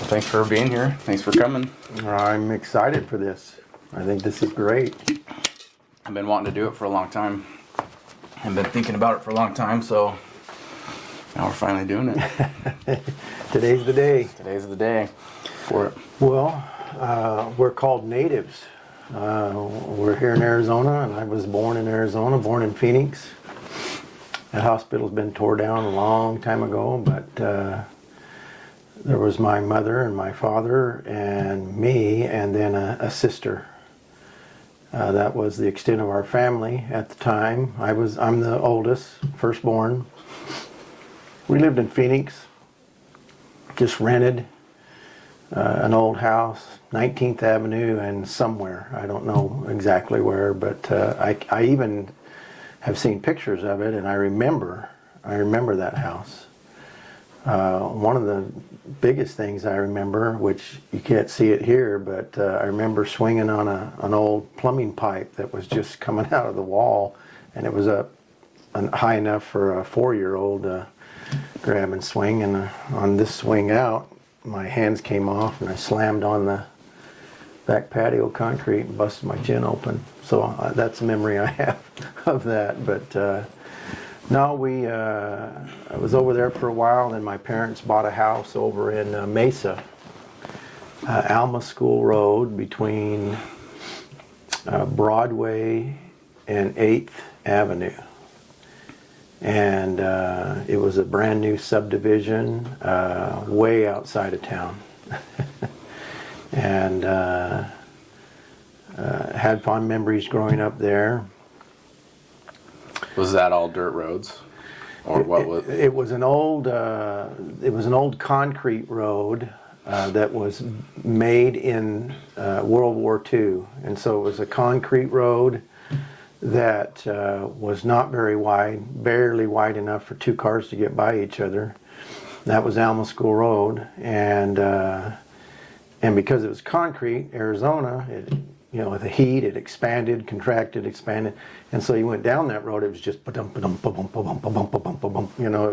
Thanks for being here. Thanks for coming. I'm excited for this. I think this is great. I've been wanting to do it for a long time. I've been thinking about it for a long time, so now we're finally doing it. Today's the day. Today's the day for it. Well, we're called natives. We're here in Arizona, and I was born in Arizona, born in Phoenix. That hospital's been tore down a long time ago, but there was my mother and my father and me, and then a sister. That was the extent of our family at the time. I'm the oldest, firstborn. We lived in Phoenix, just rented an old house, 19th Avenue and somewhere. I don't know exactly where, but I even have seen pictures of it, and I remember that house. One of the biggest things I remember, which you can't see it here, but I remember swinging on an old plumbing pipe that was just coming out of the wall, and it was up high enough for a 4-year-old to grab and swing. And on this swing out, my hands came off, and I slammed on the back patio concrete and busted my chin open. So that's a memory I have of that. But no, I was over there for a while, and then my parents bought a house over in Mesa, Alma School Road, between Broadway and 8th Avenue. And it was a brand new subdivision way outside of town. And had fond memories growing up there. Was that all dirt roads, or what was? It was an old concrete road that was made in World War II, and so it was a concrete road that was not very wide, barely wide enough for 2 cars to get by each other. That was Alma School Road, and because it was concrete, Arizona, with the heat, it expanded, contracted, expanded, and so you went down that road, it was just it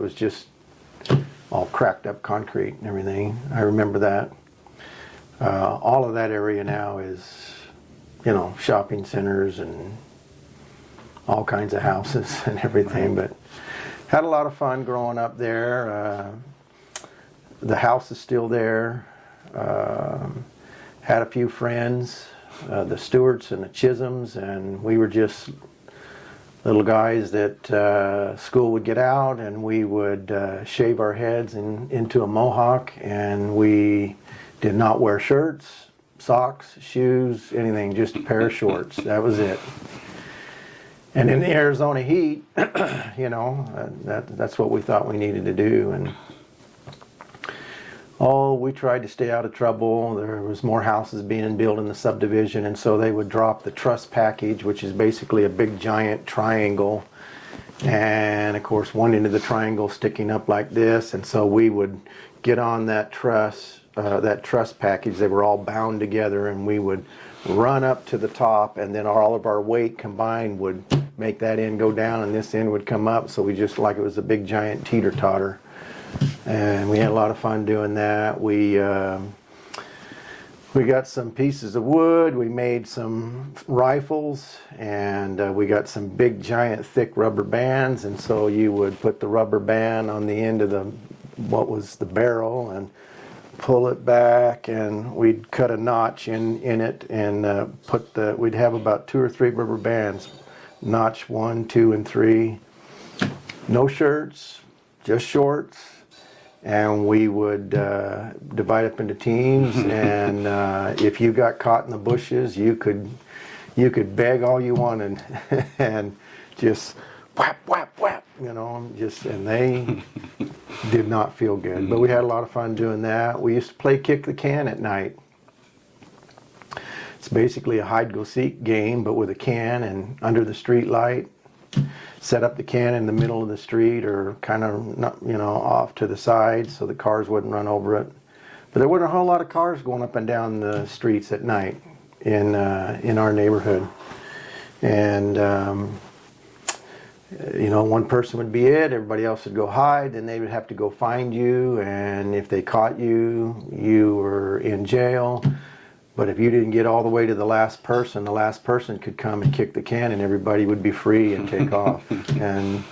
was just all cracked up concrete and everything. I remember that. All of that area now is, shopping centers and all kinds of houses and everything, but had a lot of fun growing up there. The house is still there. Had a few friends, the Stewarts and the Chisholms, and we were just little guys that school would get out, and we would shave our heads into a mohawk, and we did not wear shirts, socks, shoes, anything, just a pair of shorts. That was it. And in the Arizona heat, that's what we thought we needed to do. And we tried to stay out of trouble. There was more houses being built in the subdivision, and so they would drop the truss package, which is basically a big giant triangle, and of course one end of the triangle sticking up like this, and so we would get on that truss package. They were all bound together, and we would run up to the top, and then all of our weight combined would make that end go down, and this end would come up, so we just, like it was a big giant teeter-totter. And we had a lot of fun doing that. We got some pieces of wood, we made some rifles, and we got some big giant thick rubber bands, and so you would put the rubber band on the end of what was the barrel and pull it back, and we'd cut a notch in it, and we'd have about 2 or 3 rubber bands, notch 1, 2, and 3. No shirts, just shorts. And we would divide up into teams, and if you got caught in the bushes, you could beg all you wanted, and just whap, whap, whap, and they did not feel good. But we had a lot of fun doing that. We used to play kick the can at night. It's basically a hide-go-seek game, but with a can and under the street light. Set up the can in the middle of the street, or kind of off to the side so the cars wouldn't run over it. But there wasn't a whole lot of cars going up and down the streets at night in our neighborhood, and one person would be it, everybody else would go hide, then they would have to go find you, and if they caught you, you were in jail. But if you didn't get all the way to the last person could come and kick the can and everybody would be free and take off. And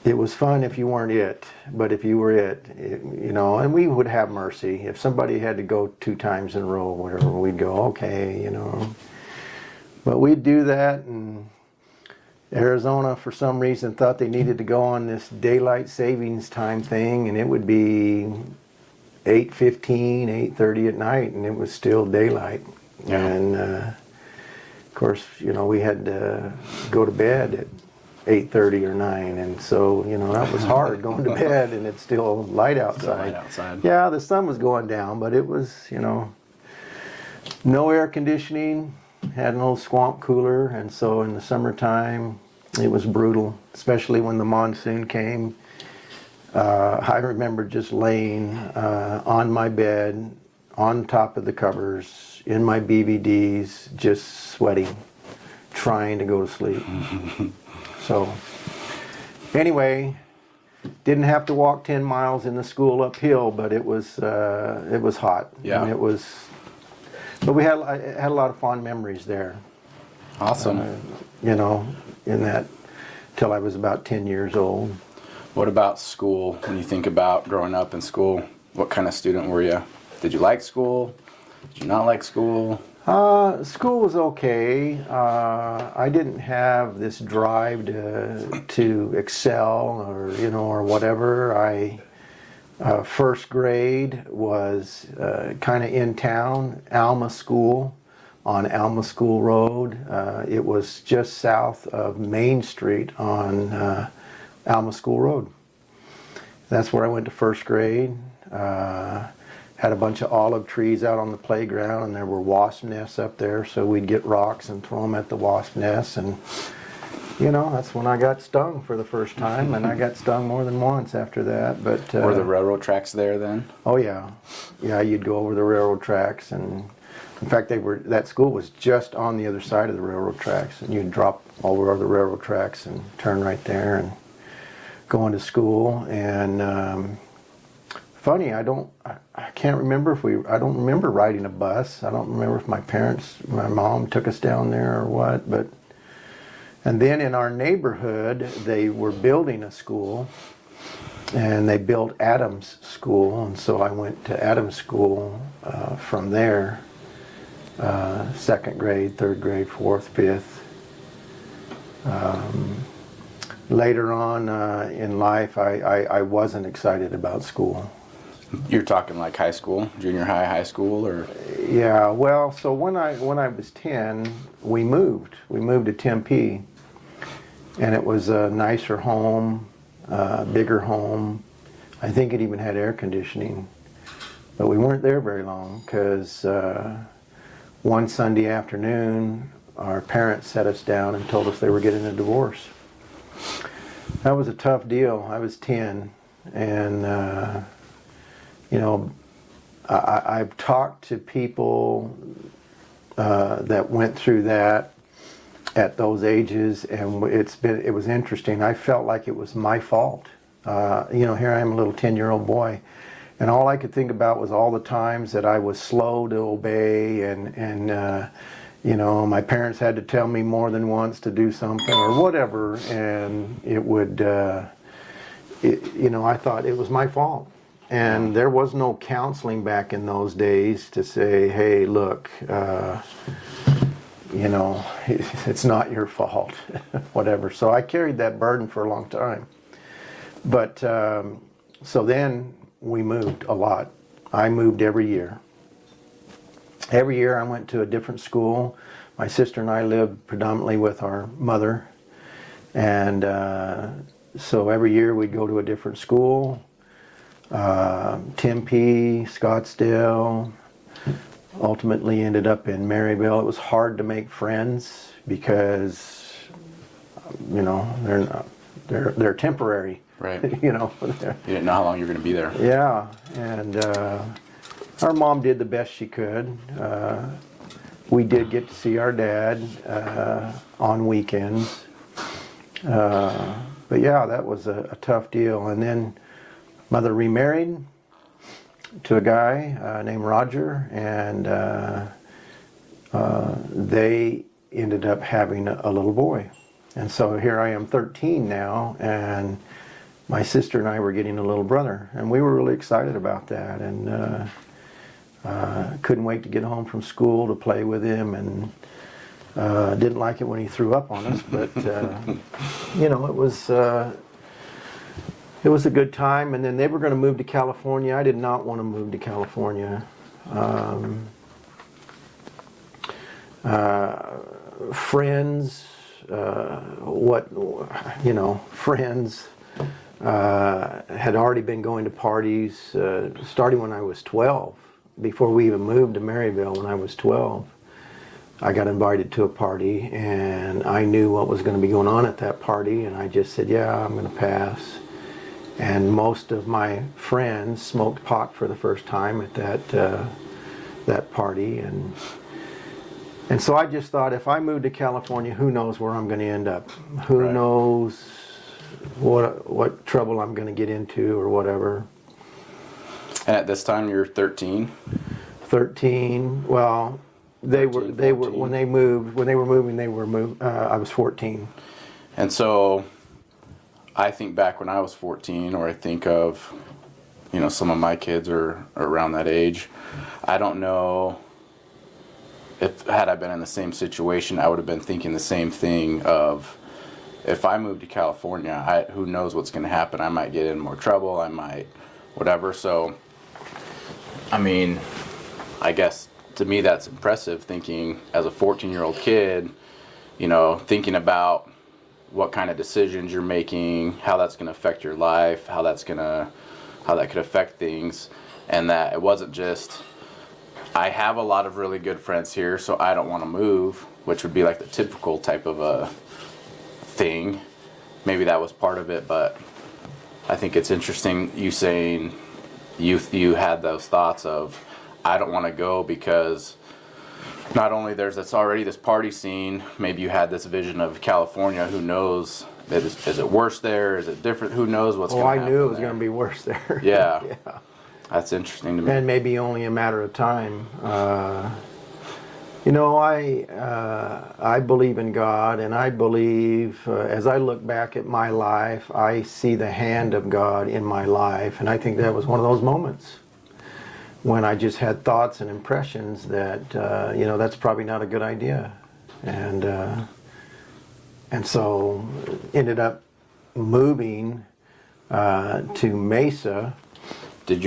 it was fun if you weren't it, but if you were and we would have mercy. If somebody had to go 2 times in a row or whatever, we'd go, okay. But we'd do that, and Arizona, for some reason, thought they needed to go on this daylight savings time thing, and it would be 8:15, 8:30 at night, and it was still daylight. Yeah. And of course, we had to go to bed at 8:30 or 9, and so that was hard going to bed, and it's still light outside. Yeah, the sun was going down, but it was no air conditioning. Had an old swamp cooler, and so in the summertime it was brutal, especially when the monsoon came. I remember just laying on my bed, on top of the covers, in my BVDs, just sweating, trying to go to sleep. So, anyway, didn't have to walk 10 miles in the school uphill, but it was hot. Yeah. And but I had a lot of fond memories there. Awesome. In that, till I was about 10 years old. What about school? When you think about growing up in school, what kind of student were you? Did you like school? Did you not like school? School was okay. I didn't have this drive to excel or whatever. First grade was kind of in town, Alma School, on Alma School Road. It was just south of Main Street on Alma School Road. That's where I went to first grade. Had a bunch of olive trees out on the playground, and there were wasp nests up there, so we'd get rocks and throw them at the wasp nests, and that's when I got stung for the first time, and I got stung more than once after that. But were the railroad tracks there then? Oh yeah, you'd go over the railroad tracks, and in fact that school was just on the other side of the railroad tracks, and you'd drop over the railroad tracks and turn right there and go into school. And funny, I can't remember I don't remember riding a bus. I don't remember if my mom took us down there or what, and then in our neighborhood, they were building a school, and they built Adams School, and so I went to Adams School from there, 2nd grade, 3rd grade, 4th, 5th. Later on in life, I wasn't excited about school. You're talking like high school, junior high, high school, or? Yeah, well, so when I was 10, we moved. We moved to Tempe, and it was a nicer home, bigger home. I think it even had air conditioning, but we weren't there very long because one Sunday afternoon, our parents sat us down and told us they were getting a divorce. That was a tough deal. I was 10, and I've talked to people that went through that at those ages, and it was interesting. I felt like it was my fault. Here I am, a little 10-year-old boy, and all I could think about was all the times that I was slow to obey, and my parents had to tell me more than once to do something or whatever, and it would, I thought it was my fault. And there was no counseling back in those days to say, hey, look, it's not your fault, whatever. So I carried that burden for a long time. But so then we moved a lot. I moved every year. Every year I went to a different school. My sister and I lived predominantly with our mother. And so every year we'd go to a different school. Tempe, Scottsdale, ultimately ended up in Maryville. It was hard to make friends because, they're temporary. Right. You didn't know how long you were going to be there. Yeah, and our mom did the best she could. We did get to see our dad on weekends, But yeah, that was a tough deal. And then mother remarried to a guy named Roger, and they ended up having a little boy. And so here I am 13 now, and my sister and I were getting a little brother, and we were really excited about that, and couldn't wait to get home from school to play with him, and didn't like it when he threw up on us, but you know, it was a good time. And then they were going to move to California. I did not want to move to California. Friends, friends had already been going to parties starting when I was 12. Before we even moved to Maryville, when I was 12, I got invited to a party, and I knew what was going to be going on at that party, and I just said, yeah, I'm going to pass. And most of my friends smoked pot for the first time at that party, and so I just thought, if I move to California, who knows where I'm going to end up? Who Right. knows what trouble I'm going to get into or whatever. And at this time, you're 13. 13. Well, they were 14. when they were moving. I was 14. And so I think back when I was 14, or I think of, you know, some of my kids are around that age. I don't know if, had I been in the same situation, I would have been thinking the same thing of, if I moved to California, who knows what's going to happen. I might get in more trouble. I might whatever. So, I mean, I guess to me that's impressive, thinking as a 14-year-old kid, you know, thinking about what kind of decisions you're making, how that's going to affect your life, how that could affect things, and that it wasn't just, I have a lot of really good friends here, so I don't want to move, which would be like the typical type of a thing. Maybe that was part of it, but I think it's interesting you saying you had those thoughts of, I don't want to go because not only there's already this party scene, maybe you had this vision of California, who knows, is it worse there, is it different, who knows what's going to happen. I knew it was going to be worse there. Yeah. Yeah. That's interesting to me. And maybe only a matter of time. You know, I believe in God, and I believe, as I look back at my life, I see the hand of God in my life, and I think that was one of those moments when I just had thoughts and impressions that, you know, that's probably not a good idea. And so ended up moving to Mesa. Did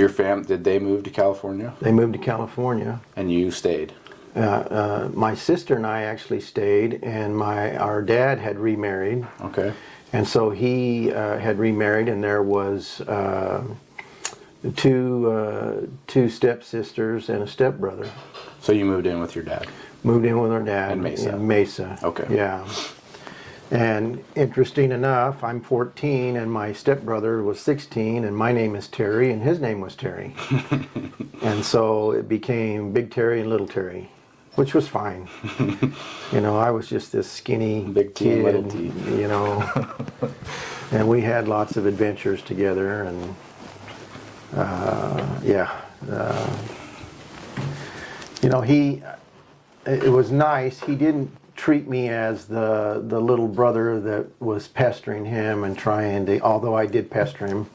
they move to California? They moved to California. And you stayed? My sister and I actually stayed, and our dad had remarried. Okay. And so he had remarried, and there was two stepsisters and a stepbrother. So you moved in with your dad? Moved in with our dad In Mesa. In Mesa. Okay. Yeah. And interesting enough, I'm 14 and my stepbrother was 16, and my name is Terry and his name was Terry. And so it became Big Terry and Little Terry, which was fine. You know, I was just this skinny Big T kid, and Little T. you know. And we had lots of adventures together, and you know, it was nice. He didn't treat me as the little brother that was pestering him and trying to, although I did pester him,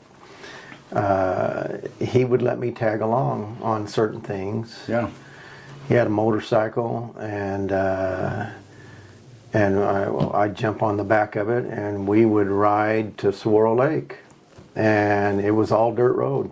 he would let me tag along on certain things. Yeah. He had a motorcycle, and I'd jump on the back of it, and we would ride to Saguaro Lake, and it was all dirt road.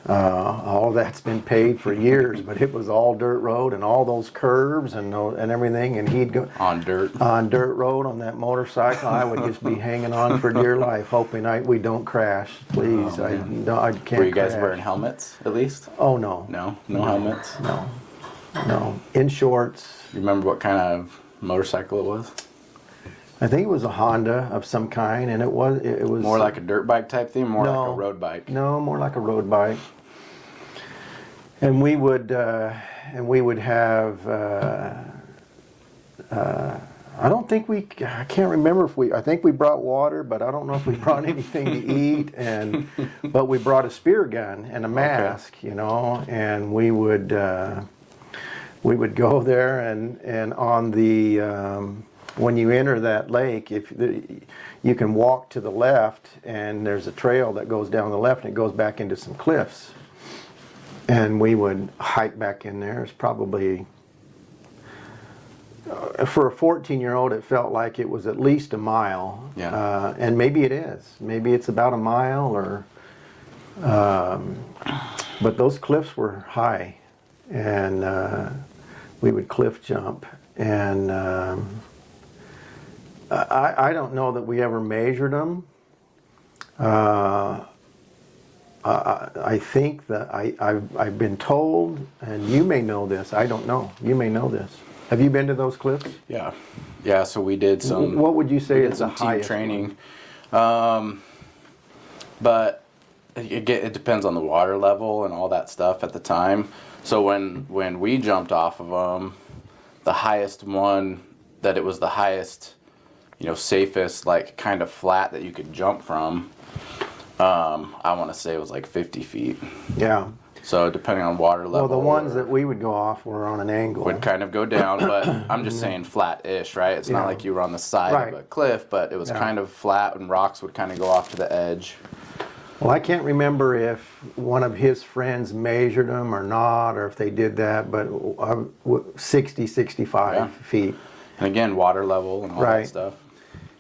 All that's been paid for years, but it was all dirt road, and all those curves and everything, and he'd go On dirt road on that motorcycle. I would just be hanging on for dear life, hoping we don't crash. Please, I can't. Were you guys crash. wearing helmets at least? Oh no. No helmets? No. In shorts. You remember what kind of motorcycle it was? I think it was a Honda of some kind, and it was More like a dirt bike type thing, more No. like a road bike? No, more like a road bike. And we would have I don't think I can't remember if I think we brought water, but I don't know if we brought anything to eat. But we brought a spear gun and a mask, you know, and we would go there and on the, when you enter that lake, you can walk to the left and there's a trail that goes down the left and it goes back into some cliffs. And we would hike back in there. It's probably, for a 14-year-old, it felt like it was at least a mile. Yeah. And maybe it is. Maybe it's about a mile or, but those cliffs were high. And we would cliff jump. And I don't know that we ever measured them. I think that I've been told, and you may know this, I don't know, you may know this. Have you been to those cliffs? Yeah. Yeah, so we did some... What would you say is the some team highest training. But it depends on the water level and all that stuff at the time. So when we jumped off of them, the highest one, that it was the highest, you know, safest, like kind of flat that you could jump from, I want to say it was like 50 feet. Yeah. So depending on water level. Well, the ones that we would go off were on an angle. Would kind of go down, but I'm just saying flat-ish, right? It's not like you were on the side of a cliff, but it was kind of flat and rocks would kind of go off to the edge. Well, I can't remember if one of his friends measured them or not, or if they did that, but 60, 65 feet. And again, water level and all that stuff.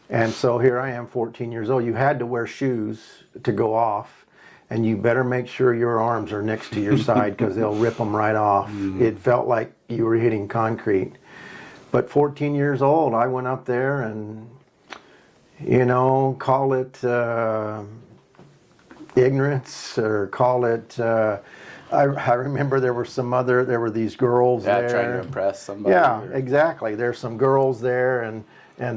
And so here I am, 14 years old. You had to wear shoes to go off, and you better make sure your arms are next to your side because they'll rip them right off. It felt like you were hitting concrete. But 14 years old, I went up there and, you know, call it ignorance or call it... I remember there were these girls there. Yeah, trying to impress somebody. Yeah, exactly. There's some girls there and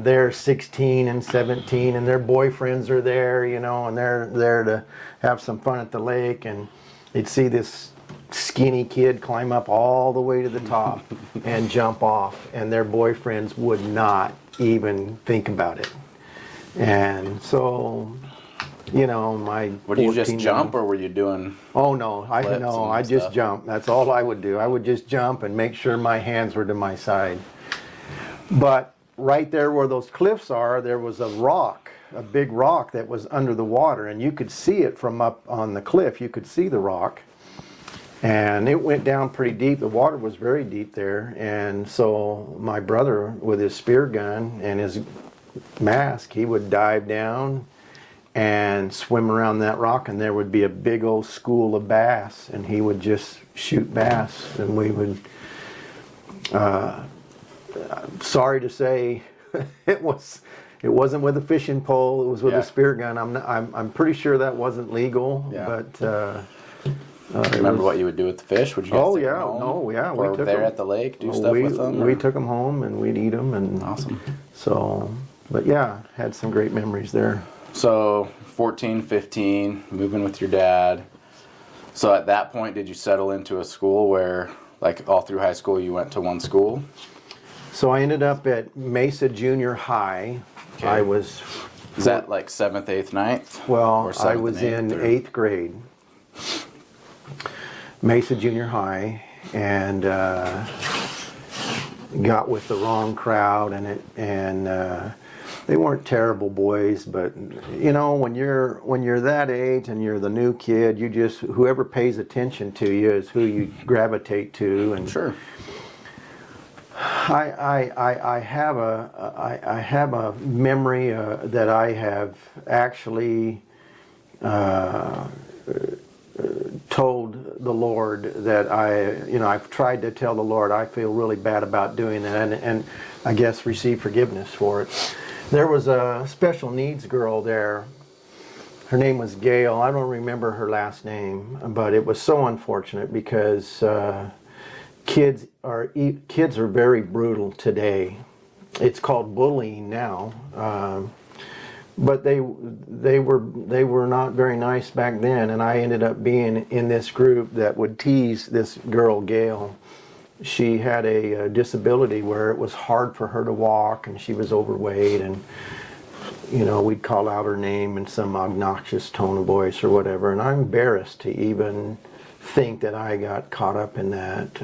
they're 16 and 17 and their boyfriends are there, you know, and they're there to have some fun at the lake, and you'd see this skinny kid climb up all the way to the top and jump off, and their boyfriends would not even think about it. And so, you know, Would you just jump, or were you doing... Oh no, I just jump. That's all I would do. I would just jump and make sure my hands were to my side. But right there where those cliffs are, there was a rock, a big rock that was under the water, and you could see it from up on the cliff. You could see the rock, and it went down pretty deep. The water was very deep there, and so my brother, with his spear gun and his mask, he would dive down and swim around that rock, and there would be a big old school of bass, and he would just shoot bass, and we would... sorry to say, it wasn't with a fishing pole. It was with a spear gun. I'm pretty sure that wasn't legal. Yeah. But remember what you would do with the fish? Would you? Oh yeah, no, yeah. Or we took there them at the lake, do stuff with them. We took them home and we'd eat them, and awesome. So, but yeah, had some great memories there. So 14, 15, moving with your dad. So at that point, did you settle into a school where, like, all through high school, you went to one school? So I ended up at Mesa Junior High. Okay. I was... Is that like 7th, 8th, 9th? Well, I was in 8th grade. Mesa Junior High, and got with the wrong crowd, and they weren't terrible boys, but you know, when you're that age and you're the new kid, you just, whoever pays attention to you is who you gravitate to. And sure. I have a memory that I have actually told the Lord that I've tried to tell the Lord I feel really bad about doing that, and I guess receive forgiveness for it. There was a special needs girl there. Her name was Gail. I don't remember her last name, but it was so unfortunate because kids are very brutal today. It's called bullying now, but they were not very nice back then. And I ended up being in this group that would tease this girl Gail, she had a disability where it was hard for her to walk, and she was overweight, and we'd call out her name in some obnoxious tone of voice or whatever, and I'm embarrassed to even think that I got caught up in that.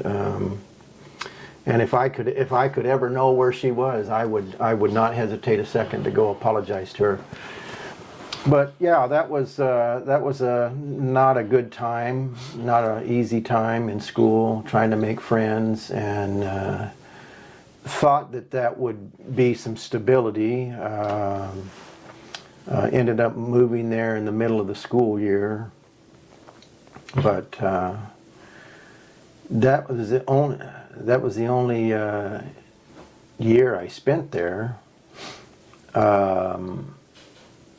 And if I could ever know where she was, I would not hesitate a second to go apologize to her. But yeah, that was not a good time, not an easy time in school, trying to make friends, and thought that would be some stability. Ended up moving there in the middle of the school year, but that was the only year I spent there.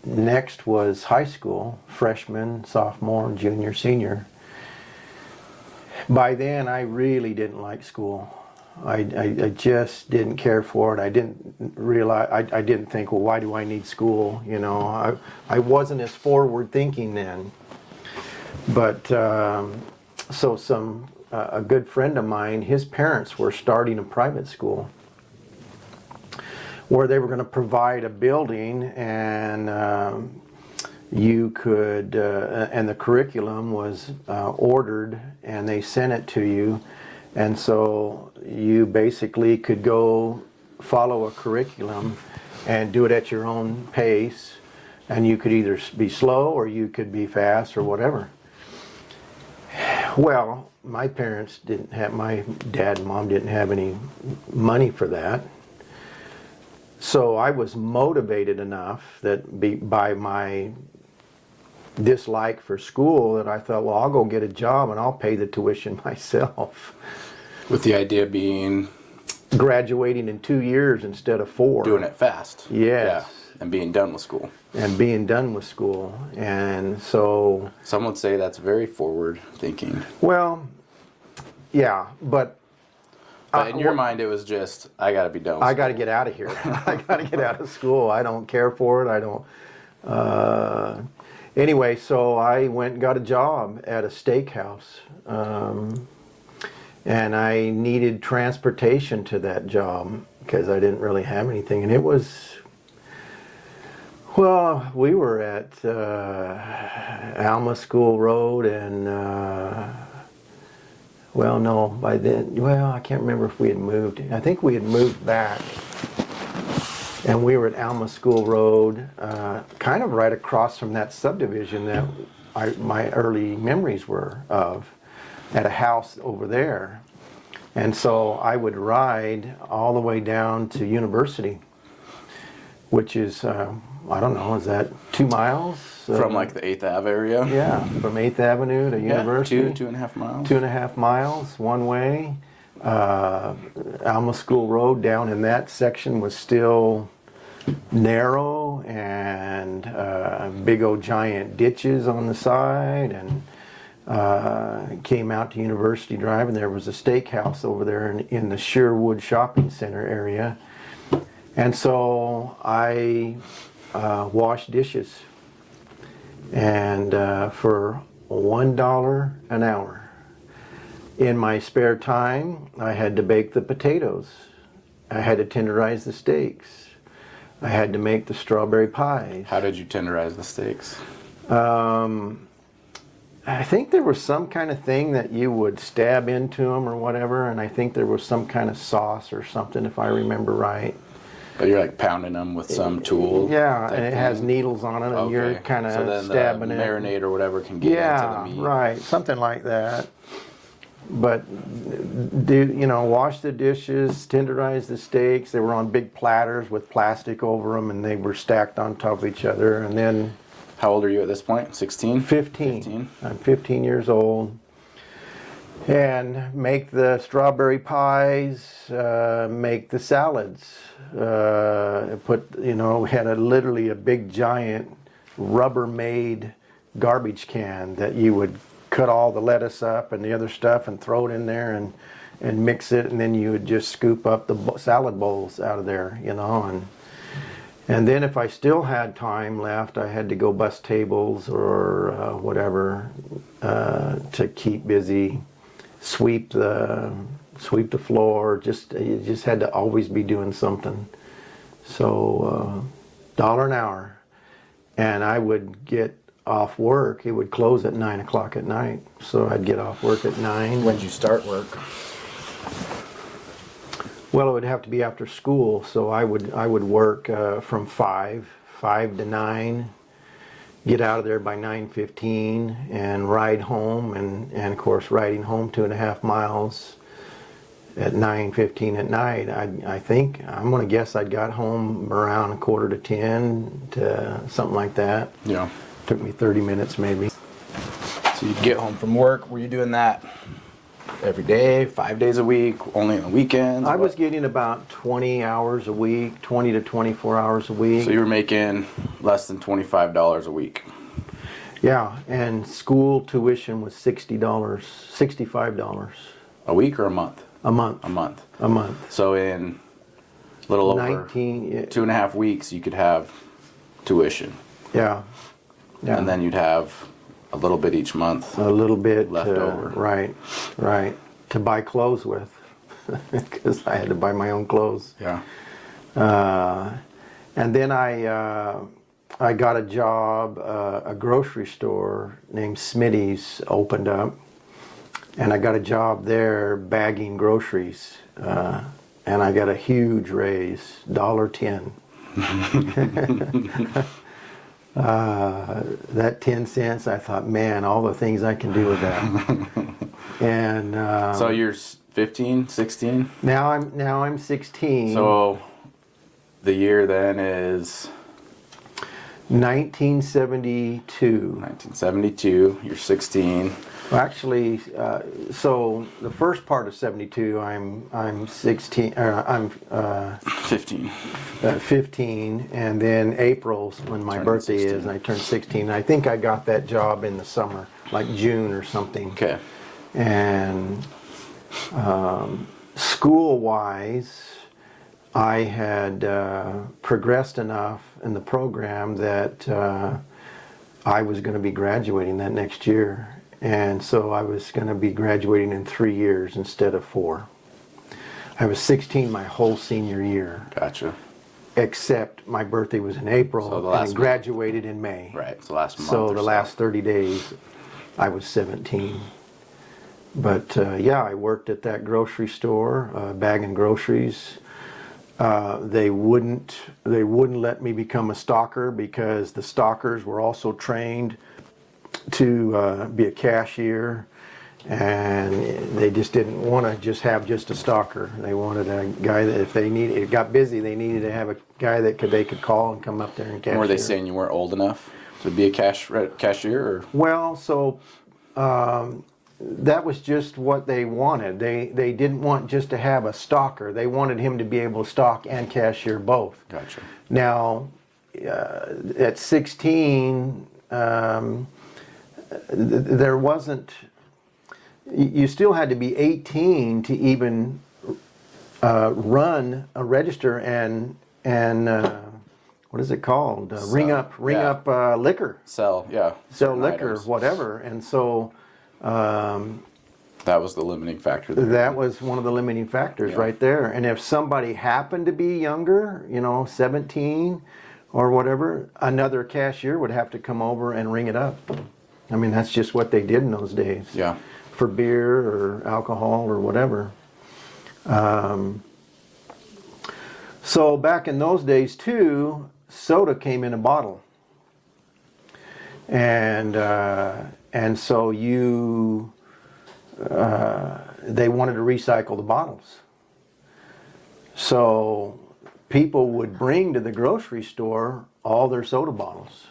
Next was high school, freshman, sophomore, junior, senior. By then, I really didn't like school. I just didn't care for it. I didn't realize, I didn't think, well, why do I need school? I wasn't as forward thinking then. But so a good friend of mine, his parents were starting a private school where they were going to provide a building, and you could, and the curriculum was ordered, and they sent it to you, and so you basically could go follow a curriculum and do it at your own pace, and you could either be slow or you could be fast or whatever. Well, my dad and mom didn't have any money for that. So I was motivated enough by my dislike for school that I thought, well, I'll go get a job and I'll pay the tuition myself. With the idea being graduating in 2 years instead of 4. Doing it fast. Yes. Yeah. And being done with school. And so... Some would say that's very forward thinking. Well, yeah, but in your mind, it was just, I got to be done with I got to get out of here. I got to get out of school. I don't care for it. I don't... Anyway, so I went and got a job at a steakhouse. And I needed transportation to that job because I didn't really have anything. And it was... Well, we were at Alma School Road and... Well, no, by then, I can't remember if we had moved. I think we had moved back. And we were at Alma School Road, kind of right across from that subdivision that my early memories were of, at a house over there. And so I would ride all the way down to University, which is, I don't know, is that 2 miles? From like the 8th Ave area? Yeah, from 8th Avenue to University. 2.5 miles. 2.5 miles, one way. Alma School Road down in that section was still narrow, and big old giant ditches on the side, and came out to University Drive, and there was a steakhouse over there in the Sherwood Shopping Center area. And so I washed dishes, and for $1 an hour. In my spare time, I had to bake the potatoes. I had to tenderize the steaks. I had to make the strawberry pies. How did you tenderize the steaks? I think there was some kind of thing that you would stab into them or whatever, and I think there was some kind of sauce or something, if I remember right. But you're like pounding them with some tool. Yeah, and it has needles on it, and you're kind of stabbing it. The marinade or whatever can get into the meat. Yeah, right, something like that. But wash the dishes, tenderize the steaks. They were on big platters with plastic over them, and they were stacked on top of each other. And then... How old are you at this point? 16? 15. I'm 15 years old. And make the strawberry pies, make the salads. We had literally a big giant Rubbermaid garbage can that you would cut all the lettuce up and the other stuff and throw it in there and mix it, and then you would just scoop up the salad bowls out of there, and then if I still had time left, I had to go bus tables or whatever to keep busy, sweep the sweep the floor. You just had to always be doing something. So $1 an hour, and I would get off work. It would close at 9 o'clock at night, so I'd get off work at 9. When did you start work? Well, it would have to be after school, so I would work from 5 to 9, get out of there by 9:15, and ride home, and of course riding home 2.5 miles at 9:15 at night. I think, I'm gonna guess I'd got home around 9:45 to something like that. Yeah. Took me 30 minutes maybe. So you'd get home from work. Were you doing that every day, 5 days a week, only on the weekends? I was getting about 20 hours a week, 20 to 24 hours a week. So you were making less than $25 a week. Yeah, and school tuition was $60, $65 A week or a month? a month. A month. A month. So in a little over 19, 2.5 weeks, you could have tuition. yeah. Yeah. And then you'd have a little bit each month. A little bit left over. Right, to buy clothes with, because I had to buy my own clothes. Yeah. And then I got a job, a grocery store named Smitty's opened up, and I got a job there bagging groceries, and I got a huge raise, $1.10. That 10 cents, I thought, man, all the things I can do with that. And So you're 15, 16? now I'm 16. So the year then is 1972. 1972. You're 16. Well, actually, so the first part of 72, I'm 16. I'm 15. 15, and then April's when my Turning birthday 16. is, and I turned 16. I think I got that job in the summer, like June or something. Okay. And school-wise, I had progressed enough in the program that I was going to be graduating that next year. And so I was going to be graduating in 3 years instead of 4. I was 16 my whole senior year. Gotcha. Except my birthday was in April, So the and I last graduated in May. Right. So last month. So or the last 30 days, I was 17. But yeah, I worked at that grocery store, bagging groceries. They wouldn't let me become a stalker because the stalkers were also trained to be a cashier, and they just didn't want to just have just a stalker. They wanted a guy that if it got busy, they needed to have a guy that they could call and come up there and cashier. Were they saying you weren't old enough to be a cashier? Or? Well, so that was just what they wanted. They didn't want just to have a stalker. They wanted him to be able to stalk and cashier both. Gotcha. Now, at 16, there wasn't. You still had to be 18 to even run a register and what is it called? Ring up liquor. Sell liquor, Items. Whatever. And so that was the limiting factor there. that was one of the limiting factors right there. And if somebody happened to be younger, 17 or whatever, another cashier would have to come over and ring it up. I mean, that's just what they did in those days. Yeah. For beer or alcohol or whatever. So back in those days too, soda came in a bottle. And so they wanted to recycle the bottles. So people would bring to the grocery store all their soda bottles.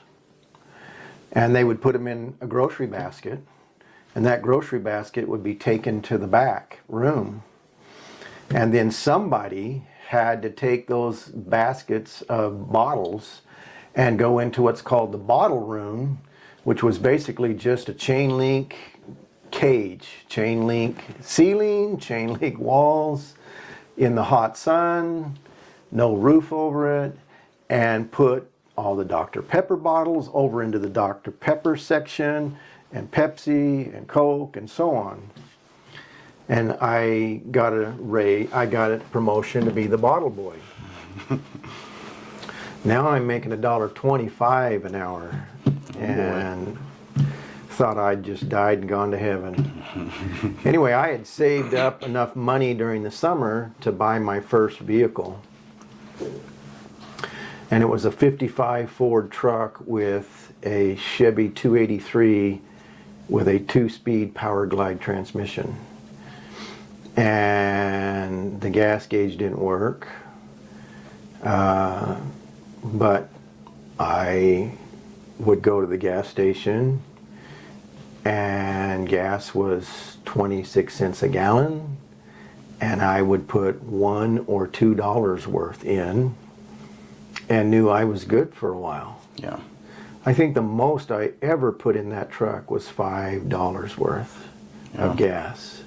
And they would put them in a grocery basket. And that grocery basket would be taken to the back room. And then somebody had to take those baskets of bottles and go into what's called the bottle room, which was basically just a chain link cage, chain link ceiling, chain link walls, in the hot sun, no roof over it, and put all the Dr. Pepper bottles over into the Dr. Pepper section, and Pepsi and Coke and so on. And I got a promotion to be the bottle boy. Now I'm making $1.25 an hour, and thought I'd just died and gone to heaven. Anyway, I had saved up enough money during the summer to buy my first vehicle. And it was a 55 Ford truck with a Chevy 283 with a 2-speed power glide transmission. And the gas gauge didn't work. But I would go to the gas station and gas was 26 cents a gallon, and I would put $1 or $2 worth in and knew I was good for a while. Yeah. I think the most I ever put in that truck was $5 worth of gas.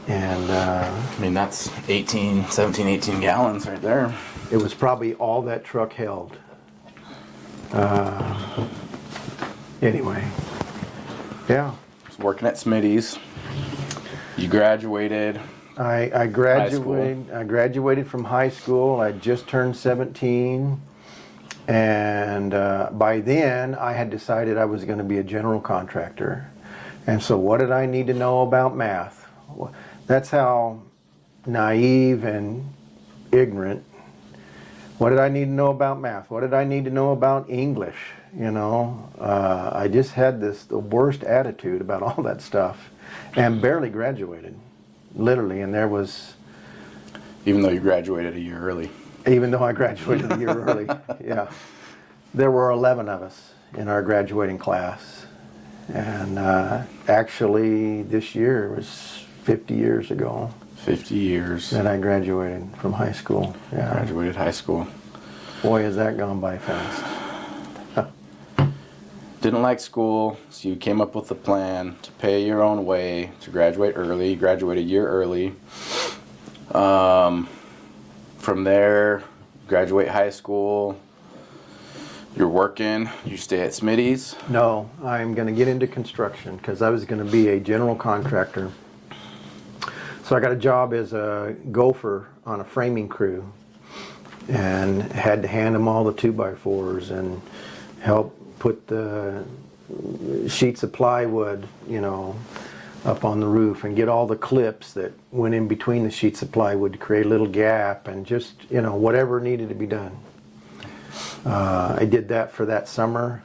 And I mean, that's 17, 18 gallons right there. it was probably all that truck held. Anyway, yeah. Working at Smitty's. You graduated. I graduated from high school. I just turned 17, and by then I had decided I was going to be a general contractor. And so what did I need to know about math? That's how naive and ignorant. What did I need to know about math? What did I need to know about English? You know, I just had the worst attitude about all that stuff, and barely graduated, literally. And there was, Even though you graduated a year early. even though I graduated a year early, yeah, there were 11 of us in our graduating class, and actually this year was 50 years ago 50 years. that I graduated from high school. Yeah, Graduated high school. boy, has that gone by fast. Didn't like school, so you came up with a plan to pay your own way to graduate early. You graduated a year early. From there, graduate high school. You're working. You stay at Smitty's. No, I'm going to get into construction because I was going to be a general contractor. So I got a job as a gopher on a framing crew and had to hand them all the 2x4s and help put the sheets of plywood, you know, up on the roof and get all the clips that went in between the sheets of plywood to create a little gap and just, you know, whatever needed to be done. I did that for that summer,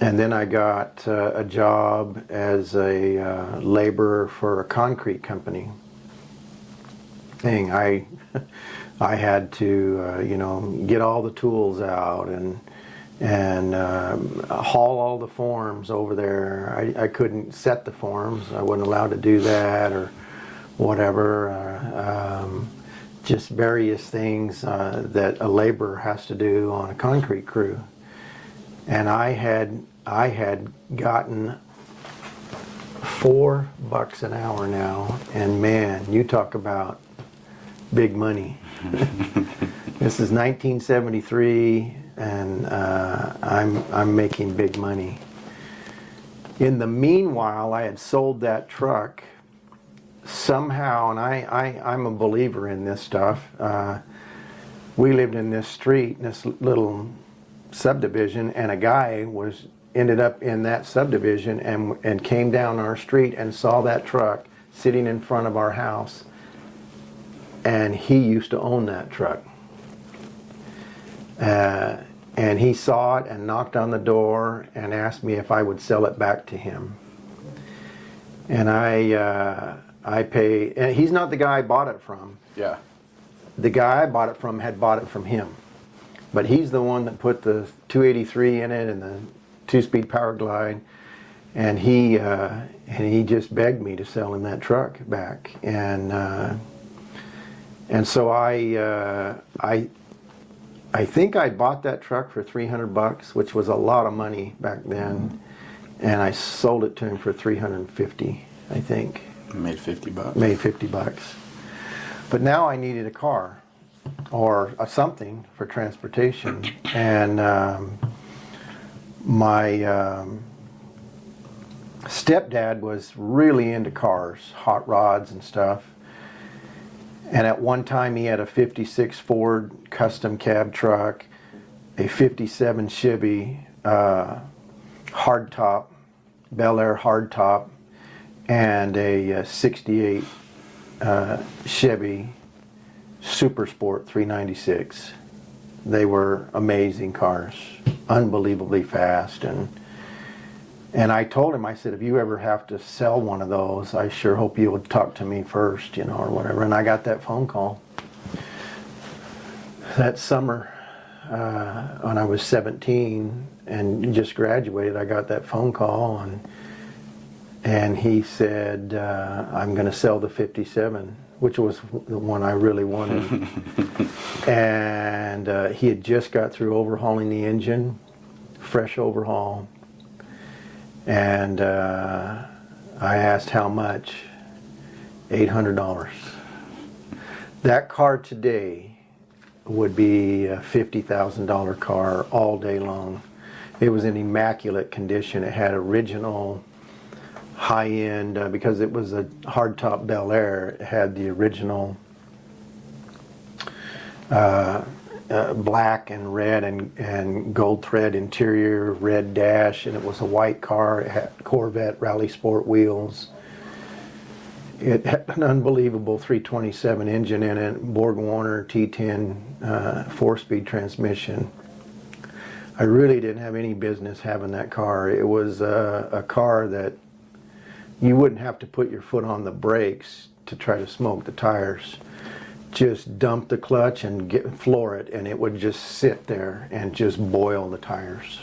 and then I got a job as a laborer for a concrete company. I had to, you know, get all the tools out and haul all the forms over there. I couldn't set the forms. I wasn't allowed to do that or whatever. Just various things that a laborer has to do on a concrete crew. And I had gotten $4 an hour now, and man, you talk about big money. This is 1973, and I'm making big money. In the meanwhile, I had sold that truck somehow, and I'm a believer in this stuff. We lived in this street, in this little subdivision, and a guy ended up in that subdivision and came down our street and saw that truck sitting in front of our house, and he used to own that truck. And he saw it and knocked on the door and asked me if I would sell it back to him. And I pay, and he's not the guy I bought it from. Yeah. The guy I bought it from had bought it from him. But he's the one that put the 283 in it and the 2-speed power glide. And he just begged me to sell him that truck back. And so I think I bought that truck for $300, which was a lot of money back then. And I sold it to him for $350, I think. Made $50. Made $50. But now I needed a car or something for transportation. And stepdad was really into cars, hot rods and stuff. And at one time he had a 56 Ford custom cab truck, a 57 Chevy hardtop, Bel Air hardtop, and a 68 Chevy Super Sport 396. They were amazing cars, unbelievably fast. And I told him, I said, if you ever have to sell one of those, I sure hope you would talk to me first, you know, or whatever. And I got that phone call that summer when I was 17 and just graduated. I got that phone call, and he said, I'm going to sell the 57, which was the one I really wanted. And he had just got through overhauling the engine, fresh overhaul. And I asked how much. $800. That car today would be a $50,000 car all day long. It was in immaculate condition. It had original high-end, because it was a hardtop Bel Air, it had the original black and red and gold thread interior, red dash, and it was a white car. It had Corvette Rally Sport wheels. It had an unbelievable 327 engine in it, Borg Warner T10 4-speed transmission. I really didn't have any business having that car. It was a car that you wouldn't have to put your foot on the brakes to try to smoke the tires. Just dump the clutch and floor it, and it would just sit there and just boil the tires.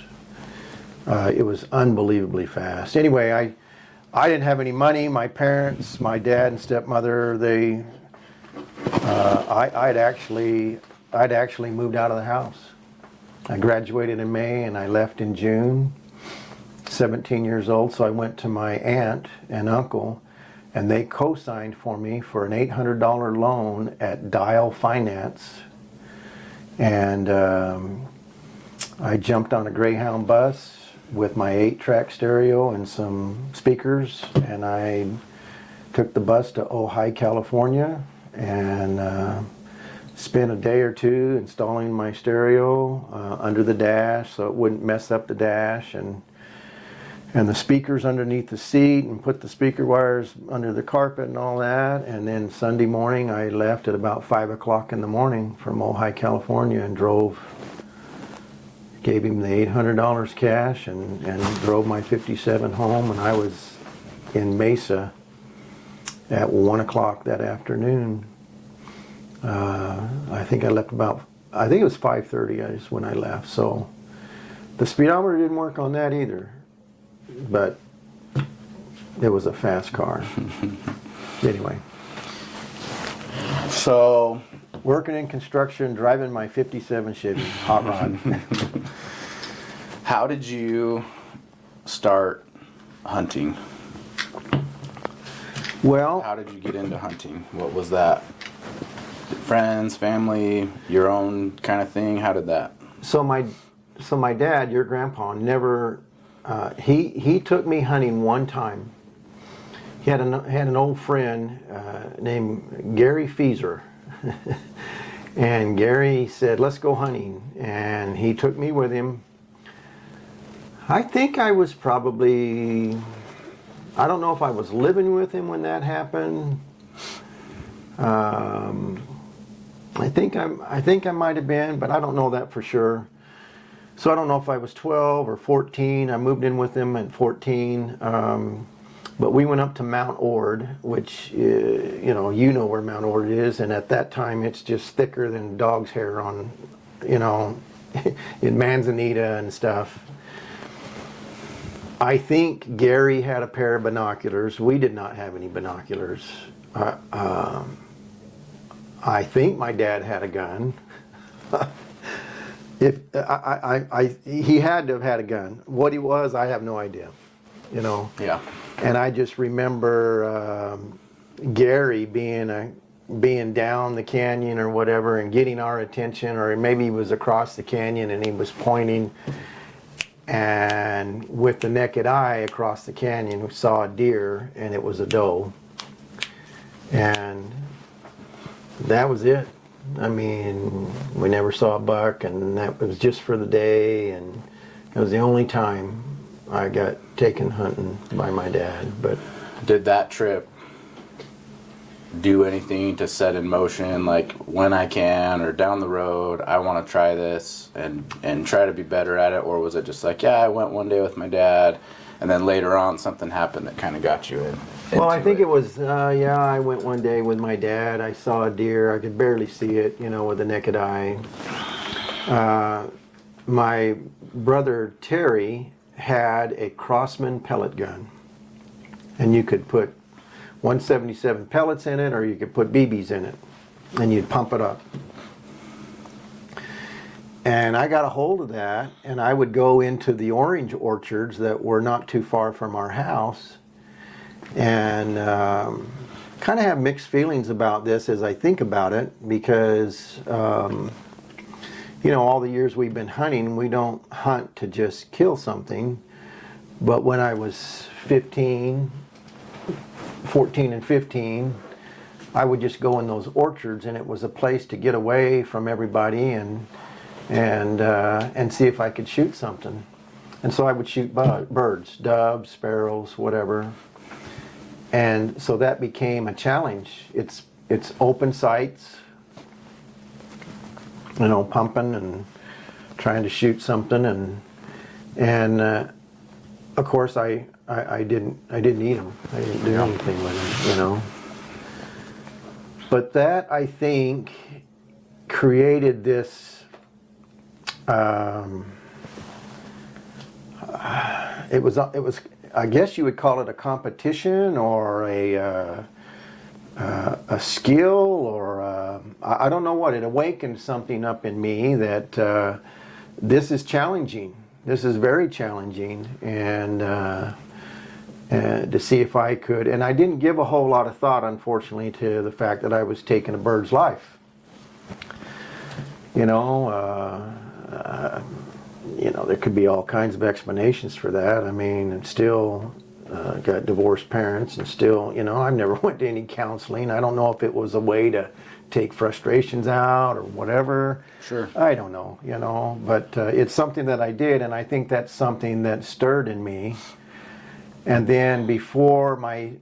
It was unbelievably fast. Anyway, I didn't have any money. My parents, my dad and stepmother, I'd actually moved out of the house. I graduated in May and I left in June, 17 years old. So I went to my aunt and uncle, and they co-signed for me for an $800 loan at Dial Finance. And I jumped on a Greyhound bus with my 8-track stereo and some speakers, and I took the bus to Ojai, California, and spent a day or two installing my stereo under the dash so it wouldn't mess up the dash, and the speakers underneath the seat, and put the speaker wires under the carpet and all that. And then Sunday morning I left at about 5 o'clock in the morning from Ojai, California, and gave him the $800 cash and drove my 57 home. And I was in Mesa at 1 o'clock that afternoon. I think it was 5:30 when I left. So the speedometer didn't work on that either. But it was a fast car. Anyway. So, working in construction, driving my 57 Chevy hot rod. how did you start hunting? Well, How did you get into hunting? What was that? Friends, family, your own kind of thing? How did that? so my dad, your grandpa, never. He took me hunting one time. He had an old friend named Gary Feeser. And Gary said, let's go hunting. And he took me with him. I think I was probably, I don't know if I was living with him when that happened. I think I might have been, but I don't know that for sure. So I don't know if I was 12 or 14. I moved in with them at 14. But we went up to Mount Ord, which, you know where Mount Ord is. And at that time, it's just thicker than dog's hair on, in Manzanita and stuff. I think Gary had a pair of binoculars. We did not have any binoculars. I think my dad had a gun. He had to have had a gun. What he was, I have no idea. Yeah. And I just remember Gary being down the canyon or whatever and getting our attention, or maybe he was across the canyon and he was pointing. and with the naked eye across the canyon, we saw a deer, and it was a doe. And that was it. I mean, we never saw a buck, and that was just for the day, and it was the only time I got taken hunting by my dad. But did that trip do anything to set in motion, like when I can or down the road, I want to try this and try to be better at it? Or was it just like, yeah, I went one day with my dad, and then later on something happened that kind of got you in? Well, I think it was, yeah, I went one day with my dad. I saw a deer. I could barely see it, you know, with the naked eye. My brother Terry had a Crossman pellet gun. And you could put 177 pellets in it, or you could put BBs in it. And you'd pump it up. And I got a hold of that, and I would go into the orange orchards that were not too far from our house, and kind of have mixed feelings about this as I think about it, because you know, all the years we've been hunting, we don't hunt to just kill something. But when I was 14 and 15, I would just go in those orchards, and it was a place to get away from everybody and see if I could shoot something. And so I would shoot birds, doves, sparrows, whatever. And so that became a challenge. It's open sights, you know, pumping and trying to shoot something, and of course I didn't eat them. I didn't do anything with them, you know. But that, I think, created this. It was. I guess you would call it a competition, or a skill, or I don't know what. It awakened something up in me that this is challenging. This is very challenging, and to see if I could. And I didn't give a whole lot of thought, unfortunately, to the fact that I was taking a bird's life. You know. You know, there could be all kinds of explanations for that. I mean, and still got divorced parents, and still, you know, I've never went to any counseling. I don't know if it was a way to take frustrations out or whatever. Sure. I don't know, you know, but it's something that I did, and I think that's something that stirred in me. And then before my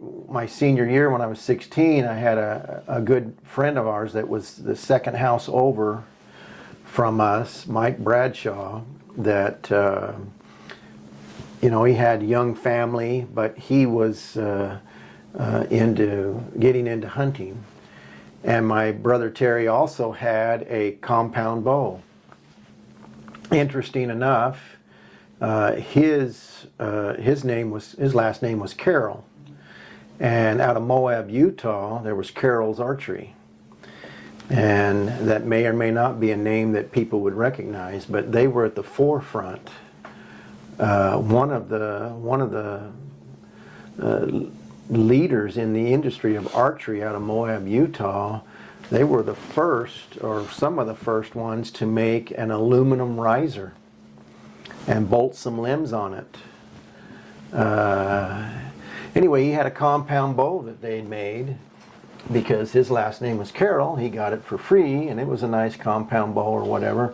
senior year, when I was 16, I had a good friend of ours that was the second house over from us, Mike Bradshaw, that you know, he had a young family, but he was getting into hunting. And my brother Terry also had a compound bow. Interesting enough, his last name was Carroll, and out of Moab, Utah, there was Carroll's Archery. And that may or may not be a name that people would recognize, but they were at the forefront. One of the leaders in the industry of archery out of Moab, Utah. They were the first, or some of the first ones, to make an aluminum riser and bolt some limbs on it. Anyway, he had a compound bow that they'd made. Because his last name was Carroll, he got it for free, and it was a nice compound bow or whatever.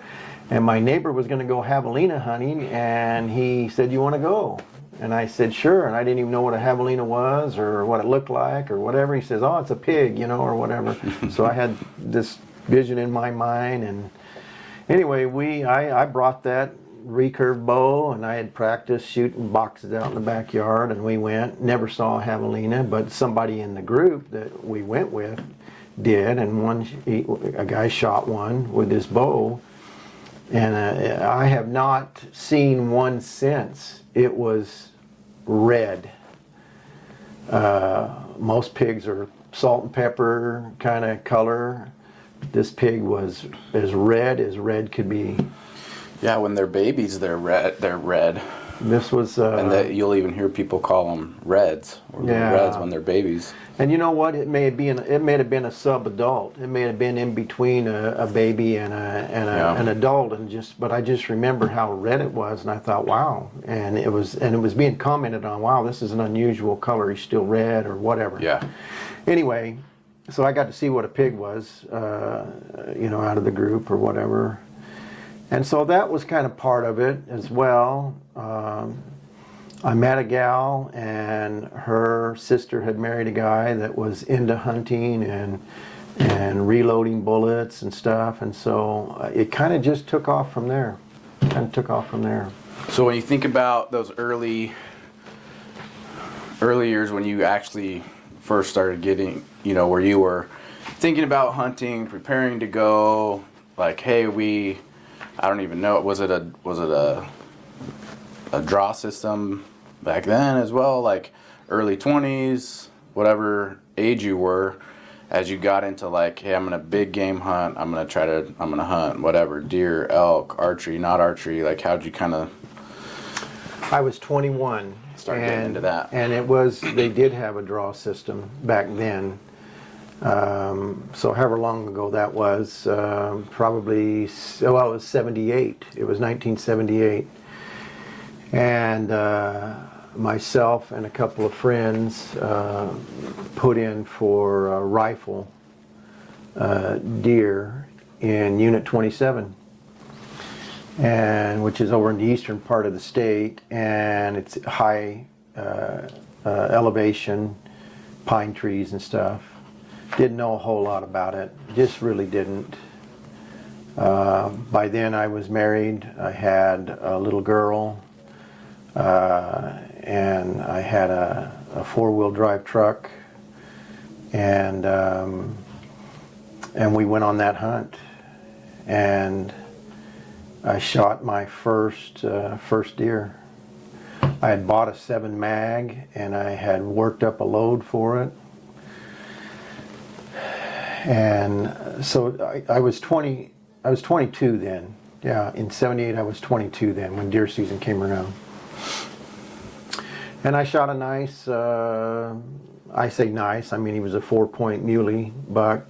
And my neighbor was going to go javelina hunting, and he said, "You want to go?" And I said, "Sure." And I didn't even know what a javelina was or what it looked like or whatever. He says, "Oh, it's a pig, you know, or whatever." So I had this vision in my mind, and anyway, I brought that recurve bow, and I had practiced shooting boxes out in the backyard, and we went. Never saw a javelina, but somebody in the group that we went with did, and a guy shot one with his bow, and I have not seen one since. It was red. Most pigs are salt and pepper kind of color. This pig was as red could be. Yeah, when they're babies, they're red. This was, And that you'll even hear people call them reds or little Yeah. reds when they're babies. and you know what? It may have been a sub-adult. It may have been in between a baby and Yeah. an adult, but I just remember how red it was, and I thought, wow. And it was being commented on. Wow, this is an unusual color. He's still red or whatever. Yeah. Anyway, so I got to see what a pig was, out of the group or whatever. And so that was kind of part of it as well. I met a gal, and her sister had married a guy that was into hunting and reloading bullets and stuff. And so it kind of just took off from there. So when you think about those early years when you actually first started getting, where you were thinking about hunting, preparing to go, like, hey, I don't even know, was it a draw system back then as well, like early 20s, whatever age you were, as you got into like, hey, I'm gonna big game hunt, I'm gonna hunt whatever, deer, elk, archery, not archery, like how'd you kind of I was 21. start getting into that? And they did have a draw system back then. So however long ago that was, probably, it was 78. It was 1978. And myself and a couple of friends put in for a rifle deer in Unit 27, which is over in the eastern part of the state, and it's high elevation, pine trees and stuff. Didn't know a whole lot about it, just really didn't. By then I was married, I had a little girl, and I had a four-wheel drive truck, and we went on that hunt, and I shot my first deer. I had bought a 7 mag, and I had worked up a load for it. And so I was 22 then. Yeah, in 78 I was 22 then when deer season came around. And I shot a nice, I say nice, I mean he was a 4-point muley buck.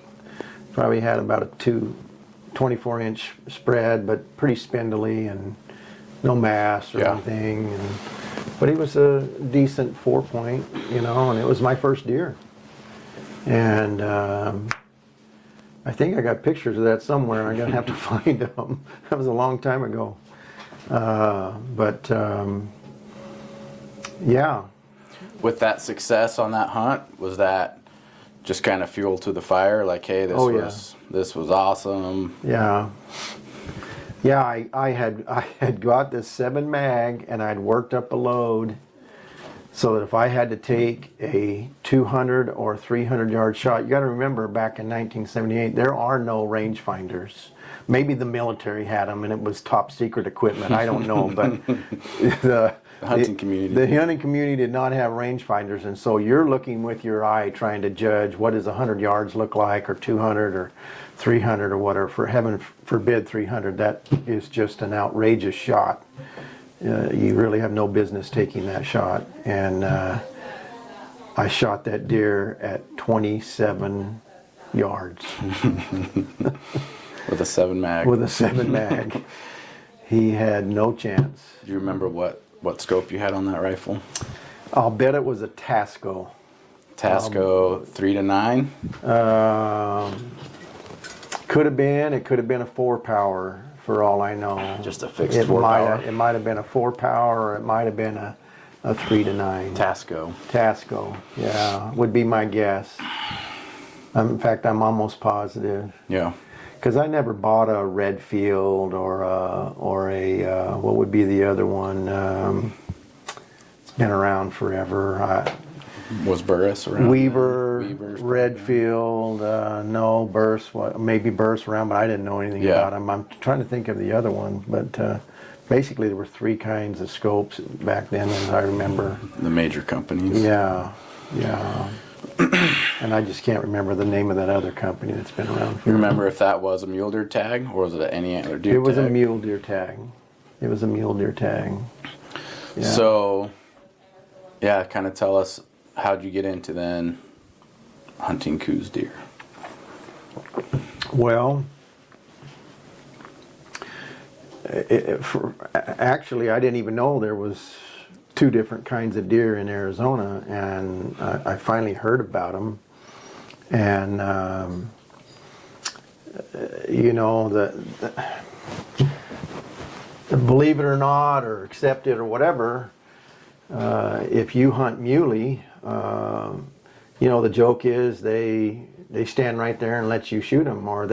Probably had about a 24-inch spread, but pretty spindly and no mass or anything. But he was a decent 4-point, and it was my first deer. And I think I got pictures of that somewhere. I'm gonna have to find them. That was a long time ago. Yeah. With that success on that hunt, was that just kind of fuel to the fire? Like, hey, this was awesome. Yeah. Yeah, I had got this 7 mag, and I'd worked up a load so that if I had to take a 200 or 300 yard shot, you got to remember back in 1978 there are no rangefinders. Maybe the military had them and it was top secret equipment. I don't know, but the hunting community did not have rangefinders, and so you're looking with your eye trying to judge what does 100 yards look like, or 200 or 300 or whatever. For heaven forbid 300, that is just an outrageous shot. You really have no business taking that shot. And I shot that deer at 27 yards. With a 7 mag. With a 7 mag. He had no chance. Do you remember what scope you had on that rifle? I'll bet it was a Tasco. Tasco 3 to 9? Could have been. It could have been a 4-power. For all I know, just a fixed 4-power. It might have been a 4-power, or it might have been a 3 to 9. Tasco, yeah, would be my guess. In fact, I'm almost positive. Yeah. Because I never bought a Redfield or a what would be the other one? It's been around forever. Was Burris around? Weaver's Redfield, no, Burris, maybe Burris around, but I didn't know anything about him. I'm trying to think of the other one, but basically there were 3 kinds of scopes back then, as I remember. The major companies. Yeah. And I just can't remember the name of that other company that's been around. You remember if that was a mule deer tag, or was it any antler deer tag? It was a mule deer tag. Yeah. So, yeah, kind of tell us, how'd you get into then hunting coos deer? Well, actually, I didn't even know there was two different kinds of deer in Arizona, and I finally heard about them. And you know, believe it or not, or accept it or whatever, if you hunt muley, you know, the joke is they stand right there and let you shoot them, or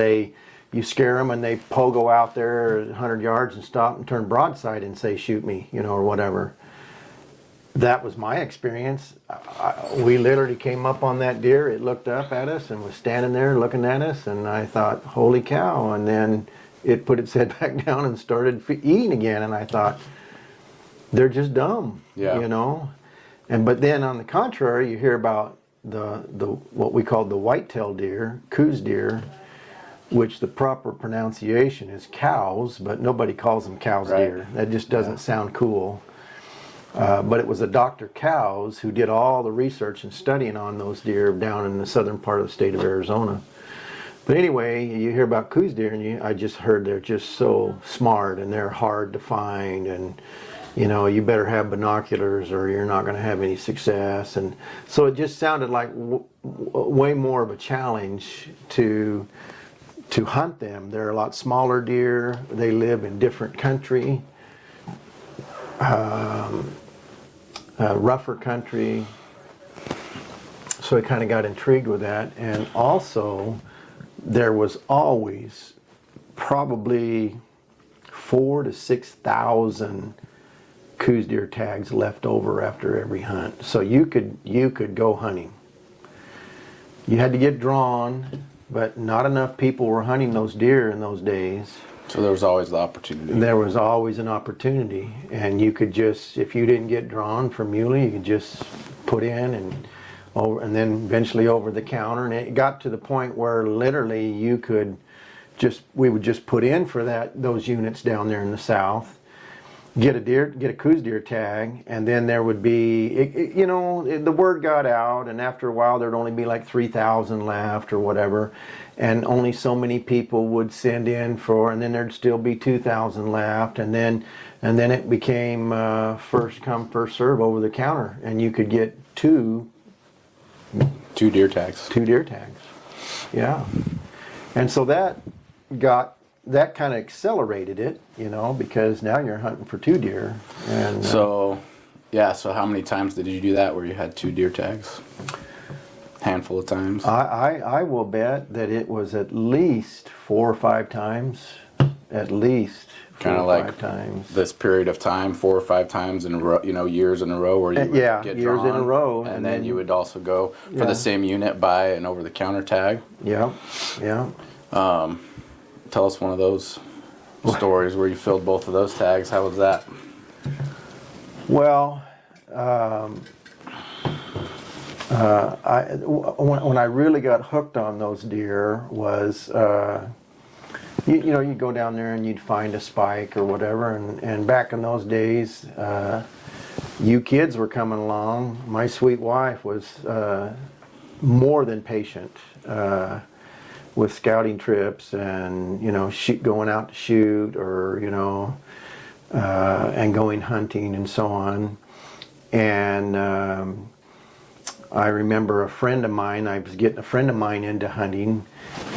you scare them and they pogo out there 100 yards and stop and turn broadside and say, shoot me, you know, or whatever. That was my experience. We literally came up on that deer. It looked up at us and was standing there looking at us, and I thought, holy cow. And then it put its head back down and started eating again, and I thought, they're just dumb, Yeah. you know. But then on the contrary, you hear about the what we call the whitetail deer, coos deer, which the proper pronunciation is cows, but nobody calls them cows Right. deer. That just doesn't sound cool. But it was a Dr. Cows who did all the research and studying on those deer down in the southern part of the state of Arizona. But anyway, you hear about coos deer, and I just heard they're just so smart and they're hard to find, and you know, you better have binoculars or you're not going to have any success. And so it just sounded like way more of a challenge to hunt them. They're a lot smaller deer. They live in different country, rougher country. So I kind of got intrigued with that. And also, there was always probably 4,000 to 6,000 coos deer tags left over after every hunt. So you could go hunting. You had to get drawn, but not enough people were hunting those deer in those days. So there was always the opportunity. There was always an opportunity, and you could just, if you didn't get drawn for muley, you could just put in and then eventually over the counter. And it got to the point where literally we would just put in for those units down there in the south, get a coos deer tag, and then there would be, you know, the word got out, and after a while there'd only be like 3,000 left or whatever, and only so many people would send in and then there'd still be 2,000 left, and then it became first come first serve over the counter, and you could get two deer tags. Yeah. And so that kind of accelerated it, you know, because now you're hunting for 2 deer. And so how many times did you do that where you had 2 deer tags? Handful of times? I will bet that it was at least 4 or 5 times. At least 4 Kind of or like 5 times. this period of time, 4 or 5 times in a row, you know, years in a row where you would yeah, get years drawn, in a row. and then you would also go for the same unit, buy an over-the-counter tag. Yeah. Tell us one of those stories where you filled both of those tags. How was that? Well, when I really got hooked on those deer was, you know, you'd go down there and you'd find a spike or whatever, and back in those days, you kids were coming along. My sweet wife was more than patient with scouting trips and, you know, going out to shoot, or, you know, and going hunting and so on. And I remember a friend of mine, I was getting a friend of mine into hunting,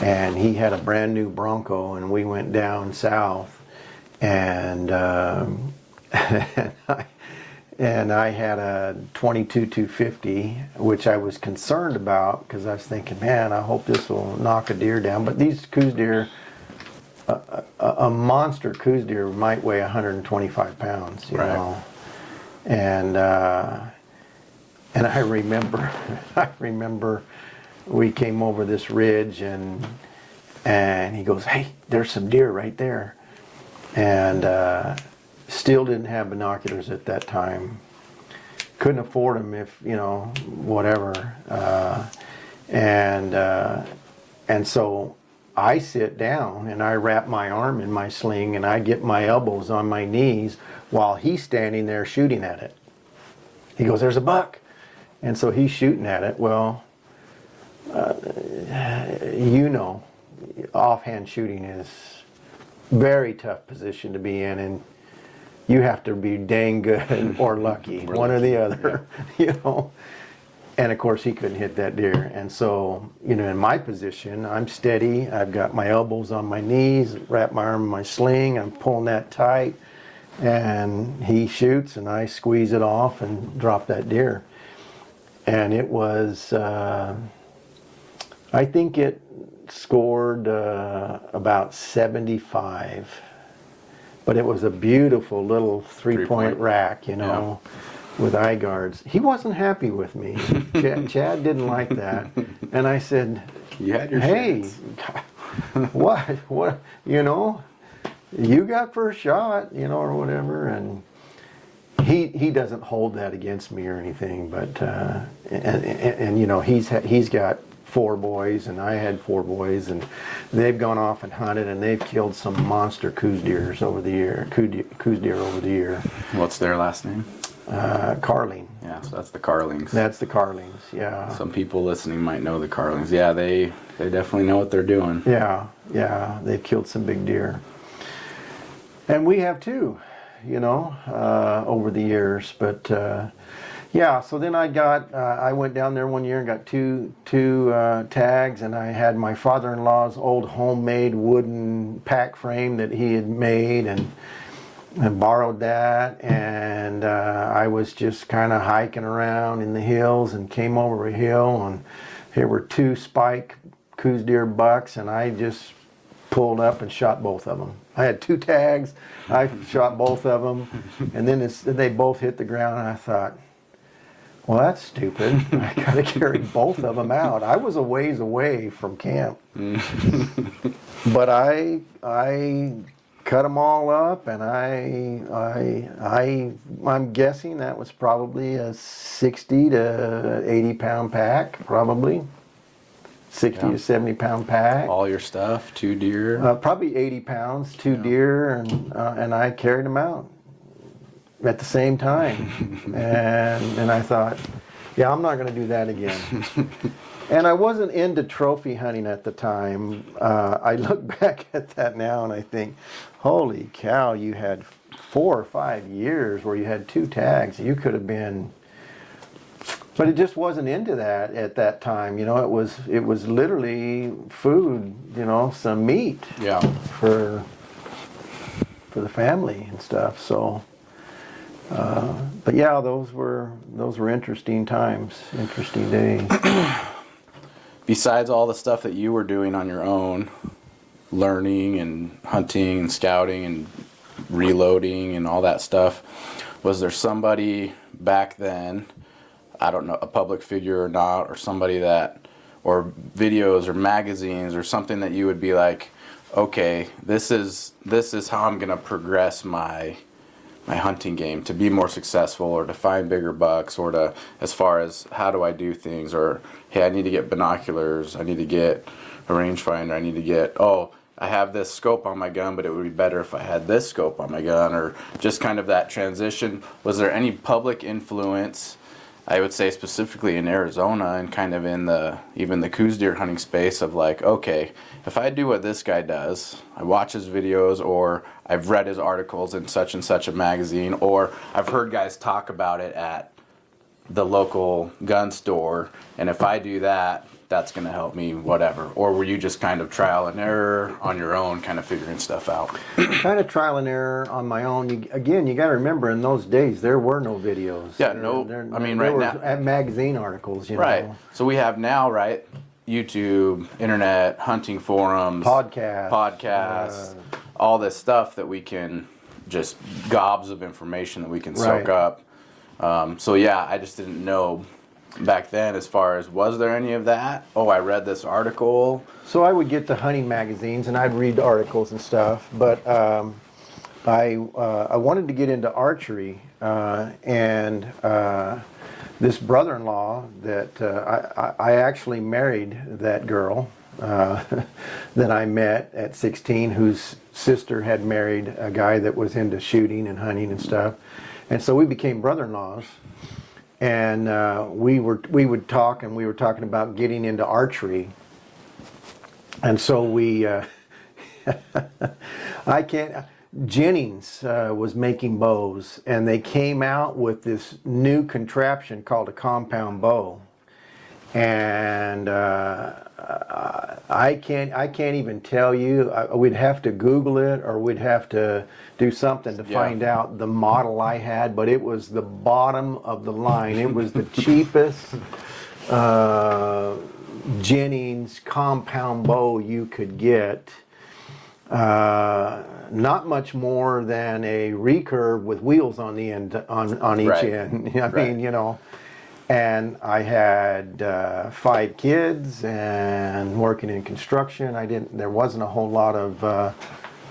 and he had a brand new Bronco, and we went down south, and and I had a 22-250, which I was concerned about because I was thinking, man, I hope this will knock a deer down. But these coos deer, a monster coos deer might weigh 125 pounds, you know. And I remember we came over this ridge, and he goes, hey, there's some deer right there. And still didn't have binoculars at that time. Couldn't afford them, if, you know, whatever. And so I sit down and I wrap my arm in my sling and I get my elbows on my knees while he's standing there shooting at it. He goes, "There's a buck." And so he's shooting at it. Well, you know, offhand shooting is very tough position to be in, and you have to be dang good or lucky, one or the other, you know. And of course he couldn't hit that deer. And so, you know, in my position, I'm steady, I've got my elbows on my knees, wrap my arm in my sling, I'm pulling that tight, and he shoots and I squeeze it off and drop that deer. And it was, I think it scored about 75. But it was a beautiful little three-point rack, you know, with eye guards. He wasn't happy with me. Chad didn't like that. And I said, You had your "Hey, chance. what, you know, you got first shot, you know, or whatever." And he doesn't hold that against me or anything, but, and you know, he's got 4 boys, and I had 4 boys, and they've gone off and hunted, and they've killed some monster coos deer over the year. What's their last name? Carling. Yeah, so that's the Carlings. That's the Carlings. Yeah. Some people listening might know the Carlings. Yeah, they definitely know what they're doing. Yeah. They've killed some big deer, and we have too, you know, over the years. But yeah, so then I went down there one year and got two tags, and I had my father-in-law's old homemade wooden pack frame that he had made, and I borrowed that, and I was just kind of hiking around in the hills and came over a hill, and here were 2 spike coos deer bucks, and I just pulled up and shot both of them. I had 2 tags, I shot both of them, and then they both hit the ground, and I thought, well, that's stupid. I gotta carry both of them out. I was a ways away from camp. But I cut them all up, and I'm guessing that was probably a 60 to 80 pound pack, probably 60 to 70 pound pack. All your stuff, 2 deer. Probably 80 pounds, 2 deer, and I carried them out at the same time. and I thought, yeah, I'm not going to do that again. And I wasn't into trophy hunting at the time. I look back at that now and I think, holy cow, you had 4 or 5 years where you had 2 tags. You could have been, but it just wasn't into that at that time. You know, it was literally food, you know, some meat for the family and stuff. So but yeah, those were interesting times, interesting days. Besides all the stuff that you were doing on your own, learning and hunting and scouting and reloading and all that stuff, was there somebody back then, I don't know, a public figure or not, or somebody that, or videos or magazines or something that you would be like, okay, this is how I'm gonna progress my hunting game to be more successful, or to find bigger bucks, or to, as far as how do I do things, or hey, I need to get binoculars, I need to get a rangefinder, I need to get, oh, I have this scope on my gun, but it would be better if I had this scope on my gun, or just kind of that transition. Was there any public influence, I would say specifically in Arizona and kind of in even the coos deer hunting space, of like, okay, if I do what this guy does, I watch his videos, or I've read his articles in such and such a magazine, or I've heard guys talk about it at the local gun store, and if I do that, that's going to help me, whatever? Or were you just kind of trial and error on your own, kind of figuring stuff out? Kind of trial and error on my own. You got to remember, in those days, there were no videos. Yeah, I mean, right there now. were magazine articles, you Right. know. So we have now, right? YouTube, internet, hunting forums, podcasts, all this stuff that we can, just gobs of information that we can soak up. So yeah, I just didn't know back then, as far as, was there any of that? Oh, I read this article. So I would get the hunting magazines and I'd read articles and stuff, but I wanted to get into archery, and this brother-in-law that I actually married that girl, that I met at 16, whose sister had married a guy that was into shooting and hunting and stuff. And so we became brother-in-laws. And we would talk, and we were talking about getting into archery. And so we, Jennings was making bows, and they came out with this new contraption called a compound bow. And I can't even tell you. We'd have to Google it, or we'd have to do something to find out the model I had. But it was the bottom of the line. It was the cheapest Jennings compound bow you could get. Not much more than a recurve with wheels on the end, on each end. I mean, you know. And I had 5 kids and working in construction. There wasn't a whole lot of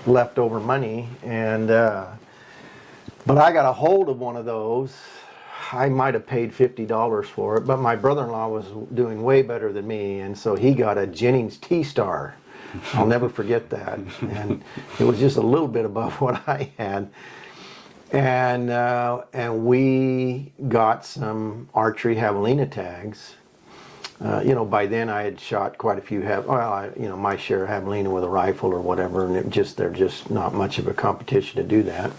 leftover money. And but I got a hold of one of those. I might have paid $50 for it, but my brother-in-law was doing way better than me, and so he got a Jennings T-Star. I'll never forget that. And it was just a little bit above what I had. And we got some archery javelina tags. You know, by then I had shot quite a few, my share of javelina with a rifle or whatever, and they're just not much of a competition to do that.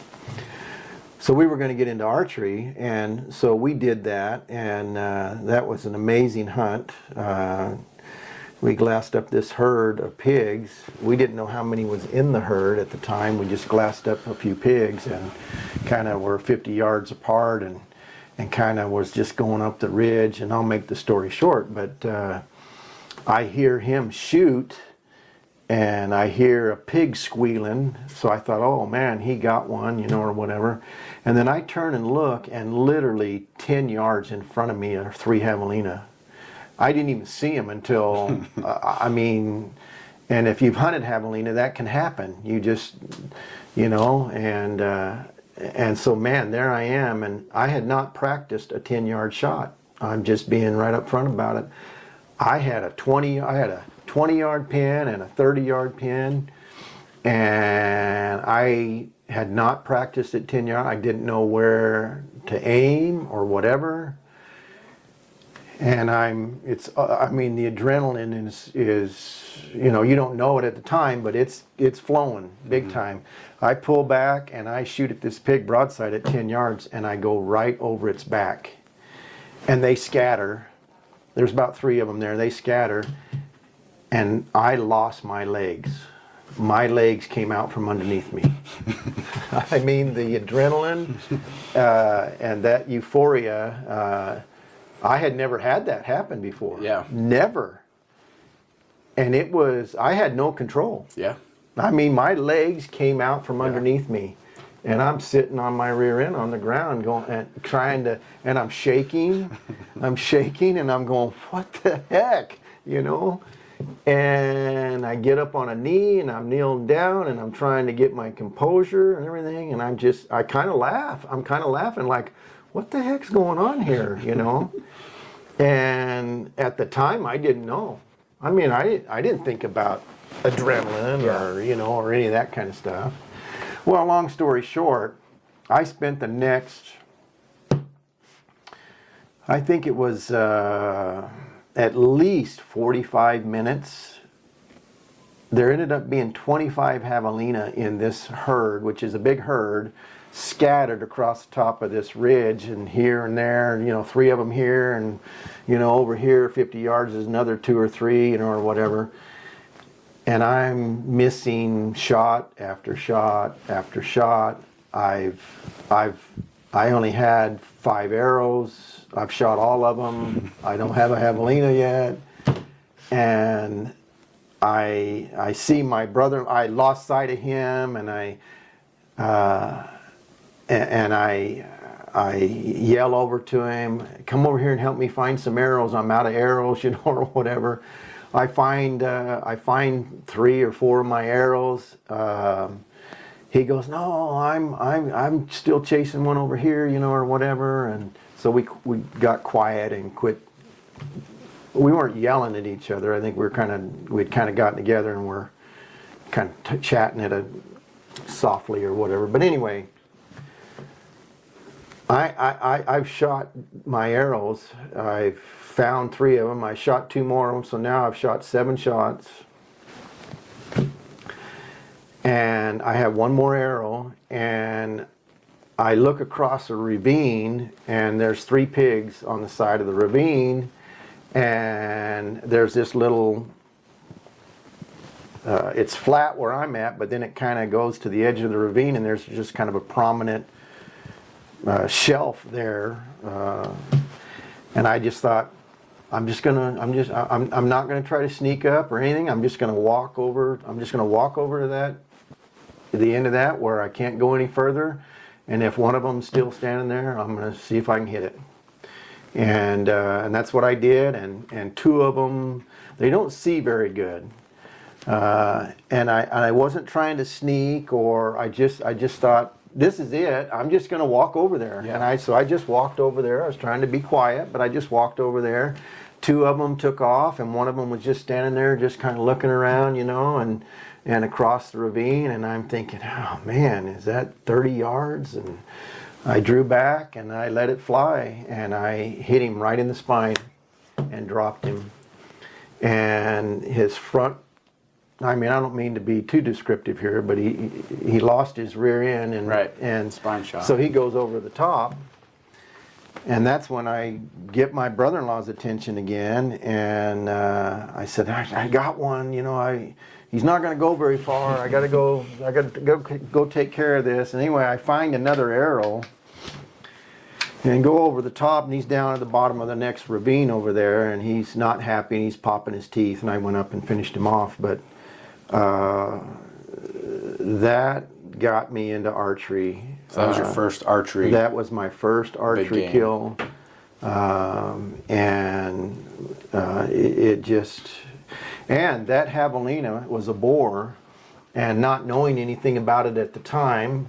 So we were going to get into archery, and so we did that, and that was an amazing hunt. We glassed up this herd of pigs. We didn't know how many was in the herd at the time. We just glassed up a few pigs and kind of were 50 yards apart, and kind of was just going up the ridge. And I'll make the story short, but I hear him shoot, and I hear a pig squealing. So I thought, oh man, he got one, you know, or whatever. And then I turn and look, and literally 10 yards in front of me are 3 javelina. I didn't even see him until, I mean, and if you've hunted javelina, that can happen. You just, you know, and so, man, there I am, and I had not practiced a 10-yard shot. I'm just being right up front about it. I had a 20-yard pin and a 30-yard pin, and I had not practiced at 10 yards. I didn't know where to aim or whatever. And I mean, the adrenaline is, you know, you don't know it at the time, but it's flowing big time. I pull back and I shoot at this pig broadside at 10 yards, and I go right over its back. And they scatter. There's about 3 of them there. They scatter, and I lost my legs. My legs came out from underneath me. I mean, the adrenaline and that euphoria. I had never had that happen before. Yeah. Never. And I had no control. Yeah. I mean, my legs came out from underneath me, and I'm sitting on my rear end on the ground going and and I'm shaking. I'm shaking, and I'm going, what the heck, you know? And I get up on a knee, and I'm kneeling down, and I'm trying to get my composure and everything, and I kind of laugh. I'm kind of laughing like, what the heck's going on here, you know? And at the time, I didn't know. I mean, I didn't think about adrenaline or, you know, or any of that kind of stuff. Well, long story short, I spent the next, I think it was at least 45 minutes. There ended up being 25 javelina in this herd, which is a big herd, scattered across the top of this ridge, and here and there, and, you know, 3 of them here, and, you know, over here 50 yards is another 2 or 3, you know, or whatever. And I'm missing shot after shot after shot. I only had 5 arrows. I've shot all of them. I don't have a javelina yet. And I see my brother. I lost sight of him, and I yell over to him, come over here and help me find some arrows. I'm out of arrows, you know, or whatever. I find 3 or 4 of my arrows. He goes, no, I'm still chasing one over here, you know, or whatever. And so we got quiet and quit we weren't yelling at each other. I think we'd kind of gotten together and we're kind of chatting at a softly or whatever. But anyway, I've shot my arrows. I've found 3 of them. I shot 2 more of them, so now I've shot 7 shots. And I have 1 more arrow, and I look across a ravine, and there's 3 pigs on the side of the ravine, and there's this little, it's flat where I'm at, but then it kind of goes to the edge of the ravine, and there's just kind of a prominent shelf there, and I just thought, I'm not gonna try to sneak up or anything. I'm just gonna walk over to that, to the end of that where I can't go any further, and if one of them's still standing there, I'm gonna see if I can hit it. And that's what I did, and 2 of them, they don't see very good. And I wasn't trying to sneak, or I just thought, this is it. I'm just gonna walk over there. Yeah. And so I just walked over there. I was trying to be quiet, but I just walked over there. 2 of them took off, and one of them was just standing there, just kind of looking around, you know, and across the ravine. And I'm thinking, oh man, is that 30 yards? And I drew back and I let it fly, and I hit him right in the spine and dropped him. And his front, I mean, I don't mean to be too descriptive here, but he lost his rear end, and Right. and Spine shot. so he goes over the top, and that's when I get my brother-in-law's attention again, and I said, I got one, you know, he's not going to go very far. I got to go take care of this. And anyway, I find another arrow and go over the top, and he's down at the bottom of the next ravine over there, and he's not happy, and he's popping his teeth, and I went up and finished him off. But that got me into archery. So that was your first archery. That was my first archery kill. It just, and that javelina was a boar, and not knowing anything about it at the time,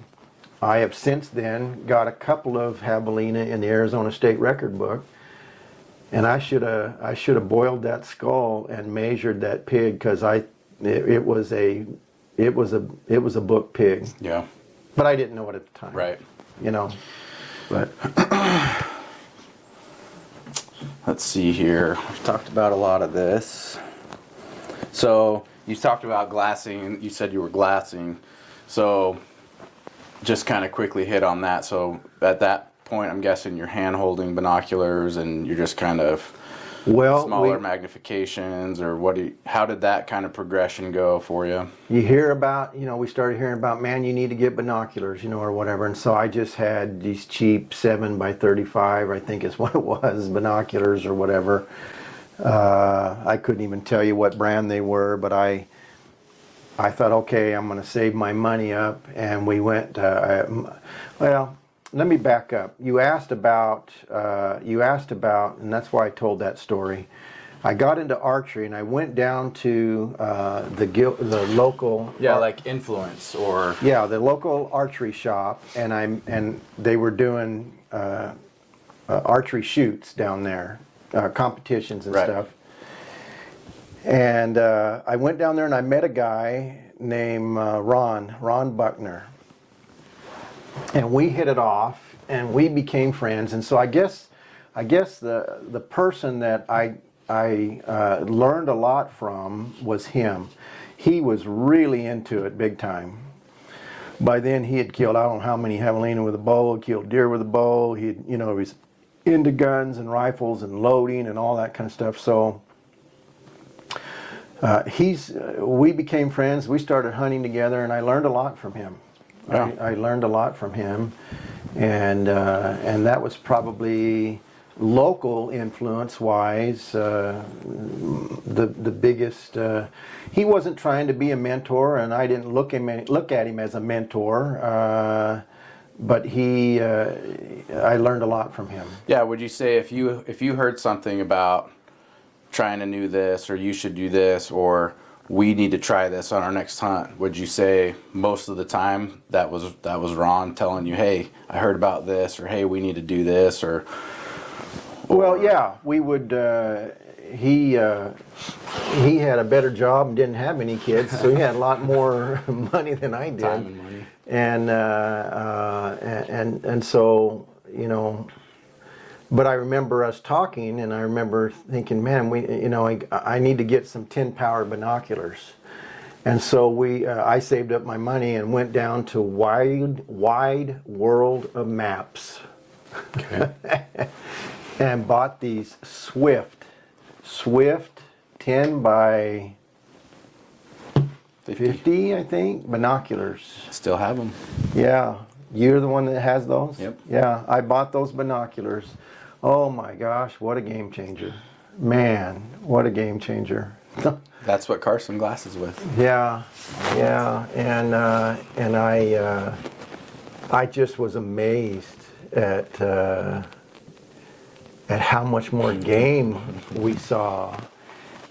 I have since then got a couple of javelina in the Arizona State Record Book, and I should have boiled that skull and measured that pig, because it was a book pig. Yeah. But I didn't know it at the time. Right. You know. But let's see here. We've talked about a lot of this. So you talked about glassing. You said you were glassing. So just kind of quickly hit on that. So at that point, I'm guessing you're hand holding binoculars, and you're just kind of smaller magnifications, or how did that kind of progression go for you? You hear about, we started hearing about, man, you need to get binoculars, or whatever. And so I just had these cheap 7x35, I think is what it was, binoculars or whatever. I couldn't even tell you what brand they were, but I thought, okay, I'm going to save my money up. And we went, let me back up. You asked about, and that's why I told that story. I got into archery, and I went down to the local. Yeah, like influence or. Yeah, the local archery shop, and they were doing archery shoots down there, competitions and stuff. And I went down there, and I met a guy named Ron Buckner. And we hit it off, and we became friends. And so I guess the person that I learned a lot from was him. He was really into it big time. By then he had killed, I don't know how many javelina with a bow, killed deer with a bow. He was into guns and rifles and loading and all that kind of stuff. So we became friends. We started hunting together, and I learned a lot from him. Yeah. I learned a lot from him, and that was probably local influence-wise the biggest. He wasn't trying to be a mentor, and I didn't look at him as a mentor. But I learned a lot from him. Yeah. Would you say if you heard something about trying to do this, or you should do this, or we need to try this on our next hunt, would you say most of the time that was Ron telling you, hey, I heard about this, or hey, we need to do this, or... Well, yeah, we would, he had a better job and didn't have any kids, so he had a lot more money than I did. Time and money. And so, you know, but I remember us talking, and I remember thinking, man, I need to get some 10-power binoculars. And so I saved up my money and went down to Wide World of Maps. Okay. And bought these Swift 10 by 50, I think, binoculars. Still have them. Yeah, you're the one that has those? Yep. Yeah, I bought those binoculars. Oh my gosh, what a game changer. Man, what a game changer. That's what Carson glasses with. Yeah, and I just was amazed at how much more game we saw.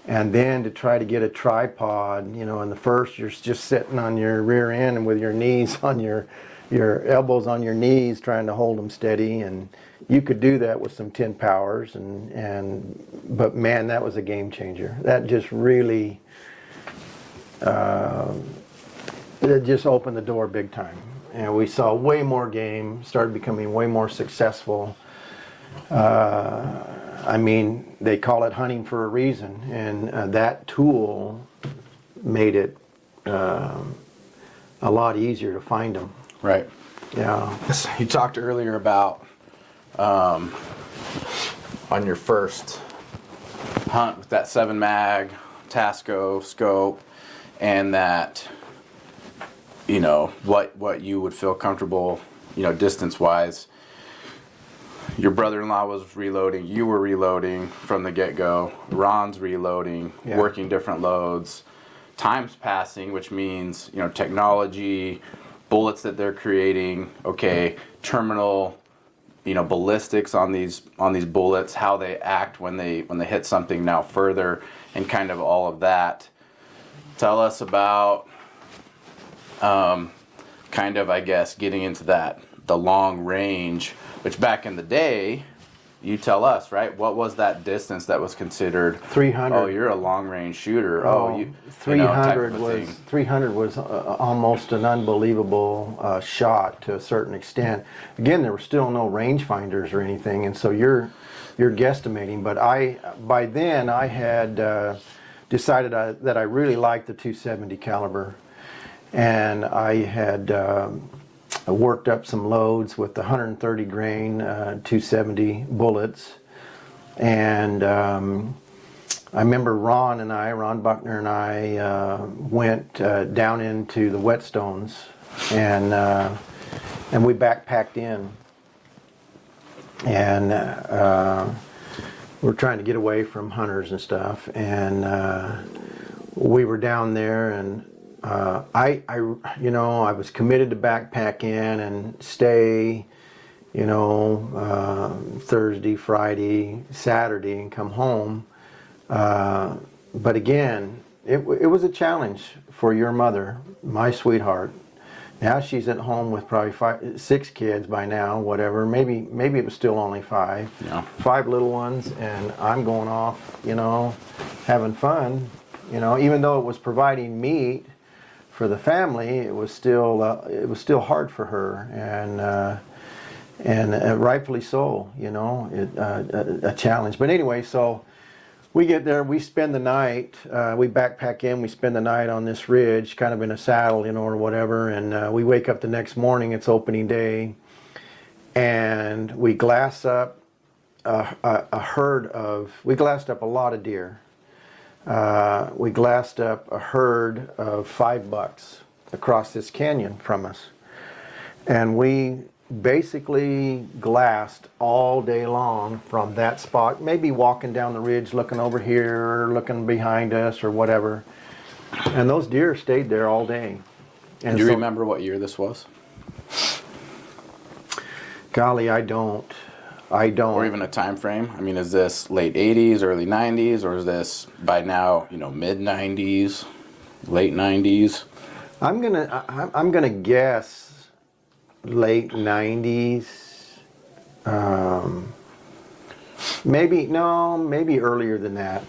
And then to try to get a tripod, you know, and the first you're just sitting on your rear end and with your knees on your elbows on your knees trying to hold them steady, and you could do that with some 10 powers, but man, that was a game changer. That just really it just opened the door big time, and we saw way more game, started becoming way more successful. I mean, they call it hunting for a reason, and that tool made it a lot easier to find them. Right. Yeah. You talked earlier about on your first hunt with that 7 mag Tasco scope, and that, you know, what you would feel comfortable, you know, distance wise. Your brother-in-law was reloading, you were reloading from the get-go, Ron's reloading, Yeah. working different loads, time's passing, which means, you know, technology, bullets that they're creating, okay, terminal, you know, ballistics on these bullets, how they act when they hit something now further, and kind of all of that. Tell us about kind of, I guess, getting into the long range, which back in the day, you tell us, right? What was that distance that was considered 300. Oh, you're a long range shooter. Oh, you 300 type of a was thing. 300 was almost an unbelievable shot to a certain extent. Again, there were still no rangefinders or anything, and so you're guesstimating. But by then I had decided that I really liked the 270 caliber, and I had worked up some loads with the 130 grain 270 bullets, and I remember Ron Buckner and I went down into the whetstones, and we backpacked in, and we're trying to get away from hunters and stuff, and we were down there, and I was committed to backpack in and stay, you know, Thursday, Friday, Saturday, and come home. But again, it was a challenge for your mother, my sweetheart. Now she's at home with probably 6 kids by now, whatever. Maybe it was still only 5. Yeah. 5 little ones, and I'm going off, you know, having fun. You know, even though it was providing meat for the family, it was still hard for her, and rightfully so. You know, a challenge. But anyway, so we get there, we spend the night, we backpack in, we spend the night on this ridge, kind of in a saddle, you know, or whatever, and we wake up the next morning, it's opening day, and we glass up we glassed up a lot of deer. We glassed up a herd of 5 bucks across this canyon from us, and we basically glassed all day long from that spot, maybe walking down the ridge, looking over here, looking behind us or whatever, and those deer stayed there all day. And Do you so, remember what year this was? golly, I don't. Or even a time frame? I mean, is this late 80s, early 90s, or is this by now, you know, mid 90s, late 90s? I'm gonna guess late 90s. Maybe, no, maybe earlier than that.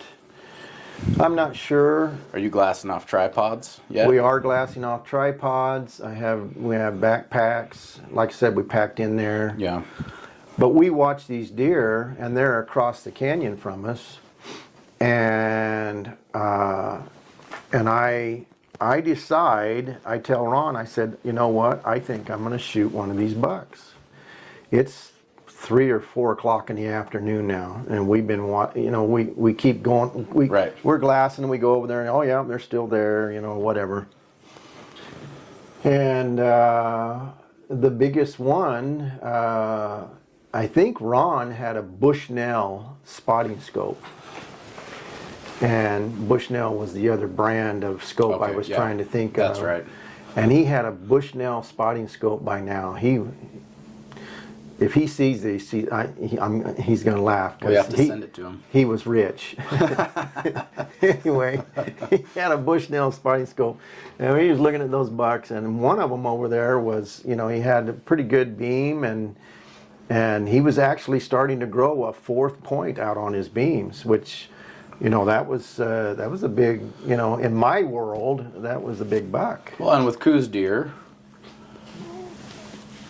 I'm not sure. Are you glassing off tripods yet? We are glassing off tripods. We have backpacks. Like I said, we packed in there. Yeah. But we watch these deer, and they're across the canyon from us. And I decide, I tell Ron, I said, you know what? I think I'm going to shoot one of these bucks. It's 3 or 4 o'clock in the afternoon now, and we've been, we keep going. Right. We're glassing, and we go over there, and oh yeah, they're still there, whatever. And the biggest one, I think Ron had a Bushnell spotting scope. And Bushnell was the other brand of scope I was trying to think of. That's right. And he had a Bushnell spotting scope by now. If he sees this, he's going to laugh. We have to send it to him. He was rich. Anyway, he had a Bushnell spotting scope. And he was looking at those bucks, and one of them over there was, he had a pretty good beam, and he was actually starting to grow a 4th point out on his beams, which, that was a big, in my world, that was a big buck. Well, and with Coues deer,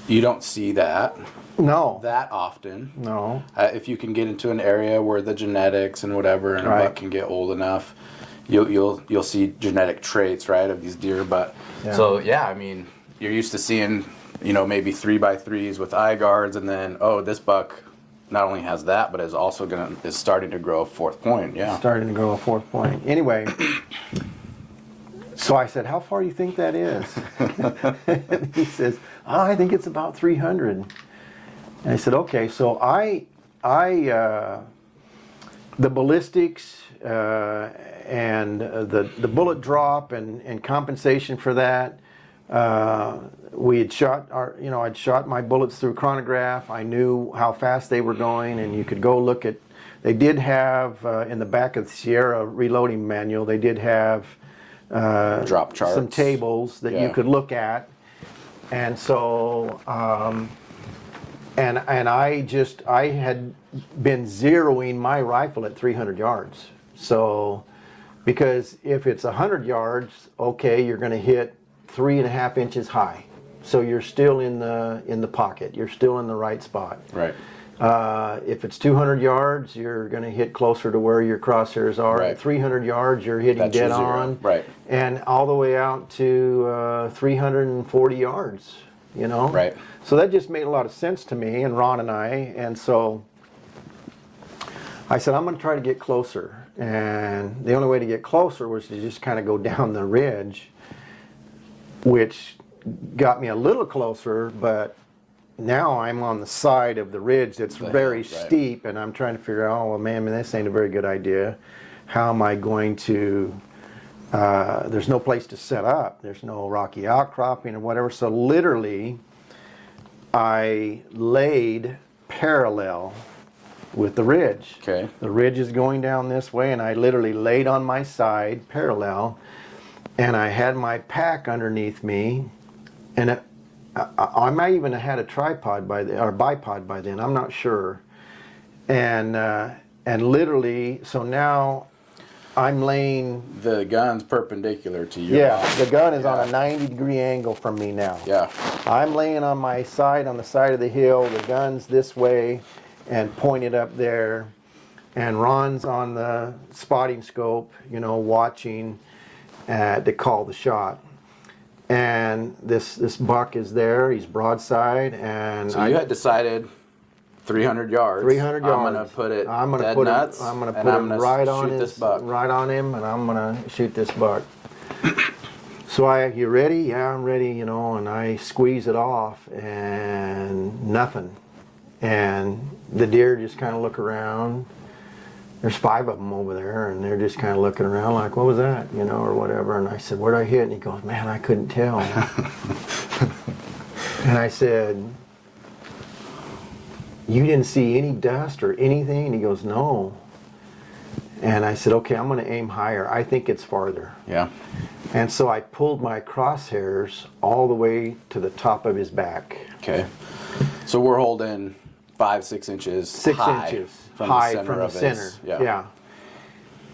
you don't see that. No. That often. No. If you can get into an area where the genetics and whatever, and a buck can get old enough, you'll see genetic traits, right, of these deer. But so I mean, you're used to seeing, maybe 3x3s with eye guards, and then this buck not only has that, but is also is starting to grow a 4th point. Yeah. Starting to grow a 4th point. Anyway. So I said, how far do you think that is? And he says, I think it's about 300. And I said, okay. So the ballistics and the bullet drop and compensation for that, we had shot I'd shot my bullets through chronograph. I knew how fast they were going, and you could go look at, they did have, in the back of the Sierra reloading manual, they did have drop charts, some tables that you could look at. And so, and I had been zeroing my rifle at 300 yards. So, because if it's 100 yards, okay, you're going to hit 3.5 inches high. So you're still in the pocket. You're still in the right spot. Right. If it's 200 yards, you're going to hit closer to where your crosshairs are. Right. At 300 yards, you're hitting dead on. Right. And all the way out to 340 yards, Right. So that just made a lot of sense to me and Ron and I. And so I said, I'm going to try to get closer. And the only way to get closer was to just kind of go down the ridge, which got me a little closer, but now I'm on the side of the ridge that's very steep, and I'm trying to figure out, oh, well, man, this ain't a very good idea. How am I going to, there's no place to set up. There's no rocky outcropping or whatever. So literally, I laid parallel with the ridge. Okay. The ridge is going down this way, and I literally laid on my side parallel, and I had my pack underneath me, and I might even have had a tripod by then, or bipod by then, I'm not sure. And literally, so now I'm laying... The gun's perpendicular to you. Yeah, the gun is on a 90-degree angle from me now. Yeah. I'm laying on my side, on the side of the hill, the gun's this way and pointed up there. And Ron's on the spotting scope, watching to call the shot. And this buck is there. He's broadside, and so you had decided 300 yards. 300 yards. I'm gonna put it. I'm gonna dead put nuts. it. I'm gonna put it right on this buck. right on him, and I'm gonna shoot this buck. So you ready? Yeah, I'm ready. And I squeeze it off, and nothing. And the deer just kind of look around. There's 5 of them over there, and they're just kind of looking around like, what was that, or whatever. And I said, where'd I hit? And he goes, man, I couldn't tell. And I said, you didn't see any dust or anything? And he goes, no. And I said, okay, I'm going to aim higher. I think it's farther. Yeah. And so I pulled my crosshairs all the way to the top of his back. Okay. So we're holding 5-6 inches 6 high. inches. from the high center from the of center. his, Yeah.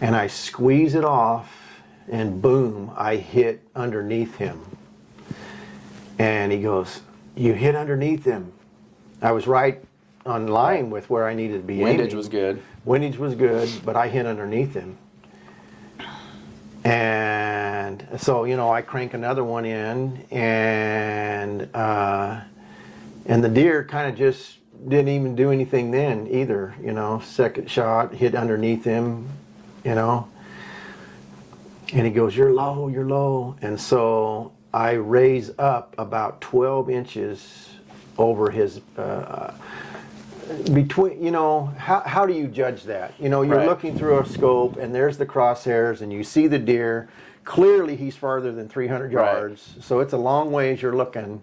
And I squeeze it off, and boom, I hit underneath him. And he goes, "You hit underneath him." I was right on line with where I needed to be Windage aiming. was good. Windage was good, but I hit underneath him. And so, I crank another one in, and the deer kind of just didn't even do anything then either. Second shot, hit underneath him, and he goes, "You're low, you're low." And so I raise up about 12 inches over his between, how do you judge that? You're Right. looking through a scope, and there's the crosshairs, and you see the deer. Clearly he's farther than 300 Right. yards, so it's a long ways you're looking.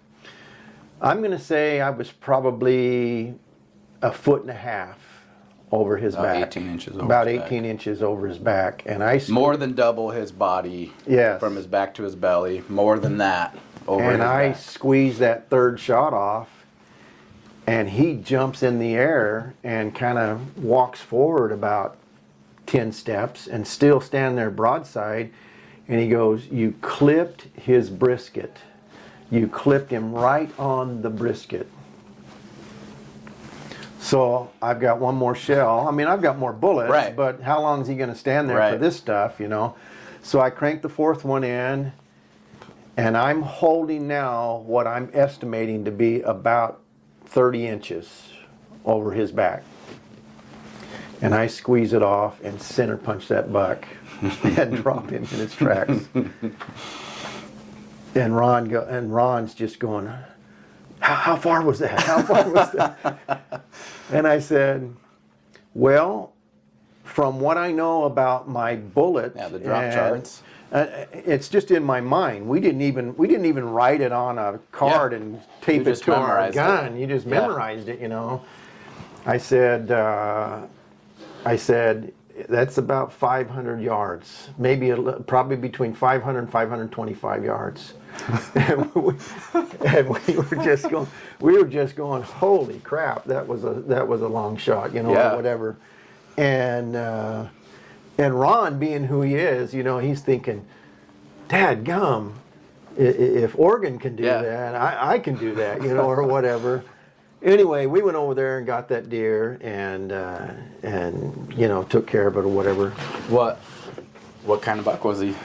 I'm going to say I was probably 1.5 feet over his About back. 18 inches over About his 18 back. inches over his back. And I More than double his body. Yes. From his back to his belly. More than that over and his I back. squeezed that third shot off, and he jumps in the air and kind of walks forward about 10 steps and still stand there broadside. And he goes, "You clipped his brisket. You clipped him right on the brisket." So I've got one more shell. I mean, I've got more bullets, Right. but how long is he going to stand there for Right. this stuff, So I cranked the fourth one in, and I'm holding now what I'm estimating to be about 30 inches over his back. And I squeeze it off and center punch that buck and drop him in his tracks. And Ron's just going, how far was that? How far was that? And I said, "Well, from what I know about my bullet, Yeah, the drop charts. It's just in my mind. We didn't even write it on a card Yeah. and tape You it just to our memorized gun. it. You just Yeah. memorized it, I said that's about 500 yards, maybe probably between 500 and 525 yards. and we were just going, holy crap, that was a long shot, Yeah. or whatever. And Ron, being who he is, he's thinking, "Dad gum, if Oregon can do Yeah. that, I can do that," or whatever. Anyway, we went over there and got that deer, and took care of it or whatever. What kind of buck was he,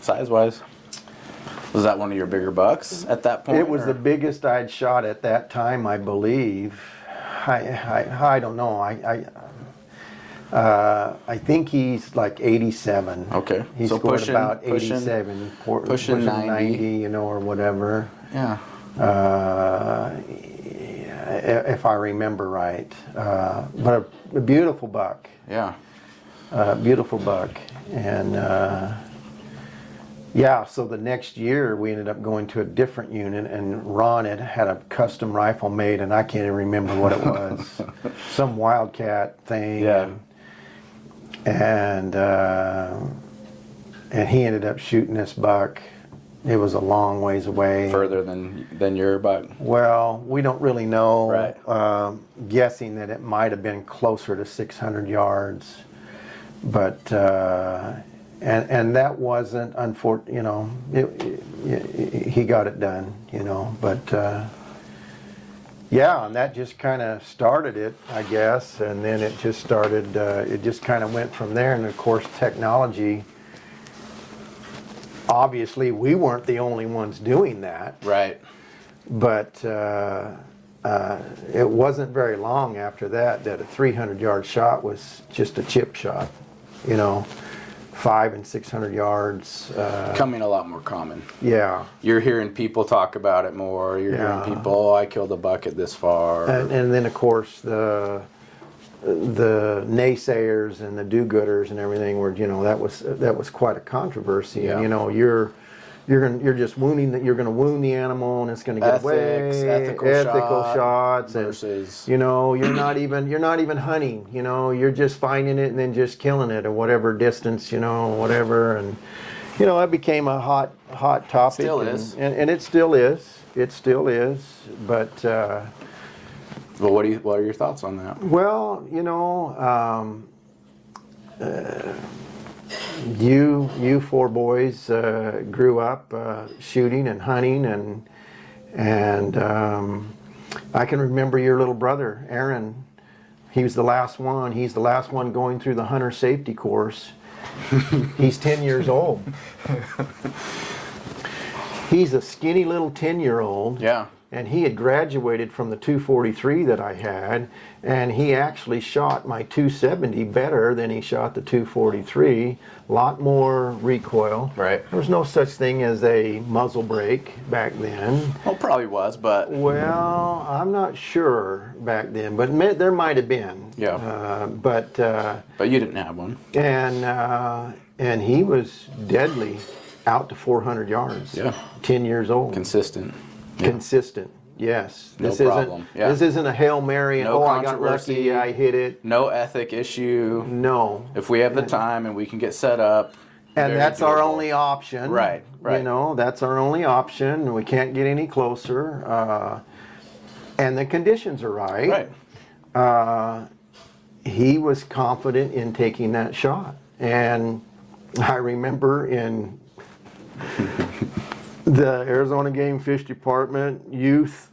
size-wise? Was that one of your bigger bucks at that point? It was or? the biggest I'd shot at that time, I believe. I don't know. I think he's like 87. Okay. He So scored pushing- about pushing- 87, pushing 90. or whatever. Yeah. If I remember right. But a beautiful buck. Yeah. Beautiful buck. And so the next year we ended up going to a different unit, and Ron had a custom rifle made, and I can't even remember what it was. Some Wildcat thing. Yeah. And he ended up shooting this buck. It was a long ways away. Further than your buck. Well, we don't really know. Right. Guessing that it might have been closer to 600 yards, but and that wasn't unfortunate. He got it done. But and that just kind of started it, I guess. And then it just started. It just kind of went from there. And of course, technology. Obviously, we weren't the only ones doing that. Right. But it wasn't very long after that a 300-yard shot was just a chip shot. 500 and 600 yards. Becoming a lot more common. Yeah. You're hearing people talk about it more. You're Yeah. hearing people, "Oh, I killed a buck at this far." And then, of course, the naysayers and the do-gooders and everything were, that was quite a controversy. Yeah. And you're just wounding you're going to wound the animal, and it's going to get Ethics, away. ethical shots versus and, you're not even hunting. You're just finding it and then just killing it at whatever distance, whatever. And that became a hot topic. Still is. And it still is. It still is. But Well, what are your thoughts on that? Well, you four boys grew up shooting and hunting, and I can remember your little brother, Aaron. He was the last one. He's the last one going through the hunter safety course. He's 10 years old. He's a skinny little 10-year-old. Yeah. And he had graduated from the 243 that I had, and he actually shot my 270 better than he shot the 243. A lot more recoil. Right. There was no such thing as a muzzle brake back then. Well, probably was, but Well, I'm not sure back then, but there might have been. Yeah. But you didn't have one. and he was deadly out to 400 yards. Yeah. 10 years old. Consistent. Yeah. Consistent. Yes. No This problem. isn't Yeah. this isn't a Hail Mary and No I got controversy. lucky, I hit it. No ethic issue. No. If we have the time and we can get set up. And very that's our doable. only option. Right, right. That's our only option. We can't get any closer. And the conditions are right. Right. He was confident in taking that shot. And I remember in the Arizona Game Fish Department youth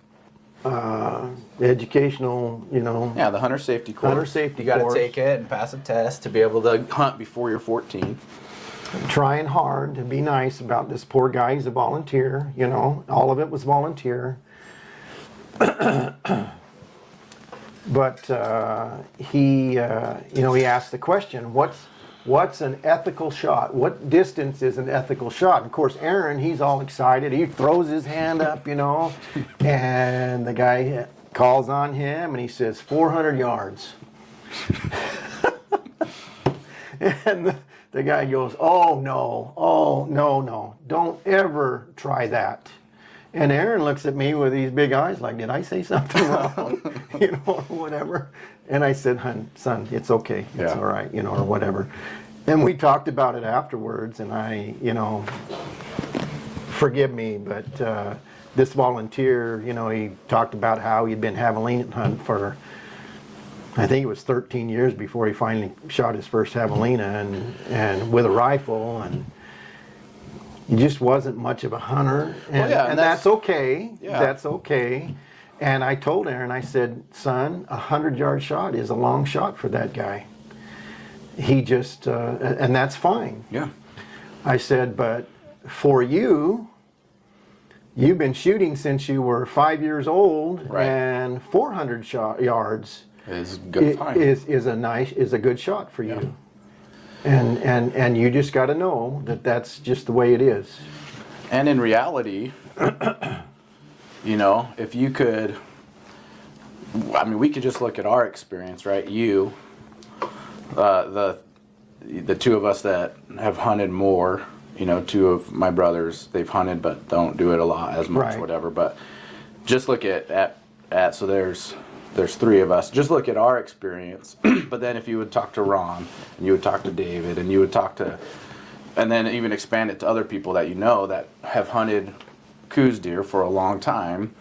educational, Yeah, the hunter safety course. Hunter safety You got to course. take it and pass a test to be able to hunt before you're 14. trying hard to be nice about this poor guy. He's a volunteer, all of it was volunteer. But he asked the question, what's an ethical shot? What distance is an ethical shot? Of course, Aaron, he's all excited. He throws his hand up, and the guy calls on him and he says 400 yards. And the guy goes, oh no, don't ever try that. And Aaron looks at me with these big eyes like, did I say something wrong? Or whatever. And I said, son, it's okay. It's all right, or whatever. And we talked about it afterwards, and I, forgive me, but this volunteer, he talked about how he'd been javelina hunt for, I think it was 13 years before he finally shot his first javelina and with a rifle, and he just wasn't much of a hunter, and that's okay. Yeah. That's okay. And I told Aaron, I said, son, 100-yard shot is a long shot for that guy. He just, and that's fine. Yeah. I said, but for you've been shooting since you were 5 years old, Right. and 400 yards Is good. Fine. is a good shot for you. And you just got to know that that's just the way it is. And in reality, if you could, we could just look at our experience, right? You, the two of us that have hunted more, two of my brothers, they've hunted but don't do it a lot as much, Right. whatever. But just look at so there's three of us. Just look at our experience. But then if you would talk to Ron, and you would talk to David, and you would talk to, and then even expand it to other people that that have hunted coos deer for a long time.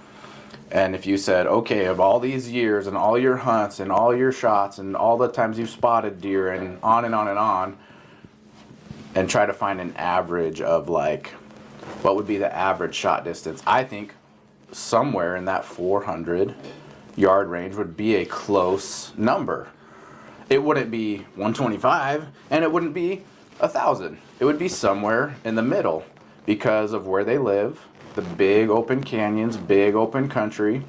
And if you said, okay, of all these years and all your hunts and all your shots and all the times you've spotted deer and on and on and on, and try to find an average of what would be the average shot distance, I think somewhere in that 400 yard range would be a close number. It wouldn't be 125 and it wouldn't be 1,000. It would be somewhere in the middle because of where they live, the big open canyons, big open country.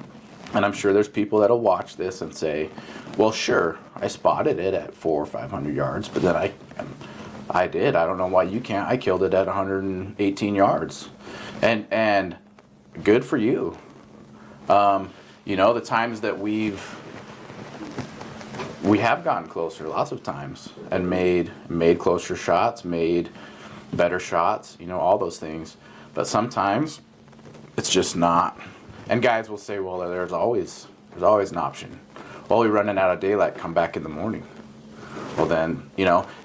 And I'm sure there's people that'll watch this and say, well, sure, I spotted it at 400 or 500 yards, but then I did. I don't know why you can't. I killed it at 118 yards. And good for you. The times that we have gotten closer lots of times and made closer shots, made better shots, all those things. But sometimes it's just not. And guys will say, well, there's always an option. Well, we're running out of daylight, come back in the morning. Well then,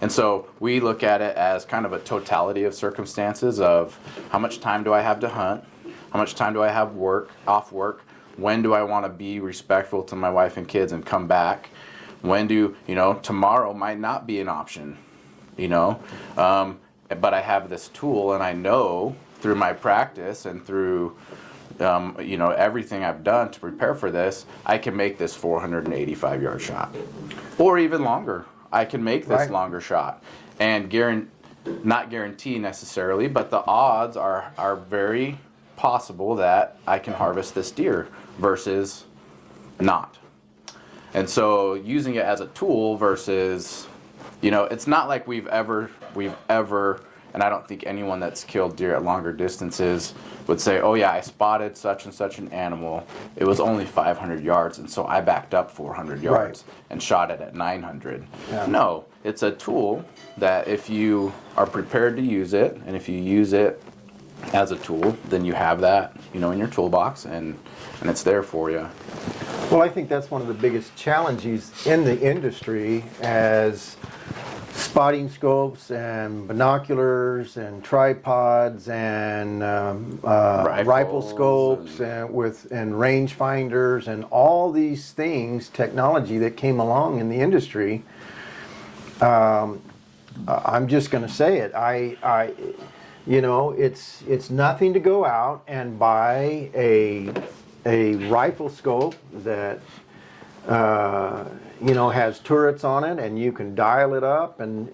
and so we look at it as kind of a totality of circumstances of how much time do I have to hunt? How much time do I have off work? When do I want to be respectful to my wife and kids and come back? When do, tomorrow might not be an option, but I have this tool, and I know through my practice and through everything I've done to prepare for this, I can make this 485-yard shot, or even longer. I can make this longer shot, and not guarantee necessarily, but the odds are very possible that I can harvest this deer versus not. And so using it as a tool versus, it's not like we've ever, and I don't think anyone that's killed deer at longer distances would say, oh yeah, I spotted such and such an animal. It was only 500 yards, and so I backed up 400 yards and shot it at 900. Yeah. No, it's a tool that if you are prepared to use it, and if you use it as a tool, then you have that, in your toolbox, and it's there for you. Well, I think that's one of the biggest challenges in the industry, as spotting scopes and binoculars and tripods and rifle scopes and range finders and all these things, technology that came along in the industry. I'm just going to say it. It's nothing to go out and buy a rifle scope that has turrets on it, and you can dial it up, and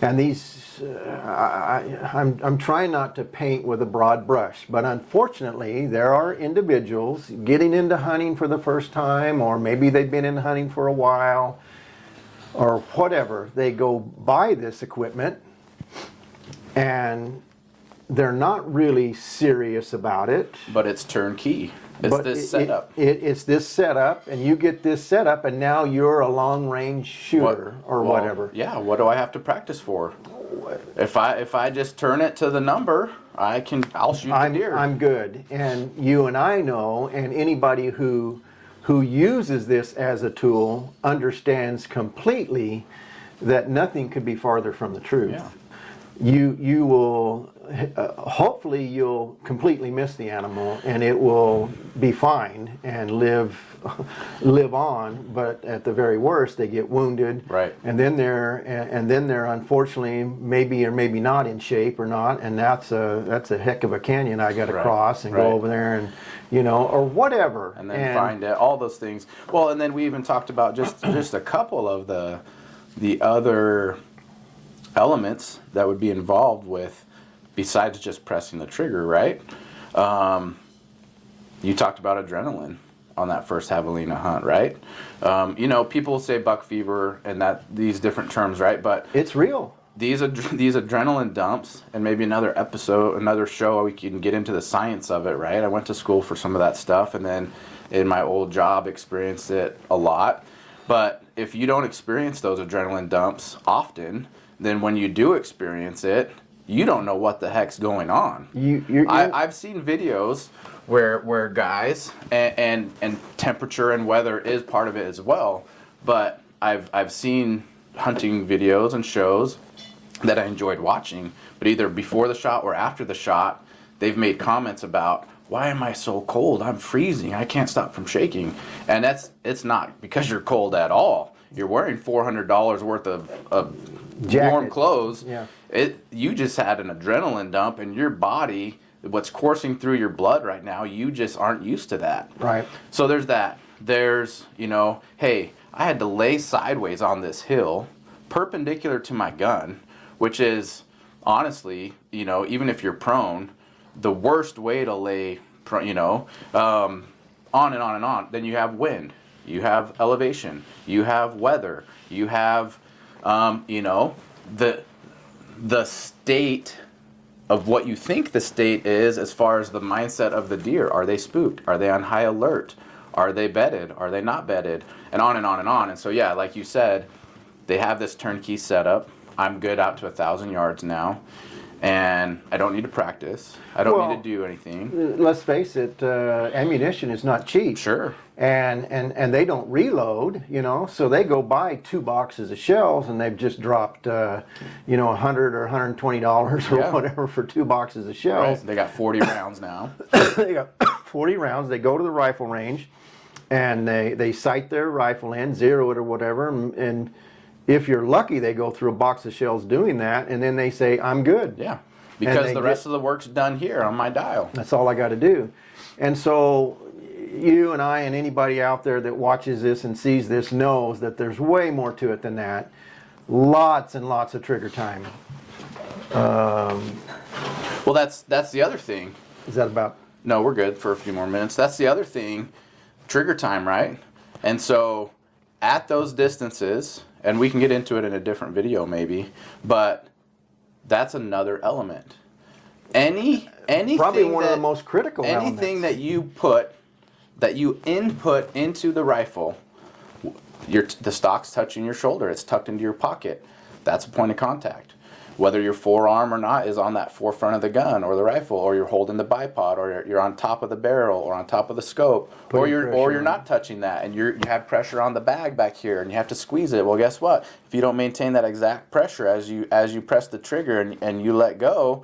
these. I'm trying not to paint with a broad brush, but unfortunately, there are individuals getting into hunting for the first time, or maybe they've been in hunting for a while, or whatever. They go buy this equipment, and they're not really serious about it. But it's turnkey. It's setup. It's this setup, and you get this setup, and now you're a long-range shooter whatever. Yeah, what do I have to practice for? If I just turn it to the number, I'll shoot the deer. I'm good. And you and I know, and anybody who uses this as a tool understands completely that nothing could be farther from the truth. Yeah. You will hopefully you'll completely miss the animal, and it will be fine and live on. But at the very worst, they get wounded, right? And then they're unfortunately maybe or maybe not in shape or not, and that's a heck of a canyon I got to cross and go over there and or whatever, and then find it, all those things. Well, and then we even talked about just a couple of the other elements that would be involved with, besides just pressing the trigger, right? You talked about adrenaline on that first javelina hunt, right? People say buck fever and these different terms, right? But it's real. These adrenaline dumps, and maybe another show we can get into the science of it, right? I went to school for some of that stuff, and then in my old job experienced it a lot. But if you don't experience those adrenaline dumps often, then when you do experience it, you don't know what the heck's going on. I've seen videos where guys, and temperature and weather is part of it as well, but I've seen hunting videos and shows that I enjoyed watching, but either before the shot or after the shot, they've made comments about, why am I so cold? I'm freezing. I can't stop from shaking. And it's not because you're cold at all. You're wearing $400 worth of warm clothes. Yeah. You just had an adrenaline dump, and your body, what's coursing through your blood right now, you just aren't used to that. Right. So there's that. There's, hey, I had to lay sideways on this hill, perpendicular to my gun, which is honestly, even if you're prone, the worst way to lay, on and on and on. Then you have wind, you have elevation, you have weather, you have, the state of what you think the state is as far as the mindset of the deer. Are they spooked? Are they on high alert? Are they bedded? Are they not bedded? And on and on and on. And so, yeah, like you said, they have this turnkey setup. I'm good out to 1,000 yards now, and I don't need to practice. I don't need to do anything. Let's face it, ammunition is not cheap. Sure. And they don't reload, so they go buy 2 boxes of shells, and they've just dropped, $100 or $120 or whatever for 2 boxes of shells. Right. They got 40 rounds now. They got 40 rounds. They go to the rifle range, and they sight their rifle in, zero it or whatever, and if you're lucky, they go through a box of shells doing that, and then they say, I'm good. Yeah, because the rest of the work's done here on my dial. That's all I got to do. And so you and I and anybody out there that watches this and sees this knows that there's way more to it than that. Lots and lots of trigger time. Well, that's the other thing. Is that about? No, we're good for a few more minutes. That's the other thing, trigger time, right? And so at those distances, and we can get into it in a different video maybe, but that's another element. Anything probably one of the most critical anything elements. that you input into the rifle, the stock's touching your shoulder, it's tucked into your pocket. That's a point of contact. Whether your forearm or not is on that forefront of the gun or the rifle, or you're holding the bipod, or you're on top of the barrel or on top of the scope, or you're not touching that, and you have pressure on the bag back here and you have to squeeze it. Well, guess what? If you don't maintain that exact pressure as you press the trigger and you let go,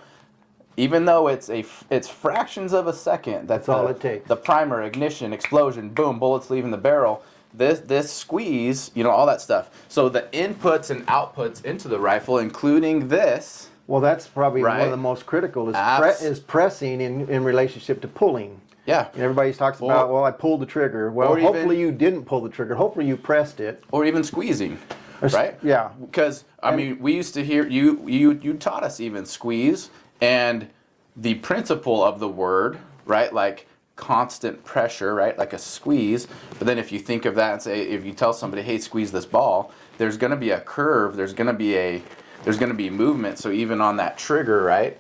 even though it's fractions of a second, that's all it takes. The primer, ignition, explosion, boom, bullets leaving the barrel. This squeeze, all that stuff. So the inputs and outputs into the rifle, including this. Well, that's probably right? one of the most critical is pressing in relationship to pulling. Yeah. And everybody talks about, well, I pulled the trigger. Well, hopefully you didn't pull the trigger. Hopefully you pressed it. Or even squeezing, right? Yeah. Because, we used to hear, you taught us even squeeze, and the principle of the word, right? Like constant pressure, right? Like a squeeze. But then if you think of that and say, if you tell somebody, hey, squeeze this ball, there's going to be a curve, there's going to be movement. So even on that trigger, right?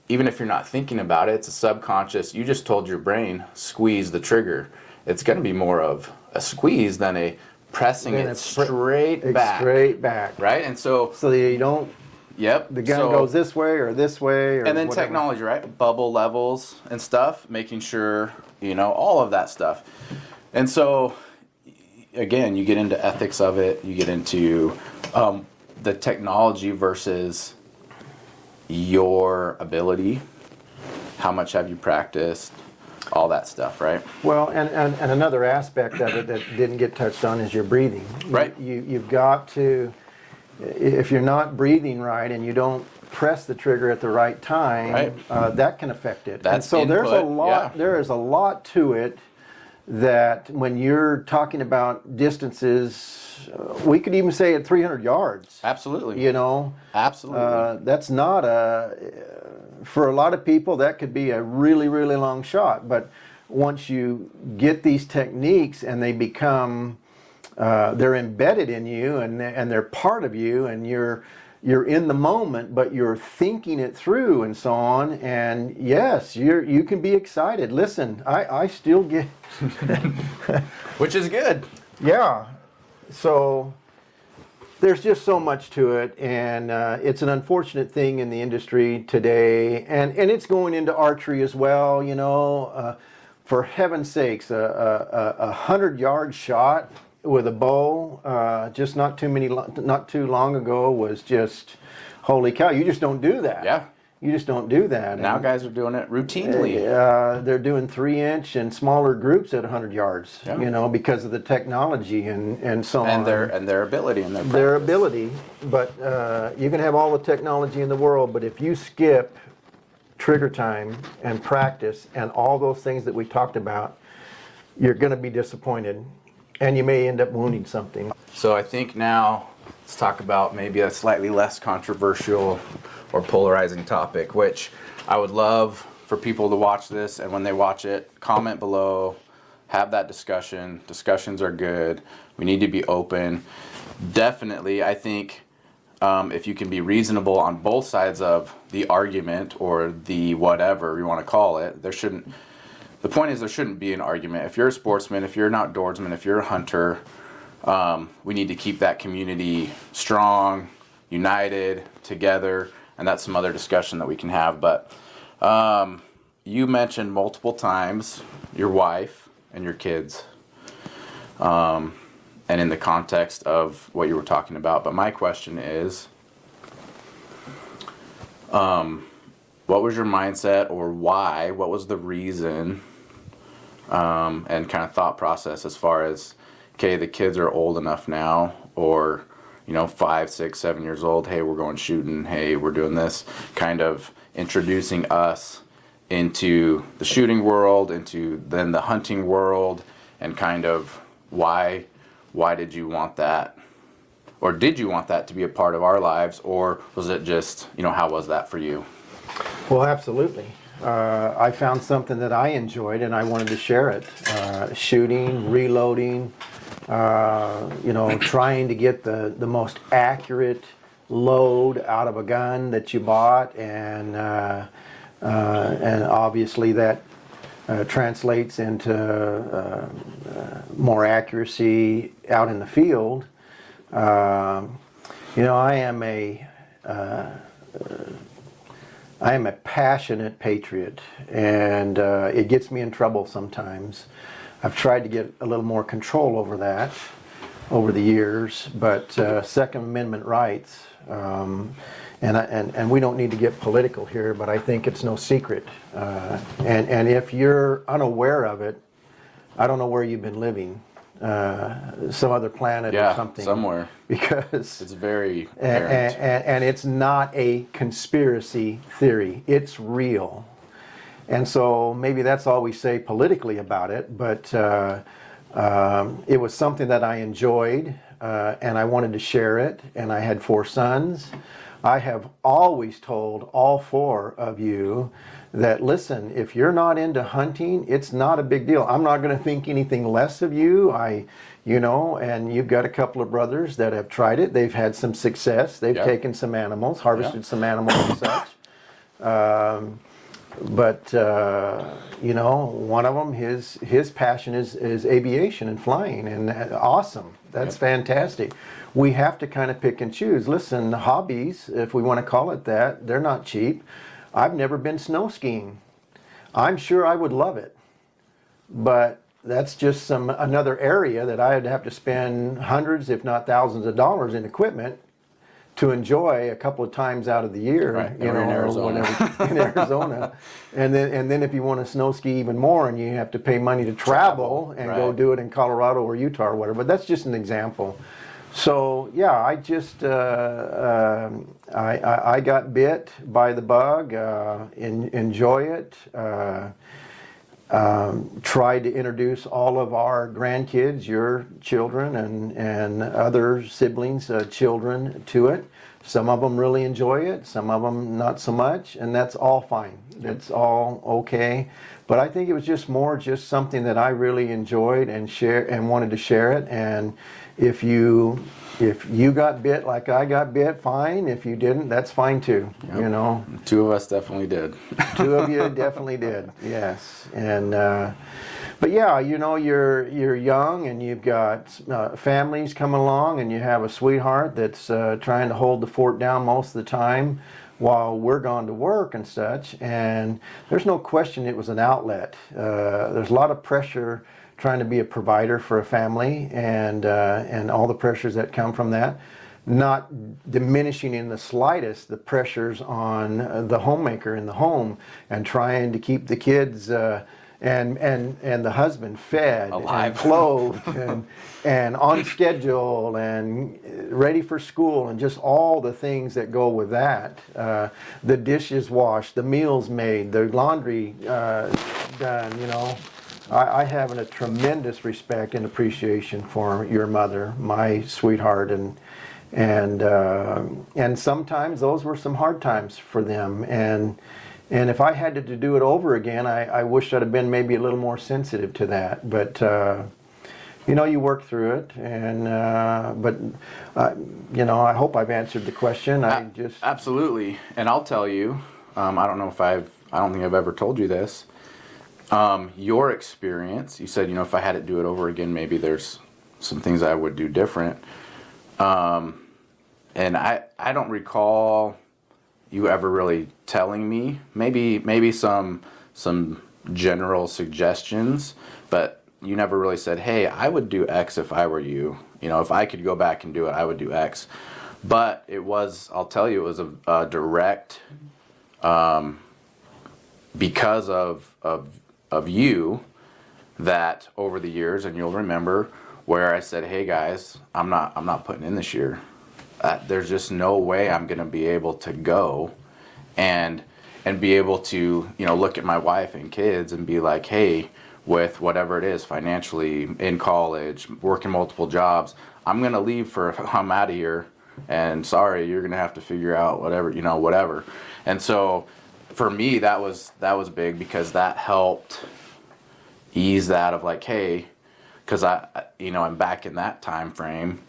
Even if you're not thinking about it, it's a subconscious. You just told your brain, squeeze the trigger. It's going to be more of a squeeze than a pressing it straight back. Straight back. Right? And so you don't. Yep. The gun goes this way or this way. And then whatever. Technology, right? Bubble levels and stuff, making sure, all of that stuff. And so, again, you get into ethics of it. You get into the technology versus your ability. How much have you practiced? All that stuff, right? Well, and another aspect of it that didn't get touched on is your breathing. Right. You've got to... If you're not breathing right and you don't press the trigger at the right time, right. That can affect it. That's and so input, there's a lot. Yeah. There is a lot to it that when you're talking about distances, we could even say at 300 yards. Absolutely. Absolutely. That's not for a lot of people that could be a really, really long shot. But once you get these techniques and they become they're embedded in you and they're part of you, and you're in the moment, but you're thinking it through and so on. And yes, you can be excited. Listen, I still get which is good. Yeah. So there's just so much to it, and it's an unfortunate thing in the industry today, and it's going into archery as well. For heaven's sakes, a 100-yard shot with a bow, just not too long ago, was just holy cow. You just don't do that. Yeah. You just don't do that. Now guys are doing it routinely. They're doing 3-inch and smaller groups at 100 yards. Yeah. Because of the technology and so on. And their ability and their ability. But you can have all the technology in the world, but if you skip trigger time and practice and all those things that we talked about, you're going to be disappointed. And you may end up wounding something. So I think now let's talk about maybe a slightly less controversial or polarizing topic, which I would love for people to watch this, and when they watch it, comment below, have that discussion. Discussions are good. We need to be open. Definitely, I think if you can be reasonable on both sides of the argument or the whatever you want to call it, the point is there shouldn't be an argument. If you're a sportsman, if you're an outdoorsman, if you're a hunter, we need to keep that community strong, united, together, and that's some other discussion that we can have. But you mentioned multiple times your wife and your kids, and in the context of what you were talking about. But my question is, what was your mindset, or why? What was the reason and kind of thought process as far as, okay, the kids are old enough now, or 5, 6, 7 years old. Hey, we're going shooting. Hey, we're doing this. Kind of introducing us into the shooting world, into then the hunting world, and kind of why did you want that, or did you want that to be a part of our lives, or was it just how was that for you? Well, absolutely. I found something that I enjoyed and I wanted to share it. Shooting, reloading, trying to get the most accurate load out of a gun that you bought, and obviously that translates into more accuracy out in the field. I am a passionate patriot, and it gets me in trouble sometimes. I've tried to get a little more control over that over the years, but Second Amendment rights, and we don't need to get political here, but I think it's no secret. And if you're unaware of it, I don't know where you've been living. Some other planet or something. Somewhere. Because it's very apparent. And it's not a conspiracy theory. It's real. And so maybe that's all we say politically about it, but it was something that I enjoyed, and I wanted to share it, and I had 4 sons. I have always told all 4 of you that, listen, if you're not into hunting, it's not a big deal. I'm not going to think anything less of you. And you've got a couple of brothers that have tried it. They've had some success. They've taken some animals, harvested some animals and such. But one of them, his passion is aviation and flying, and awesome. That's fantastic. We have to kind of pick and choose. Listen, hobbies, if we want to call it that, they're not cheap. I've never been snow skiing. I'm sure I would love it, but that's just another area that I'd have to spend hundreds, if not thousands of dollars in equipment to enjoy a couple of times out of the year, right. In Arizona. In Arizona. And then if you want to snow ski even more, and you have to pay money to travel and go do it in Colorado or Utah or whatever. But that's just an example. So yeah, I just I got bit by the bug. Enjoy it. Tried to introduce all of our grandkids, your children, and other siblings' children to it. Some of them really enjoy it, some of them not so much, and that's all fine. That's all okay. But I think it was just something that I really enjoyed and wanted to share it. And if you got bit like I got bit, fine. If you didn't, that's fine too. Yep. 2 of us definitely did. 2 of you definitely did. Yes. And but yeah, you're young and you've got families coming along, and you have a sweetheart that's trying to hold the fort down most of the time while we're gone to work and such. And there's no question it was an outlet. There's a lot of pressure trying to be a provider for a family, and all the pressures that come from that. Not diminishing in the slightest the pressures on the homemaker in the home, and trying to keep the kids and the husband fed, alive, and clothed, and on schedule, and ready for school, and just all the things that go with that. The dishes washed, the meals made, the laundry done. I have a tremendous respect and appreciation for your mother, my sweetheart, and sometimes those were some hard times for them. And if I had to do it over again, I wish I'd have been maybe a little more sensitive to that. But you work through it, and I hope I've answered the question. Absolutely, and I'll tell you, I don't think I've ever told you this. Your experience, you said, if I had to do it over again, maybe there's some things I would do different. And I don't recall you ever really telling me, maybe some general suggestions, but you never really said, hey, I would do X if I were you. If I could go back and do it, I would do X. But I'll tell you, it was a direct, because of you, that over the years, and you'll remember where I said, hey guys, I'm not putting in this year. There's just no way I'm going to be able to go and be able to, look at my wife and kids and be like, hey, with whatever it is financially, in college, working multiple jobs, I'm going to leave I'm out of here, and sorry, you're going to have to figure out whatever, whatever. And so for me, that was big, because that helped ease that of like, hey, because I'm back in that time frame.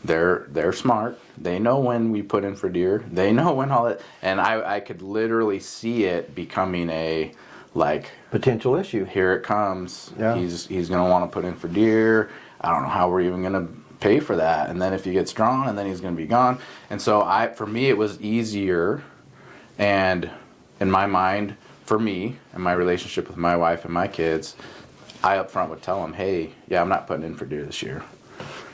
They're smart. They know when we put in for deer. They know when all that, and I could literally see it becoming a like potential issue. Here it comes. Yeah. He's gonna want to put in for deer. I don't know how we're even gonna pay for that. And then if he gets drawn, and then he's gonna be gone. And so for me, it was easier, and in my mind, for me and my relationship with my wife and my kids, I up front would tell them, hey, yeah, I'm not putting in for deer this year.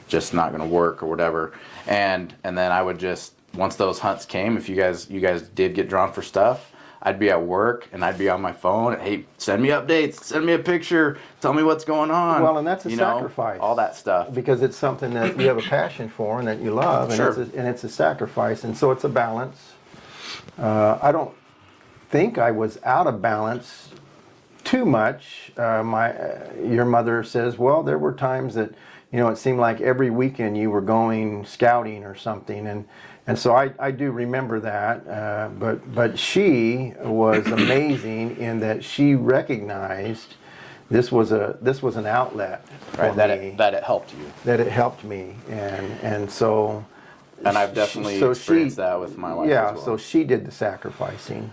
Just not going to work or whatever. And then I would just, once those hunts came, if you guys did get drawn for stuff, I'd be at work and I'd be on my phone. Hey, send me updates, send me a picture, tell me what's going on. Well, and that's a sacrifice. All that stuff. Because it's something that you have a passion for and that you love, and, sure. it's a sacrifice. And so it's a balance. I don't think I was out of balance too much. Your mother says, well, there were times that, it seemed like every weekend you were going scouting or something, and so I do remember that. But she was amazing in that she recognized this was an outlet for me. That it helped you. That it helped me, and so. And I've definitely experienced that with my wife. Yeah, as well. so she did the sacrificing.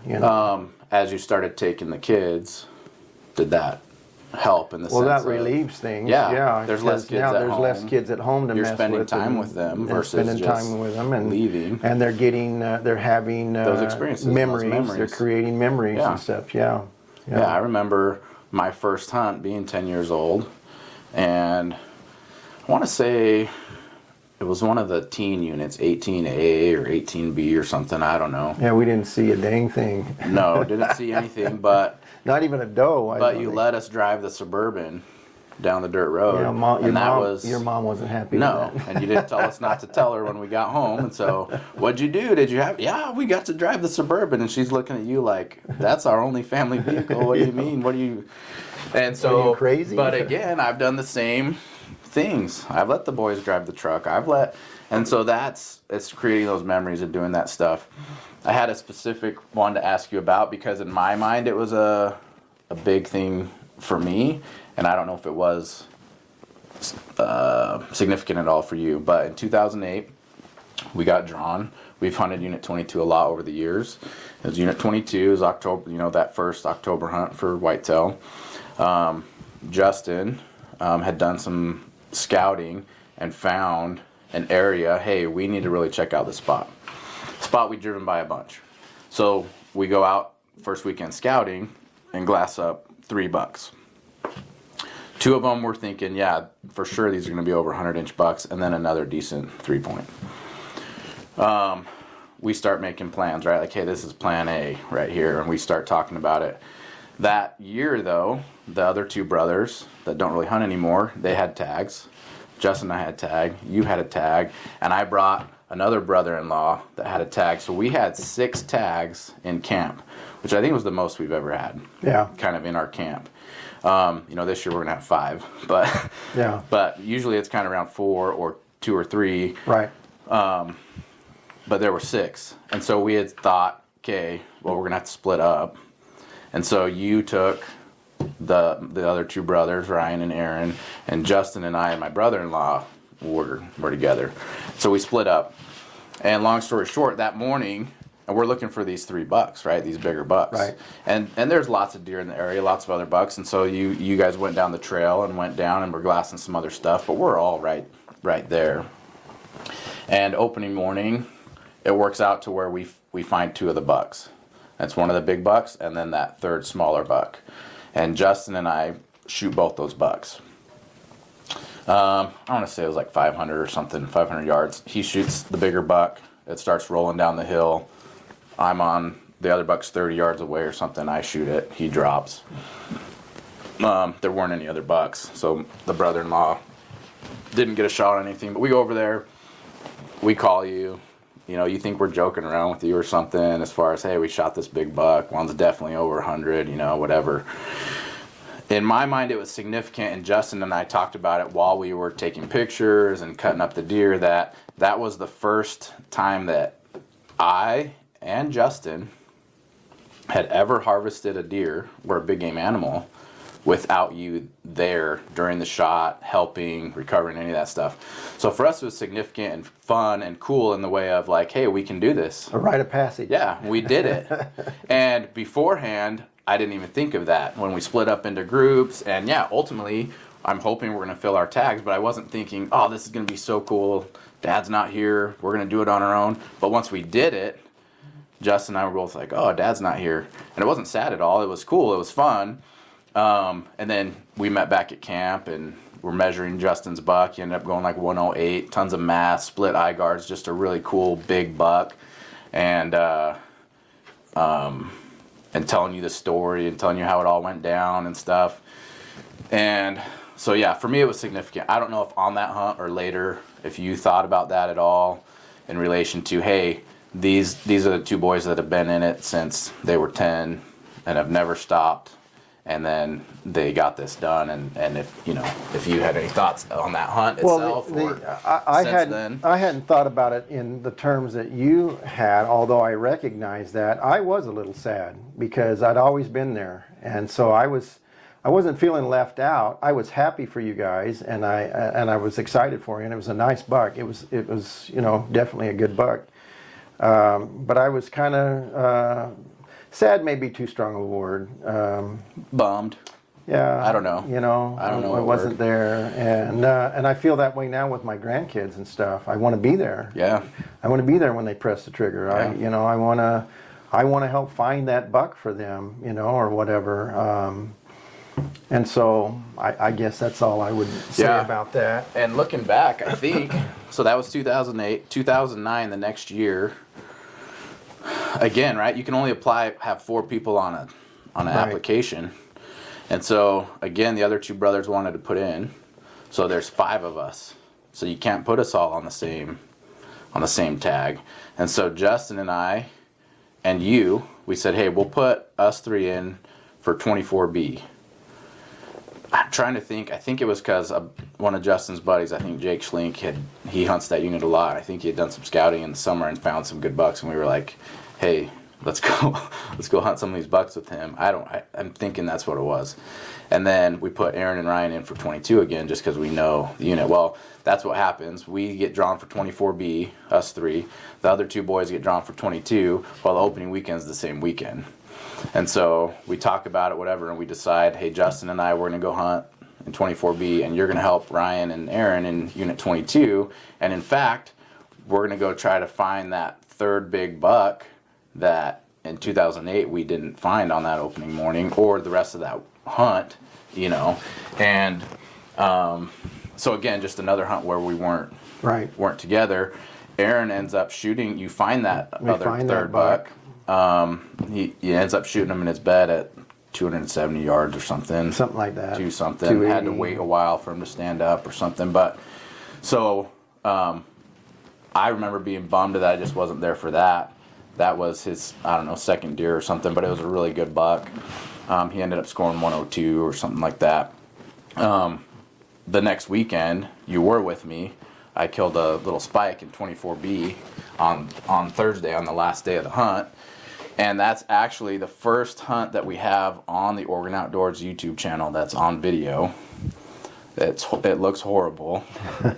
As you started taking the kids, did that help in the sense that of, relieves things. Yeah, there's less kids now at there's home. less kids at home to You're mess spending with. time with them versus spending just time with them and leaving. And they're getting, they're having those experiences, memories. those memories. They're creating memories Yeah. and stuff. Yeah. Yeah, I remember my first hunt being 10 years old, and I want to say it was one of the teen units, 18A or 18B or something, I don't know. Yeah, we didn't see a dang thing. No, didn't see anything, but not even a doe. But you let us drive the Suburban down the dirt road, your mom wasn't happy. No, with that. and you didn't tell us not to tell her when we got home. And so, what'd you do? Did you have? Yeah, we got to drive the Suburban, and she's looking at you like, "That's our only family vehicle." What do you mean? What do you? And so, are you crazy? But again, I've done the same things. I've let the boys drive the truck. And so it's creating those memories of doing that stuff. I had a specific one to ask you about, because in my mind it was a big thing for me, and I don't know if it was significant at all for you. But in 2008, we got drawn. We've hunted Unit 22 a lot over the years. It was Unit 22 is October, that first October hunt for whitetail. Justin had done some scouting and found an area. Hey, we need to really check out this spot. We'd driven by a bunch. So we go out first weekend scouting and glass up 3 bucks. 2 of them we're thinking, yeah, for sure these are going to be over 100-inch bucks, and then another decent 3-point. We start making plans, right? Like, hey, this is plan A right here, and we start talking about it. That year, though, the other 2 brothers that don't really hunt anymore, they had tags. Justin and I had a tag, you had a tag, and I brought another brother-in-law that had a tag. So we had 6 tags in camp, which I think was the most we've ever had. Yeah. Kind of in our camp. This year we're gonna have 5, but yeah. But usually it's kind of around 4 or 2 or 3. Right. But there were 6, and so we had thought, okay, well, we're gonna have to split up. And so you took the other 2 brothers, Ryan and Aaron, and Justin and I and my brother-in-law were together. So we split up. And long story short, that morning, and we're looking for these 3 bucks, right? These bigger bucks. Right. And there's lots of deer in the area, lots of other bucks. And so you guys went down the trail and went down and we're glassing some other stuff, but we're all right there. And opening morning, it works out to where we find 2 of the bucks. That's one of the big bucks, and then that 3rd smaller buck. And Justin and I shoot both those bucks. I want to say it was like 500 or something, 500 yards. He shoots the bigger buck. It starts rolling down the hill. I'm on the other buck's 30 yards away or something. I shoot it. He drops. There weren't any other bucks, so the brother-in-law didn't get a shot on anything. But we go over there, we call you. You know, you think we're joking around with you or something as far as, hey, we shot this big buck. One's definitely over 100, you know, whatever. In my mind, it was significant, and Justin and I talked about it while we were taking pictures and cutting up the deer, that was the first time that I and Justin had ever harvested a deer or a big game animal without you there during the shot, helping, recovering, any of that stuff. So for us, it was significant and fun and cool in the way of like, hey, we can do this. A rite of passage. Yeah, we did it. And beforehand, I didn't even think of that when we split up into groups. And yeah, ultimately, I'm hoping we're going to fill our tags, but I wasn't thinking, oh, this is going to be so cool. Dad's not here. We're going to do it on our own. But once we did it, Justin and I were both like, oh, Dad's not here. And it wasn't sad at all. It was cool. It was fun. And then we met back at camp and we're measuring Justin's buck. He ended up going like 108, tons of mass, split eye guards, just a really cool big buck. And telling you the story and telling you how it all went down and stuff. And so yeah, for me it was significant. I don't know if on that hunt or later, if you thought about that at all in relation to, hey, these are the two boys that have been in it since they were 10 and have never stopped. And then they got this done, and if you had any thoughts on that hunt itself, I hadn't thought about it in the terms that you had, although I recognize that. I was a little sad because I'd always been there, and so I wasn't feeling left out. I was happy for you guys, and I was excited for you, and it was a nice buck. It was definitely a good buck, but I was kind of. Sad may be too strong a word. Bummed. Yeah. I don't know. I don't know. I wasn't there, and I feel that way now with my grandkids and stuff. I want to be there. Yeah. I want to be there when they press the trigger. Yeah. I want to help find that buck for them, or whatever. And so I guess that's all I would say about that. And looking back, I think so. That was 2008, 2009. The next year. Again, right? You can only have 4 people on an application, and so again, the other 2 brothers wanted to put in, so there's 5 of us. So you can't put us all on the same tag, and so Justin and I, and you, we said, hey, we'll put us 3 in for 24B. I'm trying to think. I think it was because one of Justin's buddies, I think Jake Schlink, he hunts that unit a lot. I think he had done some scouting in the summer and found some good bucks, and we were like, hey, let's go hunt some of these bucks with him. I'm thinking that's what it was. And then we put Aaron and Ryan in for 22 again, just because we know the unit. Well, that's what happens. We get drawn for 24B, us 3. The other 2 boys get drawn for 22, while the opening weekend's the same weekend. And so we talk about it, whatever, and we decide, hey, Justin and I, we're going to go hunt in 24B, and you're going to help Ryan and Aaron in Unit 22. And in fact, we're going to go try to find that 3rd big buck that in 2008 we didn't find on that opening morning or the rest of that hunt, And so again, just another hunt where we weren't together. Aaron ends up shooting. You find that other 3rd buck. He ends up shooting him in his bed at 270 yards or something. Something like that. Had to wait a while for him to stand up or something. But so I remember being bummed that I just wasn't there for that. That was his, 2nd deer or something, but it was a really good buck. He ended up scoring 102 or something like that. The next weekend, you were with me. I killed a little spike in 24B on Thursday, on the last day of the hunt. And that's actually the first hunt that we have on the Oregon Outdoors YouTube channel that's on video. It looks horrible.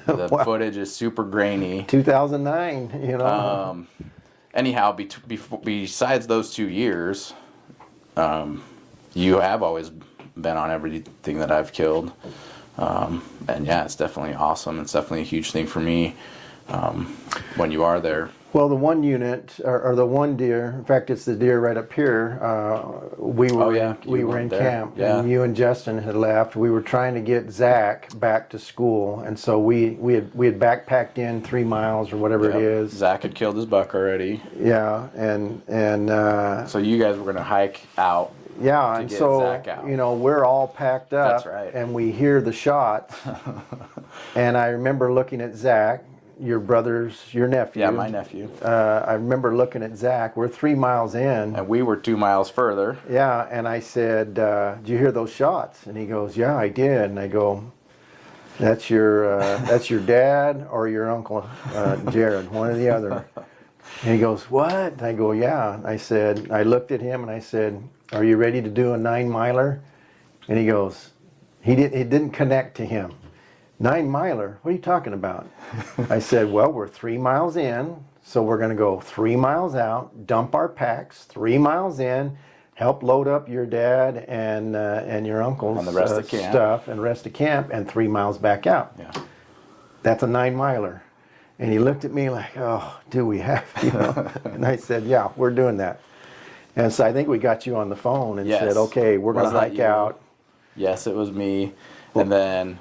The footage is super grainy. 2009, Anyhow, besides those 2 years, you have always been on everything that I've killed. And yeah, it's definitely awesome. It's definitely a huge thing for me when you are there. Well, the one unit, or the one deer, in fact, it's the deer right up here, we were in camp, and you and Justin had left. We were trying to get Zach back to school, and so we had backpacked in 3 miles or whatever it is. Zach had killed his buck already. Yeah, and so you guys were going to hike out Yeah, and get so, Zach out. you know, we're all packed up. That's right. And we hear the shots. And I remember looking at Zach, your nephew. Yeah, my nephew. I remember looking at Zach. We're 3 miles in. And we were 2 miles further. Yeah, and I said, "Did you hear those shots?" And he goes, "Yeah, I did." And I go, "That's your dad or your uncle Jared, one or the other." And he goes, "What?" And I go, "Yeah." I said, I looked at him and I said, "Are you ready to do a 9-miler?" And he goes, it didn't connect to him. 9-miler? What are you talking about? I said, "Well, we're 3 miles in, so we're going to go 3 miles out, dump our packs, 3 miles in, help load up your dad and your uncle's And the rest of camp. stuff and rest of camp, and 3 miles back out." Yeah. That's a 9-miler. And he looked at me like, "Oh, do we have?" You know? And I said, "Yeah, we're doing that." And so I think we got you on the phone and Yes. said, "Okay, we're going Was to that hike you? out." Yes, it was me. And then,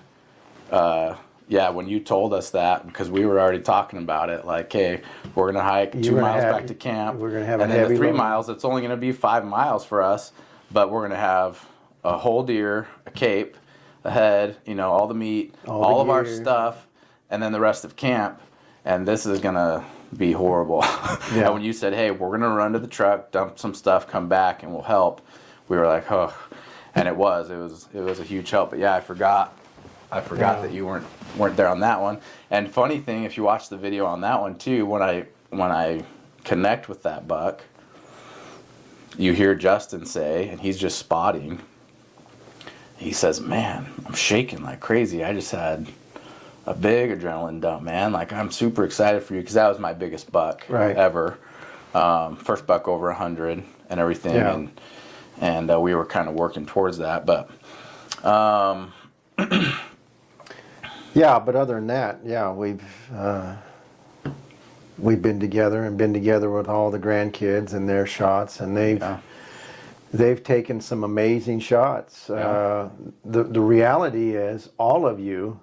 yeah, when you told us that, because we were already talking about it, like, hey, we're going to hike 2 miles back to camp. We're going to have and a then heavy the 3 load. miles, it's only going to be 5 miles for us, but we're going to have a whole deer, a cape, a head, you know, all the meat, all of our gear. stuff, and then the rest of camp. And this is going to be horrible. Yeah. And when you said, hey, we're going to run to the truck, dump some stuff, come back, and we'll help, we were like, oh. And it was a huge help. But yeah, I forgot that you weren't there on that one. And funny thing, if you watch the video on that one too, when I connect with that buck, you hear Justin say, and he's just spotting, he says, "Man, I'm shaking like crazy. I just had a big adrenaline dump, man. Like, I'm super excited for you," because that was my biggest buck ever. First buck over 100 and everything. Yeah. And we were kind of working towards that, but Yeah, but other than that, yeah, we've been together with all the grandkids and their shots, and they've taken some amazing shots. Yeah. The reality is, all of you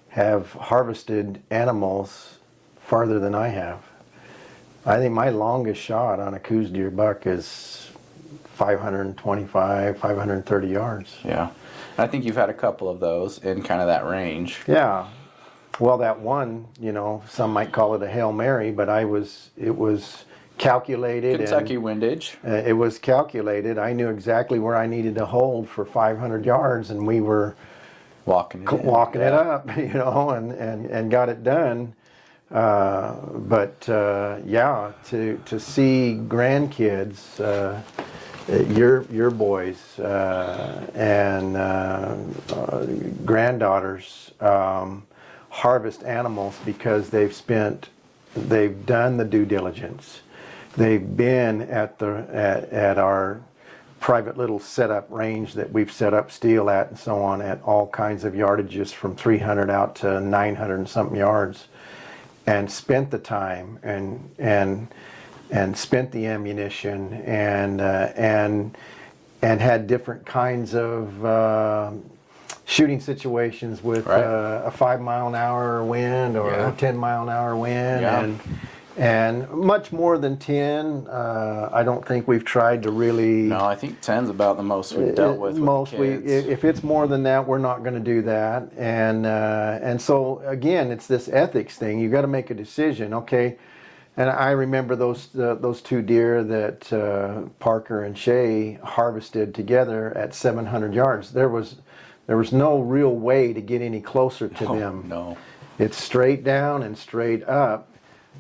have harvested animals farther than I have. I think my longest shot on a Coues deer buck is 525, 530 yards. yeah, I think you've had a couple of those in kind of that range. Yeah. Well, that one, you know, some might call it a Hail Mary, but it was calculated. Kentucky windage. It was calculated. I knew exactly where I needed to hold for 500 yards, and we were Walking it up, you know, and got it done. Yeah, to see grandkids, your boys and granddaughters harvest animals because they've done the due diligence. They've been at our private little setup range that we've set up steel at and so on, at all kinds of yardages from 300 out to 900 and something yards, and spent the time and spent the ammunition and had different kinds of shooting situations with a 5-mile-an-hour wind or a 10-mile-an-hour wind, and much more than 10. I don't think we've tried to really. No, I think 10's about the most we've dealt with the kids. If it's more than that, we're not going to do that. And so again, it's this ethics thing. You got to make a decision, okay? And I remember those 2 deer that Parker and Shay harvested together at 700 yards. There was no real way to get any closer to them. No. It's straight down and straight up,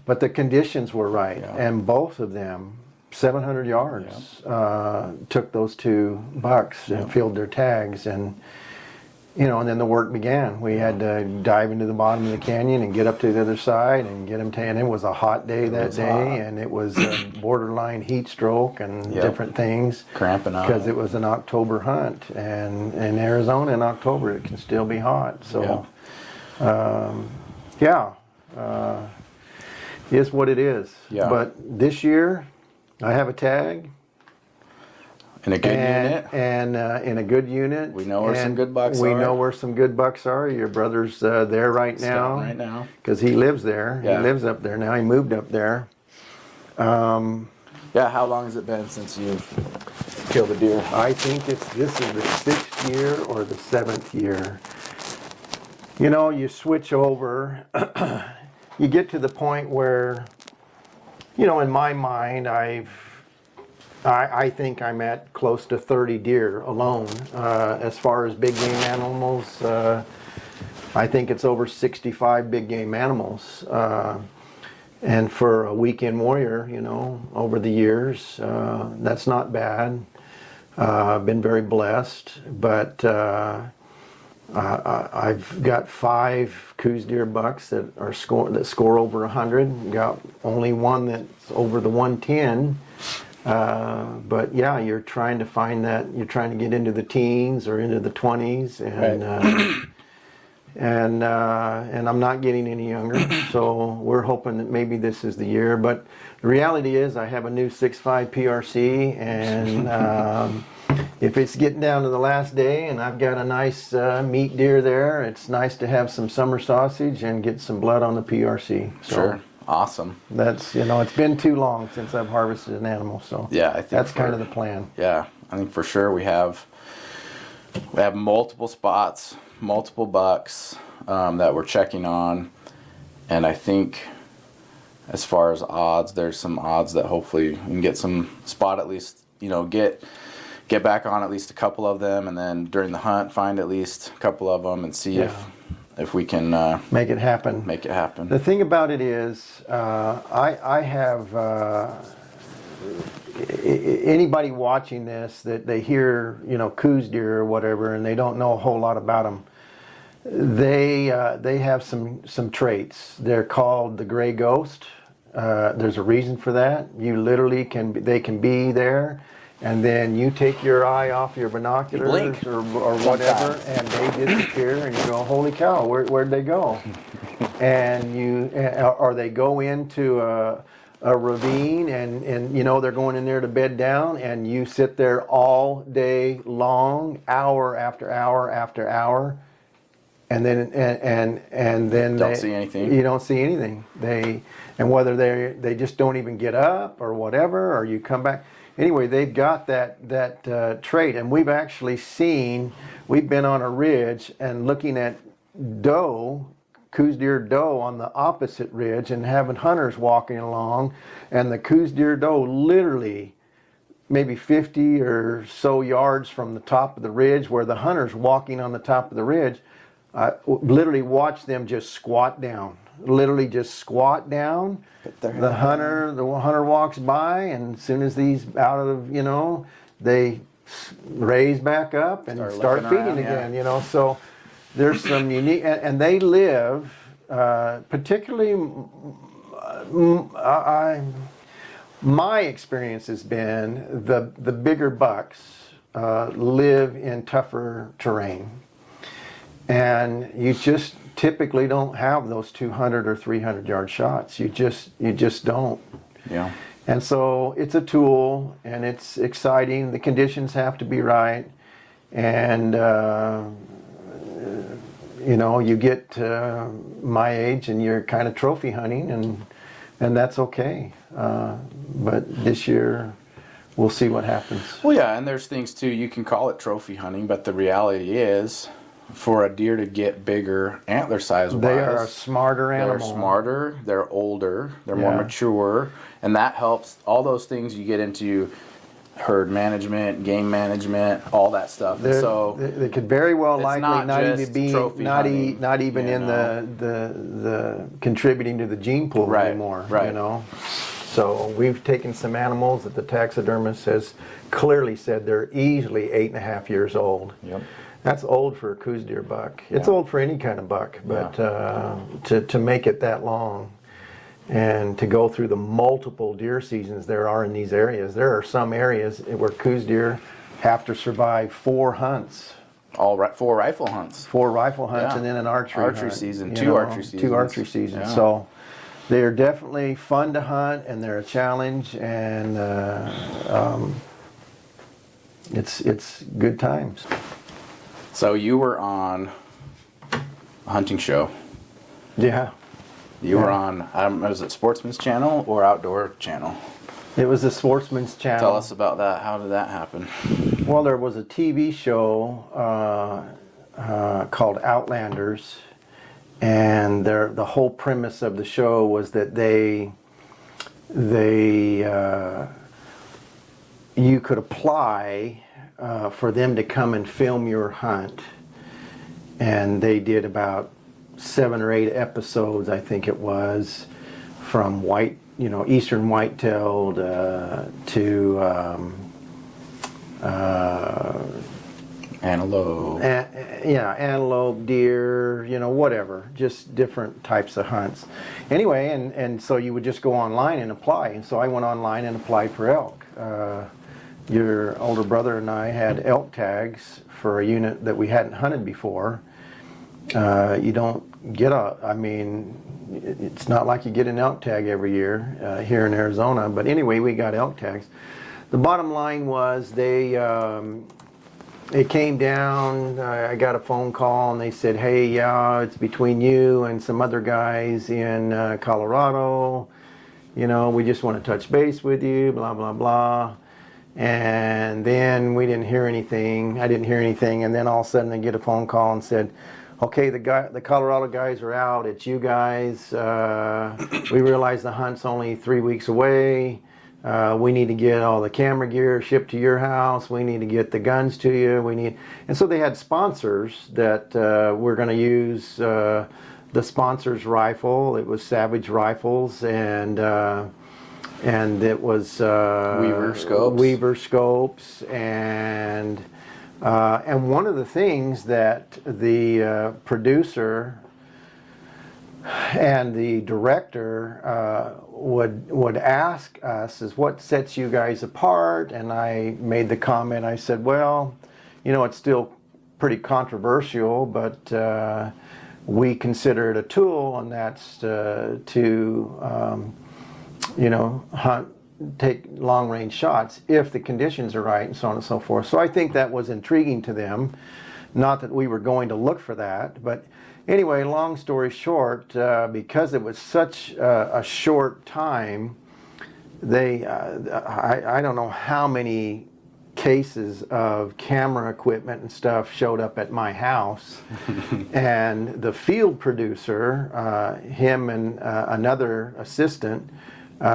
but the conditions were right, and both of them, 700 yards, took those 2 bucks and filled their tags, and you know, and then the work began. We had to dive into the bottom of the canyon and get up to the other side and get them and it was a hot day that day, and it was a borderline heat stroke and different things. Cramping up. Because it was an October hunt, and in Arizona in October it can still be hot. So, is what it is. Yeah. But this year, I have a tag. In a good unit. And in a good unit. We know where some good bucks are. We know where some good bucks are. Your brother's there right now. Right now. Because he lives there. Yeah. He lives up there now. He moved up there. How long has it been since you've kill the deer? I think this is the 6th year or the 7th year. You know, you switch over, you get to the point where, you know, in my mind, I think I'm at close to 30 deer alone. As far as big game animals, I think it's over 65 big game animals. And for a weekend warrior, you know, over the years, that's not bad. I've been very blessed, but I've got 5 Coues deer bucks that score over 100. Got only one that's over the 110. But yeah, you're trying to find that. You're trying to get into the teens or into the 20s, and Right. and I'm not getting any younger. So we're hoping that maybe this is the year. But the reality is, I have a new 6.5 PRC, and if it's getting down to the last day and I've got a nice meat deer there, it's nice to have some summer sausage and get some blood on the PRC. So Sure. Awesome. that's, you know, it's been too long since I've harvested an animal, so Yeah, I think that's kind of the plan. Yeah, I think for sure we have multiple spots, multiple bucks that we're checking on, and I think as far as odds, there's some odds that hopefully we can get some spot, at least, you know, get back on at least a couple of them, and then during the hunt find at least a couple of them and see if we can Make it happen. make it happen. The thing about it is, I have anybody watching this that they hear, you know, Coues deer or whatever, and they don't know a whole lot about them. They have some traits. They're called the gray ghost. There's a reason for that. You literally they can be there, and then you take your eye off your binoculars blink. or whatever, and they disappear, and you go, holy cow, where'd they go? And or they go into a ravine, and you know they're going in there to bed down, and you sit there all day long, hour after hour after hour, and then and then Don't see anything. You don't see anything. And whether they just don't even get up or whatever, or you come back. Anyway, they've got that trait, and we've been on a ridge and looking at Coues deer doe on the opposite ridge, and having hunters walking along, and the Coues deer doe literally maybe 50 or so yards from the top of the ridge, where the hunter's walking on the top of the ridge. Literally watch them just squat down. Literally just squat down. The hunter walks by, and as soon as he's out of, you know, they raise back up and start feeding around, again. You know, so there's some unique, and they live particularly. My experience has been the bigger bucks live in tougher terrain. And you just typically don't have those 200 or 300 yard shots. You just don't. Yeah. And so it's a tool, and it's exciting. The conditions have to be right, and you know, you get to my age and you're kind of trophy hunting, and that's okay. But this year, we'll see what happens. Well, yeah, and there's things too. You can call it trophy hunting, but the reality is, for a deer to get bigger antler size wise, They are a smarter animal. They're smarter, they're older, they're Yeah. more mature, and that helps. All those things you get into herd management, game management, all that stuff. And so they could very well it's likely not not just even be trophy not hunting, not even you in know. the contributing to the gene pool Right, anymore. right. You know, so we've taken some animals that the taxidermist has clearly said they're easily 8.5 years old. Yep. That's old for a Coues deer buck. It's Yeah. old for any kind of buck, but to make it that long and to go through the multiple deer seasons there are in these areas. There are some areas where Coues deer have to survive 4 hunts. all right, 4 rifle hunts. 4 rifle hunts, Yeah. and then an archery hunt, season, you 2 know, archery seasons. 2 archery seasons. Yeah. So they are definitely fun to hunt, and they're a challenge, and it's good times. So you were on a hunting show. Yeah. You were on, was it Sportsman's Channel or Outdoor Channel? It was the Sportsman's Channel. Tell us about that. How did that happen? Well, there was a TV show called Outlanders, and the whole premise of the show was that you could apply for them to come and film your hunt, and they did about 7 or 8 episodes, I think it was, from eastern white-tailed to Antelope. Antelope, deer, whatever, just different types of hunts. Anyway, and so you would just go online and apply, and so I went online and applied for elk. Your older brother and I had elk tags for a unit that we hadn't hunted before. You don't get it's not like you get an elk tag every year here in Arizona, but anyway, we got elk tags. The bottom line was it came down, I got a phone call and they said, hey, yeah, it's between you and some other guys in Colorado. We just want to touch base with you, blah, blah, blah. And then we didn't hear anything. I didn't hear anything. And then all of a sudden I get a phone call and said, okay, the Colorado guys are out. It's you guys. We realize the hunt's only 3 weeks away. We need to get all the camera gear shipped to your house. We need to get the guns to you. And so they had sponsors that were going to use the sponsor's rifle. It was Savage Rifles, and it was Weaver scopes, and one of the things that the producer and the director would ask us is, what sets you guys apart? And I made the comment, I said, well, it's still pretty controversial, but we consider it a tool, and that's to take long-range shots if the conditions are right, and so on and so forth. So I think that was intriguing to them. Not that we were going to look for that, but anyway, long story short, because it was such a short time, I don't know how many cases of camera equipment and stuff showed up at my house. And the field producer, him and another assistant,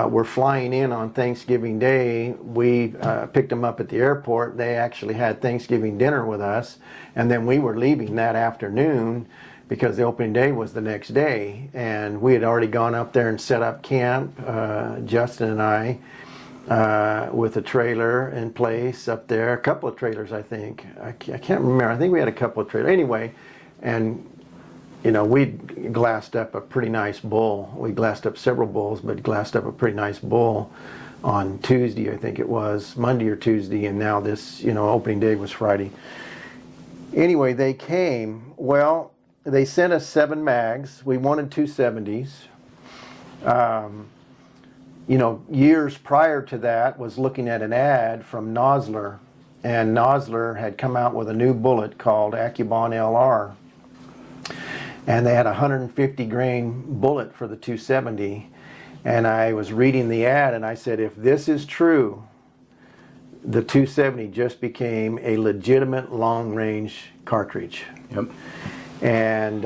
were flying in on Thanksgiving Day. We picked them up at the airport. They actually had Thanksgiving dinner with us, and then we were leaving that afternoon because the opening day was the next day, and we had already gone up there and set up camp, Justin and I, with a trailer in place up there, a couple of trailers, I think. I can't remember. I think we had a couple of trailers. Anyway, and we glassed up a pretty nice bull. We glassed up several bulls, but glassed up a pretty nice bull on Tuesday, I think it was, Monday or Tuesday, and now this, opening day was Friday. Anyway, they came. Well, they sent us 7 mags. We wanted 270s. Years prior to that was looking at an ad from Nosler, and Nosler had come out with a new bullet called Accubon LR. And they had a 150 grain bullet for the 270. And I was reading the ad and I said, if this is true, the 270 just became a legitimate long range cartridge. Yep. And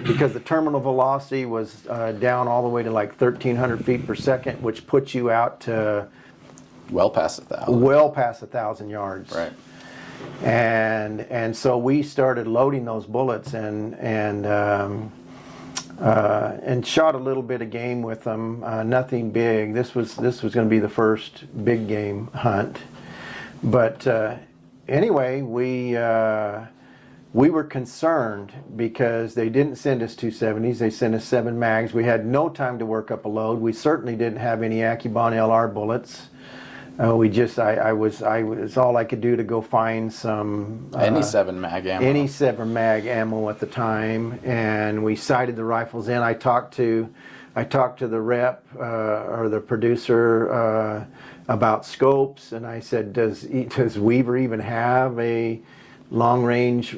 because the terminal velocity was down all the way to like 1,300 feet per second, which puts you out to well past 1,000. Well past 1,000 yards. Right. And so we started loading those bullets and shot a little bit of game with them. Nothing big. This was going to be the first big game hunt. But anyway, we were concerned because they didn't send us 270s. They sent us 7 mags. We had no time to work up a load. We certainly didn't have any Accubon LR bullets. I was all I could do to go find some any 7 mag ammo. Any 7 mag ammo at the time, and we sighted the rifles in. I talked to the rep or the producer about scopes, and I said, does Weaver even have a long range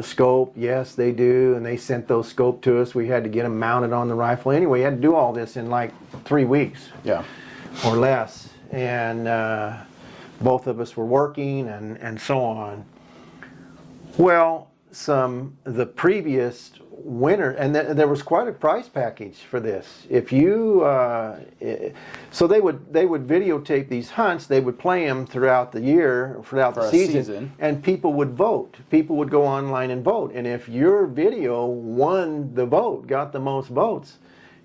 scope? Yes, they do, and they sent those scope to us. We had to get them mounted on the rifle. Anyway, we had to do all this in like 3 weeks. Yeah. or less. And both of us were working and so on. Well, the previous winter, and there was quite a price package for this. If you, so they would videotape these hunts. They would play them throughout the year, throughout the season, and people would vote. People would go online and vote. And if your video won the vote, got the most votes,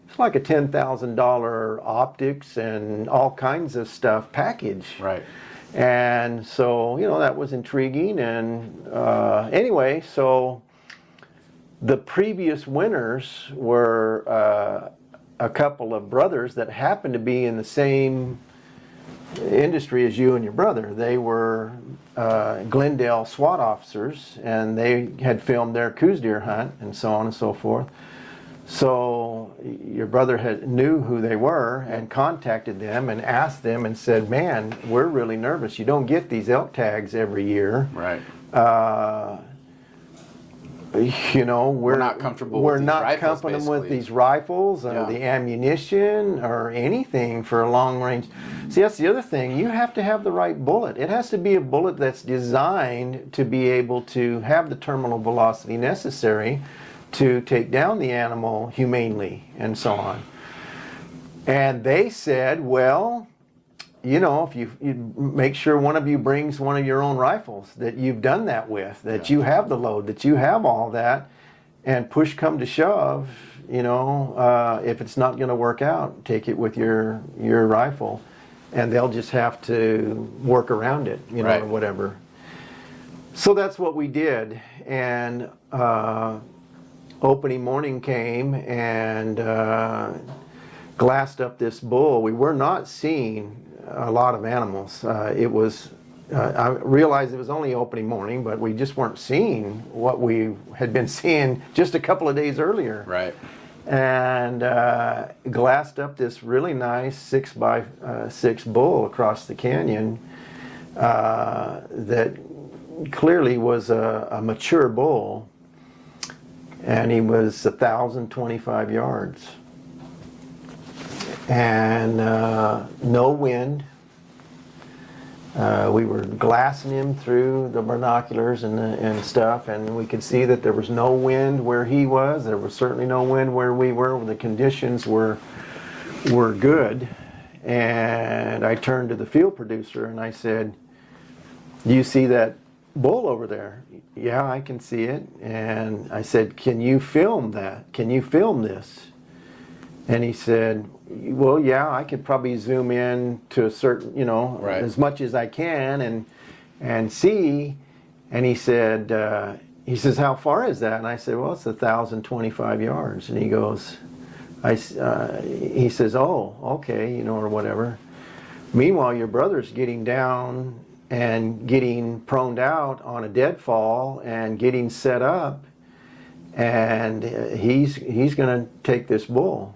it's like a $10,000 optics and all kinds of stuff package. Right. And so, that was intriguing. And anyway, so the previous winners were a couple of brothers that happened to be in the same industry as you and your brother. They were Glendale SWAT officers, and they had filmed their Coues deer hunt and so on and so forth. So your brother knew who they were and contacted them and asked them and said, "Man, we're really nervous. You don't get these elk tags every year. Right. We're not comfortable. We're with not these rifles, comfortable with basically. these rifles or the ammunition or anything for a long range." See, that's the other thing. You have to have the right bullet. It has to be a bullet that's designed to be able to have the terminal velocity necessary to take down the animal humanely and so on. And they said, well, if you make sure one of you brings one of your own rifles that you've done that with, that you have the load, that you have all that, and push come to shove, if it's not going to work out, take it with your rifle, and they'll just have to work around it, or whatever. So that's what we did. And opening morning came and glassed up this bull. We were not seeing a lot of animals. I realized it was only opening morning, but we just weren't seeing what we had been seeing just a couple of days earlier. Right. And glassed up this really nice 6x6 bull across the canyon that clearly was a mature bull. And he was 1,025 yards. And no wind. We were glassing him through the binoculars and stuff, and we could see that there was no wind where he was. There was certainly no wind where we were. The conditions were good. And I turned to the field producer and I said, "Do you see that bull over there?" "Yeah, I can see it." And I said, "Can you film that? Can you film this?" And he said, "Well, yeah, I could probably zoom in to a certain, as much as I can and see." And he said, "How far is that?" And I said, "Well, it's 1,025 yards." And he goes, he says, "Oh, okay, or whatever." Meanwhile, your brother's getting down and getting proned out on a deadfall and getting set up, and he's going to take this bull.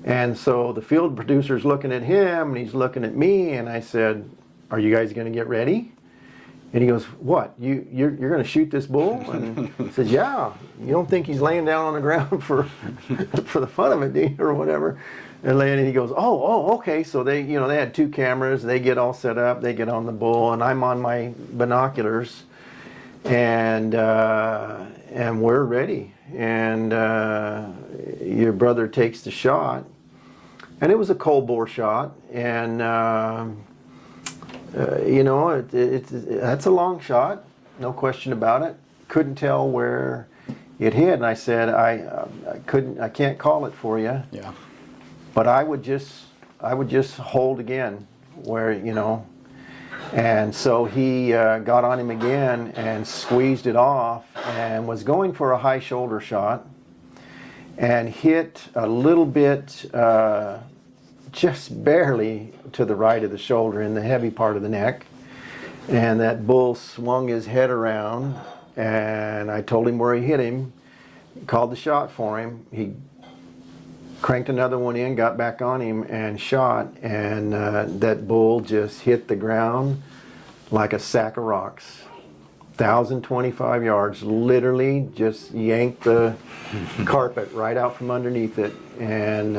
And so the field producer's looking at him and he's looking at me, and I said, "Are you guys going to get ready?" And he goes, "What? You're going to shoot this bull?" And he says, "Yeah. You don't think he's laying down on the ground for the fun of it, do you?" or whatever. And he goes, oh, okay. So they had two cameras. They get all set up. They get on the bull, and I'm on my binoculars, and we're ready. And your brother takes the shot, and it was a cold bore shot, and that's a long shot, no question about it. Couldn't tell where it hit, and I said, I can't call it for you. Yeah. But I would just hold again, where and so he got on him again and squeezed it off and was going for a high shoulder shot and hit a little bit, just barely to the right of the shoulder in the heavy part of the neck. And that bull swung his head around, and I told him where he hit him, called the shot for him. He cranked another one in, got back on him and shot, and that bull just hit the ground like a sack of rocks. 1,025 yards, literally just yanked the carpet right out from underneath it and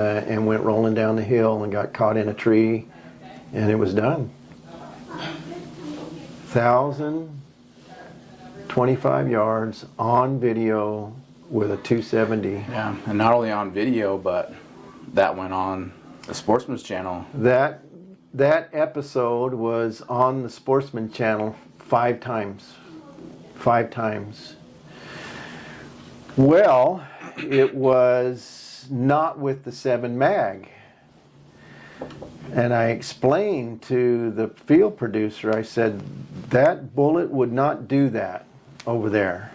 went rolling down the hill and got caught in a tree, and it was done. 1,025 yards on video with a 270. Yeah, and not only on video, but that went on the Sportsman's Channel. That episode was on the Sportsman Channel 5 times. 5 times. Well, it was not with the 7 mag. And I explained to the field producer, I said, that bullet would not do that over there.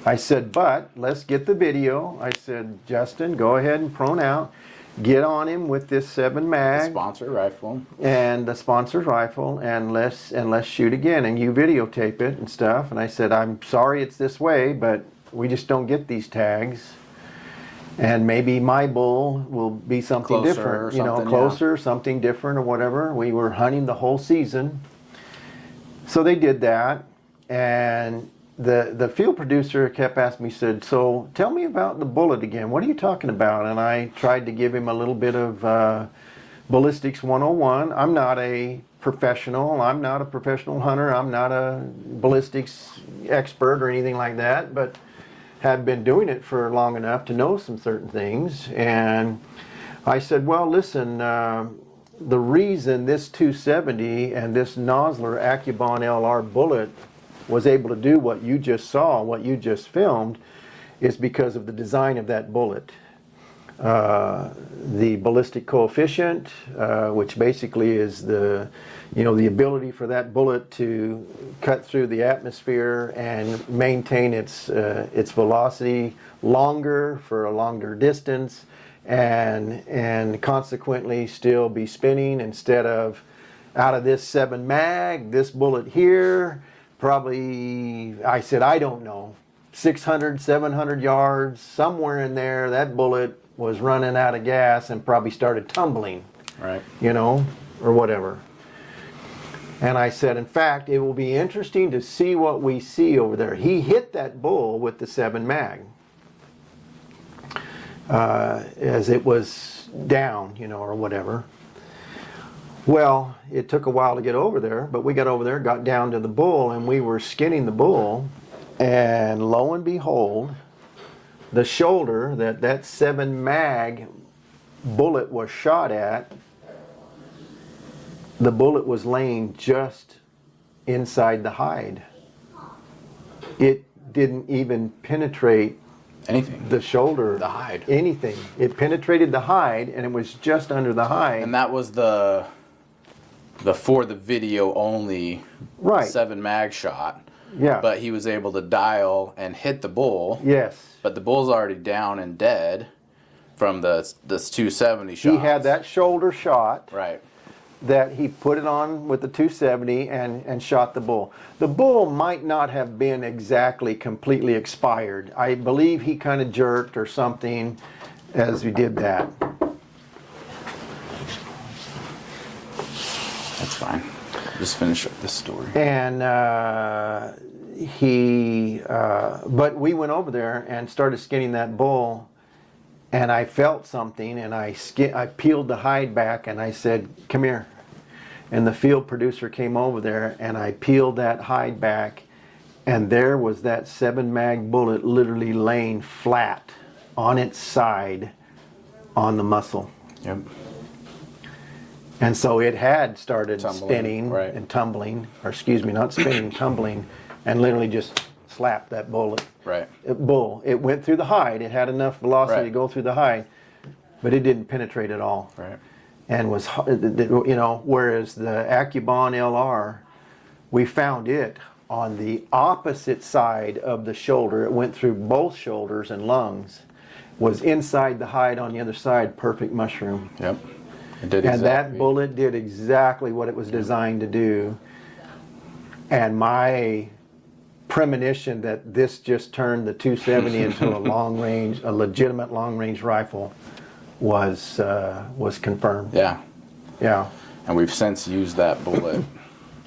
I said, but let's get the video. I said, Justin, go ahead and prone out. Get on him with this 7 mag. The sponsor rifle. And the sponsor's rifle, and let's shoot again, and you videotape it and stuff. And I said, I'm sorry it's this way, but we just don't get these tags. And maybe my bull will be something Closer different, or something, closer, something different or whatever. We were hunting the whole season. So they did that, and the field producer kept asking me, said, so tell me about the bullet again. What are you talking about? And I tried to give him a little bit of ballistics 101. I'm not a professional. I'm not a professional hunter. I'm not a ballistics expert or anything like that, but have been doing it for long enough to know some certain things. And I said, well, listen, the reason this 270 and this Nosler Accubon LR bullet was able to do what you just saw, what you just filmed, is because of the design of that bullet. The ballistic coefficient, which basically is the ability for that bullet to cut through the atmosphere and maintain its velocity longer for a longer distance, and consequently still be spinning instead of out of this 7 mag, this bullet here. Probably, I said, I don't know, 600, 700 yards, somewhere in there, that bullet was running out of gas and probably started tumbling, Right. Or whatever. And I said, in fact, it will be interesting to see what we see over there. He hit that bull with the 7 mag as it was down, or whatever. Well, it took a while to get over there, but we got over there, got down to the bull, and we were skinning the bull, and lo and behold, the shoulder that 7 mag bullet was shot at, the bullet was laying just inside the hide. It didn't even penetrate Anything. the shoulder. The hide. Anything. It penetrated the hide, and it was just under the hide. And that was the for the video only Right. 7 mag shot. Yeah. But he was able to dial and hit the bull. Yes. But the bull's already down and dead from this 270 shot. He had that shoulder shot Right. that he put it on with the 270 and shot the bull. The bull might not have been exactly completely expired. I believe he kind of jerked or something as we did that. That's fine. Just finish up this story. And but we went over there and started skinning that bull, and I felt something, and I peeled the hide back, and I said, come here. And the field producer came over there, and I peeled that hide back, and there was that 7 mag bullet literally laying flat on its side on the muscle. Yep. And so it had started Tumbling, spinning right. and tumbling, or excuse me, not spinning, tumbling, and literally just slapped that bull. Right. Bull. It went through the hide. It had enough velocity Right. to go through the hide, but it didn't penetrate at all. Right. And was, whereas the Accubon LR, we found it on the opposite side of the shoulder. It went through both shoulders and lungs, was inside the hide on the other side, perfect mushroom. Yep. It did And exactly. that bullet did exactly what it was designed to do. And my premonition that this just turned the 270 into a legitimate long range rifle was confirmed. Yeah. Yeah. And we've since used that bullet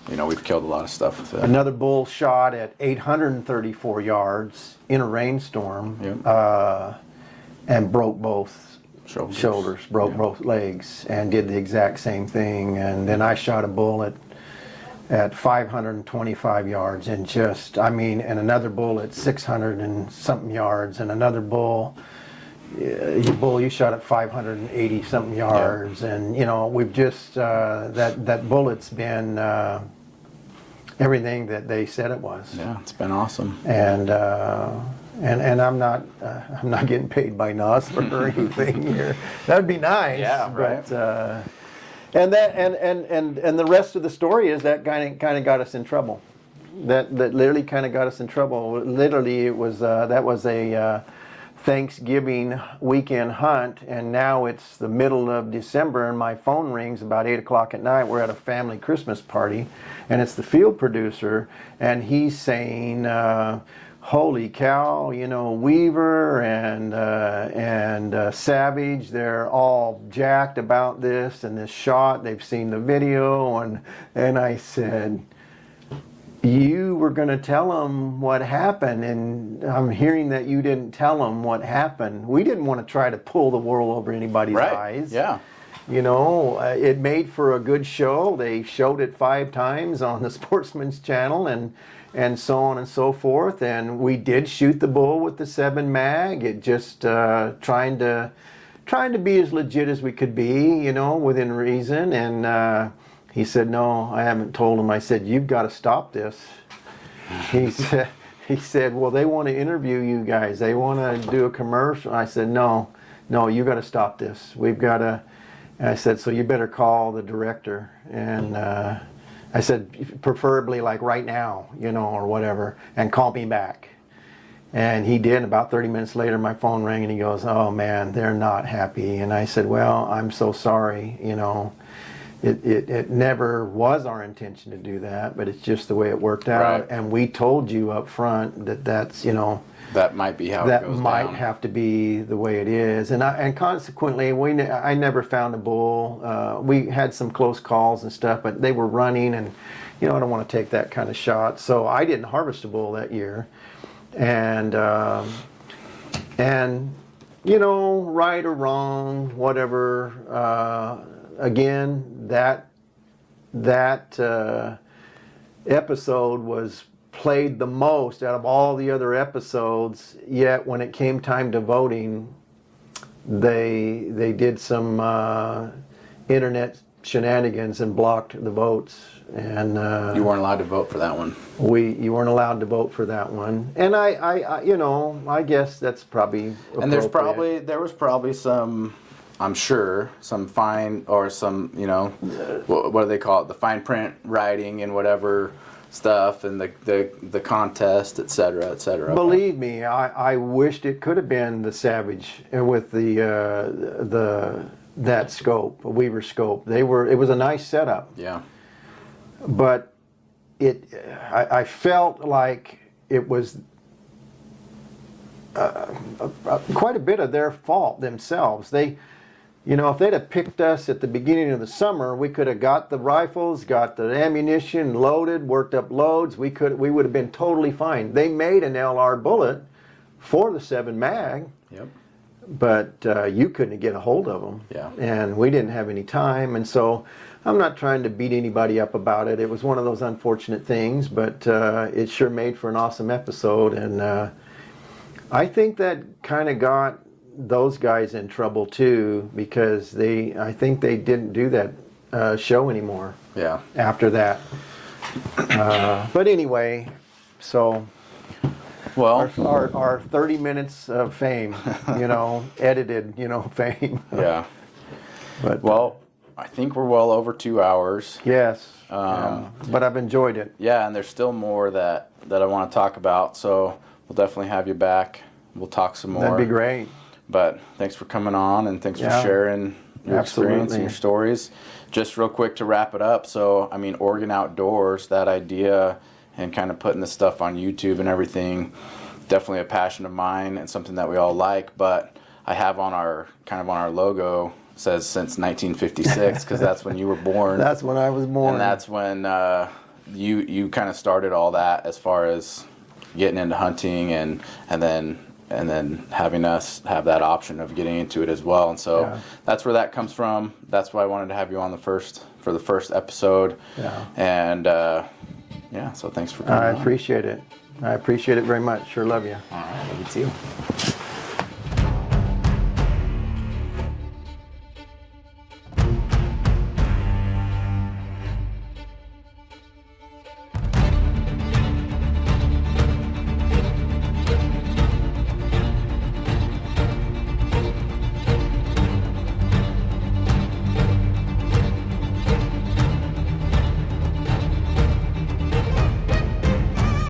we've killed a lot of stuff with it. Another bull shot at 834 yards in a rainstorm, Yep. and broke both Shoulders. broke Yeah. both legs, and did the exact same thing. And then I shot a bull at 525 yards, and and another bull at 600 and something yards, and another bull. You shot at 580 something yards, and we've just that bullet's been everything that they said it was. Yeah, it's been awesome. And I'm not getting paid by NOS or anything here. That'd be nice. Yeah, right. But and the rest of the story is that kind of got us in trouble. That literally kind of got us in trouble. Literally, it was that was a Thanksgiving weekend hunt, and now it's the middle of December, and my phone rings about 8 o'clock at night. We're at a family Christmas party, and it's the field producer, and he's saying, holy cow, Weaver and Savage, they're all jacked about this and this shot. They've seen the video, and I said, you were going to tell them what happened, and I'm hearing that you didn't tell them what happened. We didn't want to try to pull the wool over anybody's eyes. Yeah. It made for a good show. They showed it 5 times on the Sportsman's Channel, and so on and so forth. And we did shoot the bull with the 7 mag. It just trying to be as legit as we could be, within reason. And he said, no, I haven't told him. I said, you've got to stop this. He said, well, they want to interview you guys. They want to do a commercial. I said, no, you got to stop this. We've got to. I said, so you better call the director. And I said, preferably like right now, or whatever, and call me back. And he did. About 30 minutes later, my phone rang, and he goes, oh man, they're not happy. And I said, well, I'm so sorry, It never was our intention to do that, but it's just the way it worked out. Right. And we told you up front that's, that might be how it that goes might down. have to be the way it is. And consequently, I never found a bull. We had some close calls and stuff, but they were running, and I don't want to take that kind of shot. So I didn't harvest a bull that year. And right or wrong, whatever. Again, that episode was played the most out of all the other episodes. Yet when it came time to voting, they did some internet shenanigans and blocked the votes. And You weren't allowed to vote for that one. you weren't allowed to vote for that one. And I guess that's probably appropriate. And there was probably some, I'm sure, some fine or some, what do they call it? The fine print writing and whatever stuff, and the contest, et cetera, et cetera. Believe me, I wished it could have been the Savage with that scope, a Weaver scope. It was a nice setup. Yeah. But I felt like it was quite a bit of their fault themselves. If they'd have picked us at the beginning of the summer, we could have got the rifles, got the ammunition loaded, worked up loads. We would have been totally fine. They made an LR bullet for the 7 mag. Yep. But you couldn't get a hold of them. Yeah. And we didn't have any time, and so I'm not trying to beat anybody up about it. It was one of those unfortunate things, but it sure made for an awesome episode, and I think that kind of got those guys in trouble too, because I think they didn't do that show anymore. Yeah. After that. But anyway, so. Well, Our 30 minutes of fame, edited, fame. yeah. But Well, I think we're well over 2 hours. yes, yeah. But I've enjoyed it. Yeah, and there's still more that I want to talk about, so we'll definitely have you back. We'll talk some more. That'd be great. But thanks for coming on, and thanks for Yeah. sharing your experience and Absolutely. your stories. Just real quick to wrap it up. So, Oregon Outdoors, that idea and kind of putting this stuff on YouTube and everything, definitely a passion of mine and something that we all like. But I have on our logo, says since 1956, because that's when you were born. That's when I was born. And that's when you kind of started all that as far as getting into hunting and then having us have that option of getting into it as well. And so Yeah. that's where that comes from. That's why I wanted to have you on for the first episode. Yeah. And so thanks for coming I on. appreciate it. I appreciate it very much. Sure love you. All right, love you too.